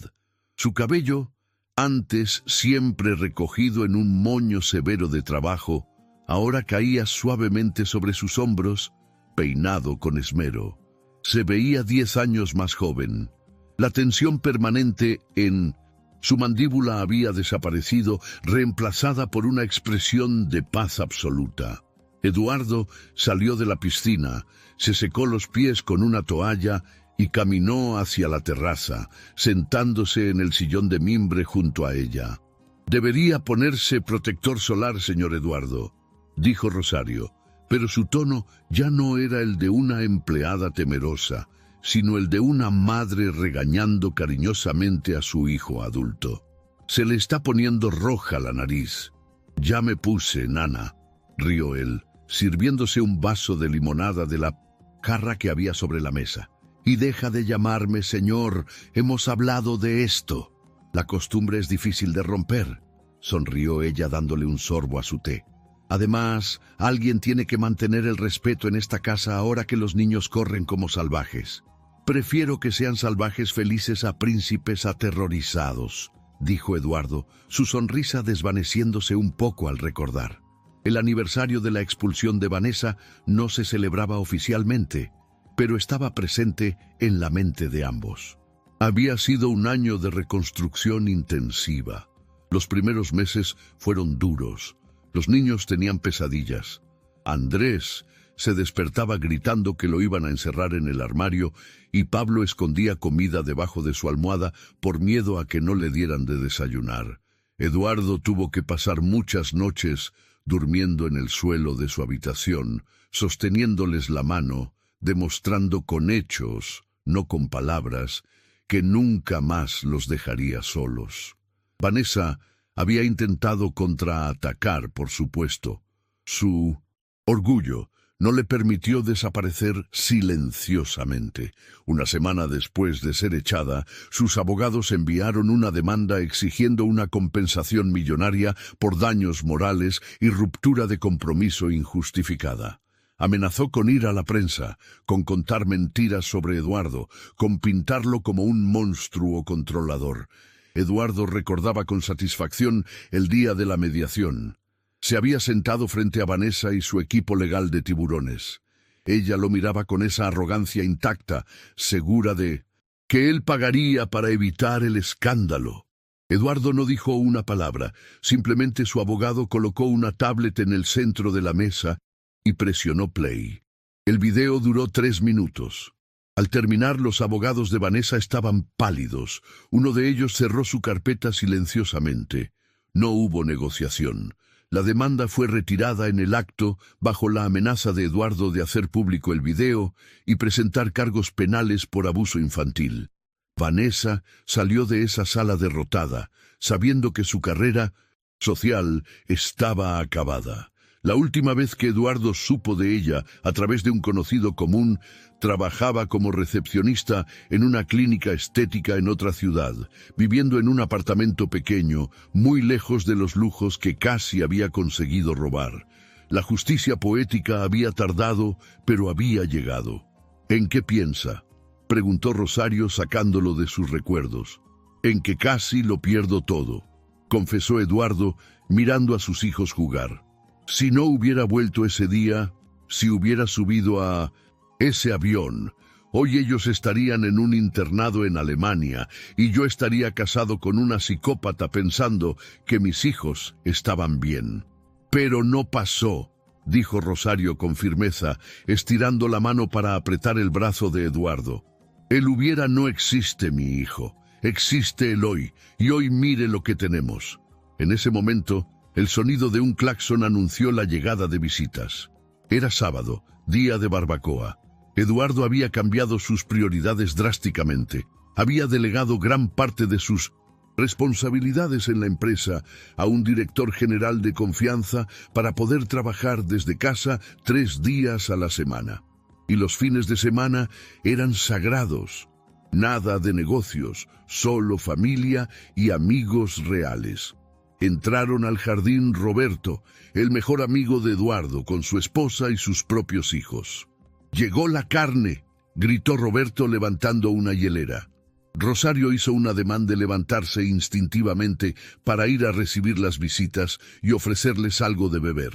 Su cabello, antes siempre recogido en un moño severo de trabajo, ahora caía suavemente sobre sus hombros, peinado con esmero. Se veía 10 años más joven. La tensión permanente en su mandíbula había desaparecido, reemplazada por una expresión de paz absoluta. Eduardo salió de la piscina, se secó los pies con una toalla y caminó hacia la terraza, sentándose en el sillón de mimbre junto a ella. «Debería ponerse protector solar, señor Eduardo», dijo Rosario, pero su tono ya no era el de una empleada temerosa, sino el de una madre regañando cariñosamente a su hijo adulto. «Se le está poniendo roja la nariz». «Ya me puse, nana», rió él, sirviéndose un vaso de limonada de la jarra que había sobre la mesa. «Y deja de llamarme señor, hemos hablado de esto. La costumbre es difícil de romper», sonrió ella dándole un sorbo a su té. «Además, alguien tiene que mantener el respeto en esta casa ahora que los niños corren como salvajes». «Prefiero que sean salvajes felices a príncipes aterrorizados», dijo Eduardo, su sonrisa desvaneciéndose un poco al recordar. El aniversario de la expulsión de Vanessa no se celebraba oficialmente, pero estaba presente en la mente de ambos. Había sido un año de reconstrucción intensiva. Los primeros meses fueron duros. Los niños tenían pesadillas. Andrés se despertaba gritando que lo iban a encerrar en el armario y Pablo escondía comida debajo de su almohada por miedo a que no le dieran de desayunar. Eduardo tuvo que pasar muchas noches durmiendo en el suelo de su habitación, sosteniéndoles la mano, demostrando con hechos, no con palabras, que nunca más los dejaría solos. Vanessa había intentado contraatacar, por supuesto. Su orgullo no le permitió desaparecer silenciosamente. Una semana después de ser echada, sus abogados enviaron una demanda exigiendo una compensación millonaria por daños morales y ruptura de compromiso injustificada. Amenazó con ir a la prensa, con contar mentiras sobre Eduardo, con pintarlo como un monstruo controlador. Eduardo recordaba con satisfacción el día de la mediación. Se había sentado frente a Vanessa y su equipo legal de tiburones. Ella lo miraba con esa arrogancia intacta, segura de que él pagaría para evitar el escándalo. Eduardo no dijo una palabra, simplemente su abogado colocó una tablet en el centro de la mesa y presionó play. El video duró 3 minutos. Al terminar, los abogados de Vanessa estaban pálidos. Uno de ellos cerró su carpeta silenciosamente. No hubo negociación. La demanda fue retirada en el acto bajo la amenaza de Eduardo de hacer público el video y presentar cargos penales por abuso infantil. Vanessa salió de esa sala derrotada, sabiendo que su carrera social estaba acabada. La última vez que Eduardo supo de ella, a través de un conocido común, trabajaba como recepcionista en una clínica estética en otra ciudad, viviendo en un apartamento pequeño, muy lejos de los lujos que casi había conseguido robar. La justicia poética había tardado, pero había llegado. ¿En qué piensa?, preguntó Rosario sacándolo de sus recuerdos. En que casi lo pierdo todo, confesó Eduardo, mirando a sus hijos jugar. Si no hubiera vuelto ese día, si hubiera subido a ese avión, hoy ellos estarían en un internado en Alemania y yo estaría casado con una psicópata pensando que mis hijos estaban bien. Pero no pasó, dijo Rosario con firmeza, estirando la mano para apretar el brazo de Eduardo. El hubiera no existe, mi hijo. Existe el hoy, y hoy mire lo que tenemos. En ese momento, el sonido de un claxon anunció la llegada de visitas. Era sábado, día de barbacoa. Eduardo había cambiado sus prioridades drásticamente. Había delegado gran parte de sus responsabilidades en la empresa a un director general de confianza para poder trabajar desde casa 3 días a la semana. Y los fines de semana eran sagrados. Nada de negocios, solo familia y amigos reales. Entraron al jardín Roberto, el mejor amigo de Eduardo, con su esposa y sus propios hijos. «¡Llegó la carne!», gritó Roberto levantando una hielera. Rosario hizo un ademán de levantarse instintivamente para ir a recibir las visitas y ofrecerles algo de beber.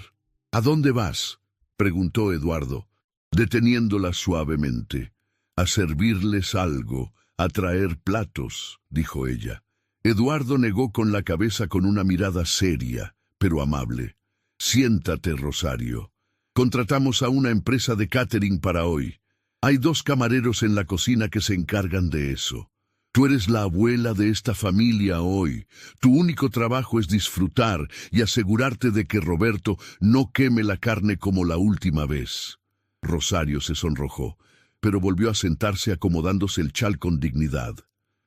«¿A dónde vas?», preguntó Eduardo, deteniéndola suavemente. «A servirles algo, a traer platos», dijo ella. Eduardo negó con la cabeza con una mirada seria, pero amable. «Siéntate, Rosario. Contratamos a una empresa de catering para hoy. Hay 2 camareros en la cocina que se encargan de eso. Tú eres la abuela de esta familia hoy. Tu único trabajo es disfrutar y asegurarte de que Roberto no queme la carne como la última vez». Rosario se sonrojó, pero volvió a sentarse acomodándose el chal con dignidad.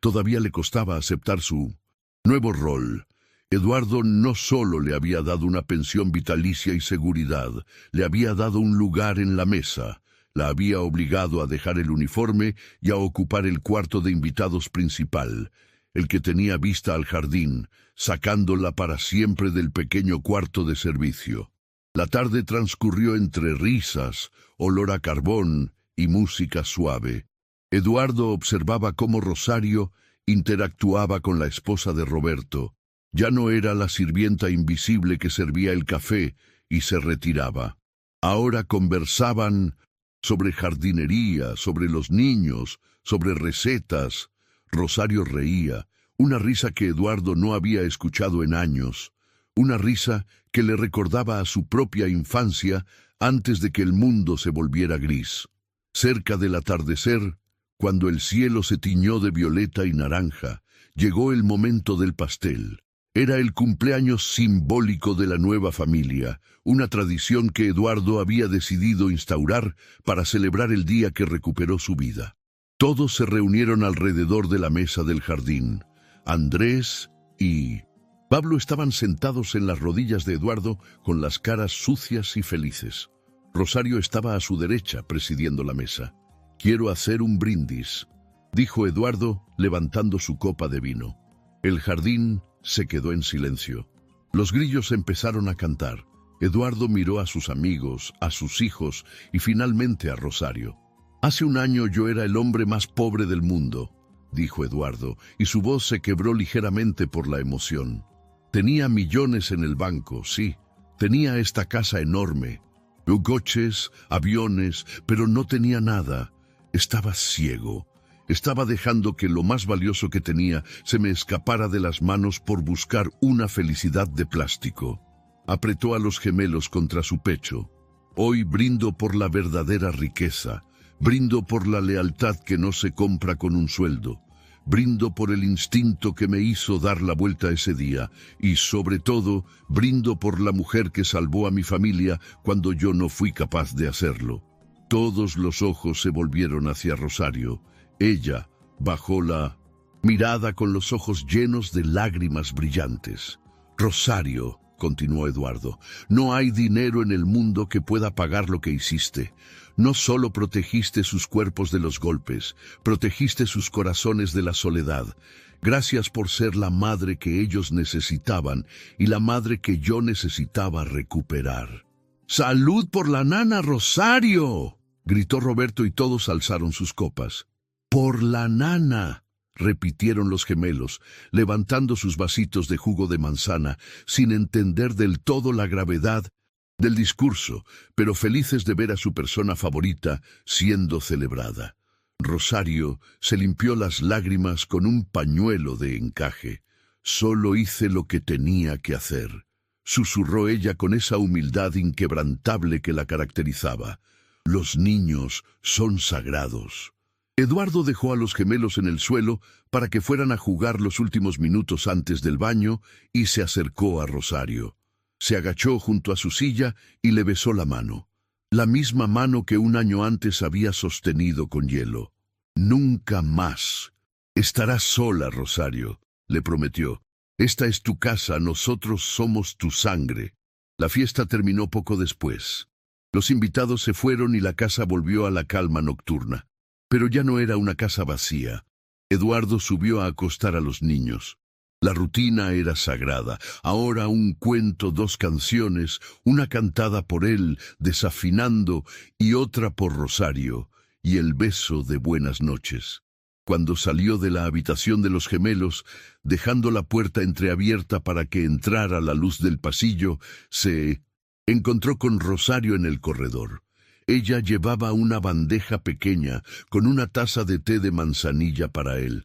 Todavía le costaba aceptar su nuevo rol. Eduardo no solo le había dado una pensión vitalicia y seguridad, le había dado un lugar en la mesa, la había obligado a dejar el uniforme y a ocupar el cuarto de invitados principal, el que tenía vista al jardín, sacándola para siempre del pequeño cuarto de servicio. La tarde transcurrió entre risas, olor a carbón y música suave. Eduardo observaba cómo Rosario interactuaba con la esposa de Roberto. Ya no era la sirvienta invisible que servía el café y se retiraba. Ahora conversaban sobre jardinería, sobre los niños, sobre recetas. Rosario reía, una risa que Eduardo no había escuchado en años, una risa que le recordaba a su propia infancia antes de que el mundo se volviera gris. Cerca del atardecer, cuando el cielo se tiñó de violeta y naranja, llegó el momento del pastel. Era el cumpleaños simbólico de la nueva familia, una tradición que Eduardo había decidido instaurar para celebrar el día que recuperó su vida. Todos se reunieron alrededor de la mesa del jardín. Andrés y Pablo estaban sentados en las rodillas de Eduardo con las caras sucias y felices. Rosario estaba a su derecha presidiendo la mesa. «Quiero hacer un brindis», dijo Eduardo, levantando su copa de vino. El jardín se quedó en silencio. Los grillos empezaron a cantar. Eduardo miró a sus amigos, a sus hijos y finalmente a Rosario. «Hace un año yo era el hombre más pobre del mundo», dijo Eduardo, y su voz se quebró ligeramente por la emoción. «Tenía millones en el banco, sí. Tenía esta casa enorme. Coches, aviones, pero no tenía nada. Estaba ciego. Estaba dejando que lo más valioso que tenía se me escapara de las manos por buscar una felicidad de plástico». Apretó a los gemelos contra su pecho. «Hoy brindo por la verdadera riqueza. Brindo por la lealtad que no se compra con un sueldo. brindo por el instinto que me hizo dar la vuelta ese día y, sobre todo, brindo por la mujer que salvó a mi familia cuando yo no fui capaz de hacerlo. Todos los ojos se volvieron hacia Rosario. Ella bajó la mirada con los ojos llenos de lágrimas brillantes. Rosario, continuó Eduardo, no hay dinero en el mundo que pueda pagar lo que hiciste. No solo protegiste sus cuerpos de los golpes, protegiste sus corazones de la soledad. Gracias por ser la madre que ellos necesitaban y la madre que yo necesitaba recuperar. ¡Salud por la nana, Rosario!, gritó Roberto y todos alzaron sus copas. ¡Por la nana!, repitieron los gemelos, levantando sus vasitos de jugo de manzana, sin entender del todo la gravedad del discurso, pero felices de ver a su persona favorita siendo celebrada. Rosario se limpió las lágrimas con un pañuelo de encaje. «Solo hice lo que tenía que hacer», susurró ella con esa humildad inquebrantable que la caracterizaba. «Los niños son sagrados». Eduardo dejó a los gemelos en el suelo para que fueran a jugar los últimos minutos antes del baño y se acercó a Rosario. Se agachó junto a su silla y le besó la mano. La misma mano que un año antes había sostenido con hielo. «Nunca más estarás sola, Rosario», le prometió. «Esta es tu casa, nosotros somos tu sangre». La fiesta terminó poco después. Los invitados se fueron y la casa volvió a la calma nocturna. Pero ya no era una casa vacía. Eduardo subió a acostar a los niños. La rutina era sagrada. Ahora un cuento, 2 canciones, una cantada por él, desafinando, y otra por Rosario, y el beso de buenas noches. Cuando salió de la habitación de los gemelos, dejando la puerta entreabierta para que entrara la luz del pasillo, se encontró con Rosario en el corredor. Ella llevaba una bandeja pequeña con una taza de té de manzanilla para él.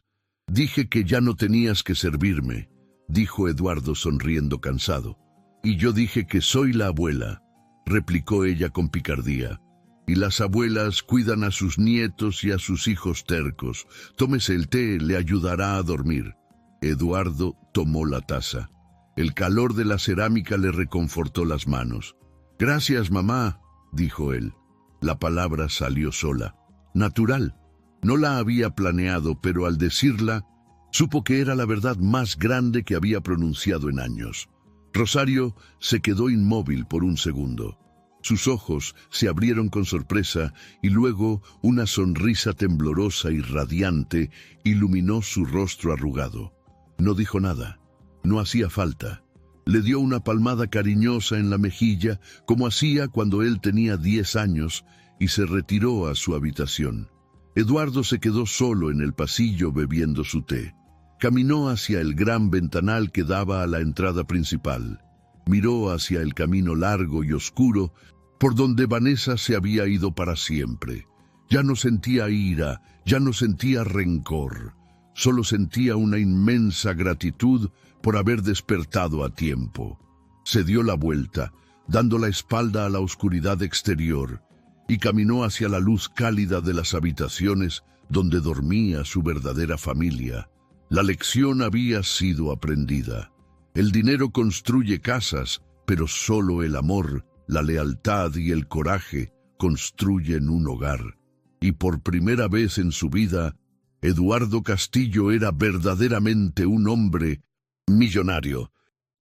«Dije que ya no tenías que servirme», dijo Eduardo sonriendo cansado. «Y yo dije que soy la abuela», replicó ella con picardía. «Y las abuelas cuidan a sus nietos y a sus hijos tercos. Tómese el té, le ayudará a dormir». Eduardo tomó la taza. El calor de la cerámica le reconfortó las manos. «Gracias, mamá», dijo él. La palabra salió sola, natural. No la había planeado, pero al decirla, supo que era la verdad más grande que había pronunciado en años. Rosario se quedó inmóvil por un segundo. Sus ojos se abrieron con sorpresa y luego una sonrisa temblorosa y radiante iluminó su rostro arrugado. No dijo nada. No hacía falta. Le dio una palmada cariñosa en la mejilla, como hacía cuando él tenía 10 años, y se retiró a su habitación. Eduardo se quedó solo en el pasillo bebiendo su té. Caminó hacia el gran ventanal que daba a la entrada principal. Miró hacia el camino largo y oscuro, por donde Vanessa se había ido para siempre. Ya no sentía ira, ya no sentía rencor. Solo sentía una inmensa gratitud por haber despertado a tiempo. Se dio la vuelta, dando la espalda a la oscuridad exterior, y caminó hacia la luz cálida de las habitaciones donde dormía su verdadera familia. La lección había sido aprendida. El dinero construye casas, pero solo el amor, la lealtad y el coraje construyen un hogar. Y por primera vez en su vida, Eduardo Castillo era verdaderamente un hombre millonario.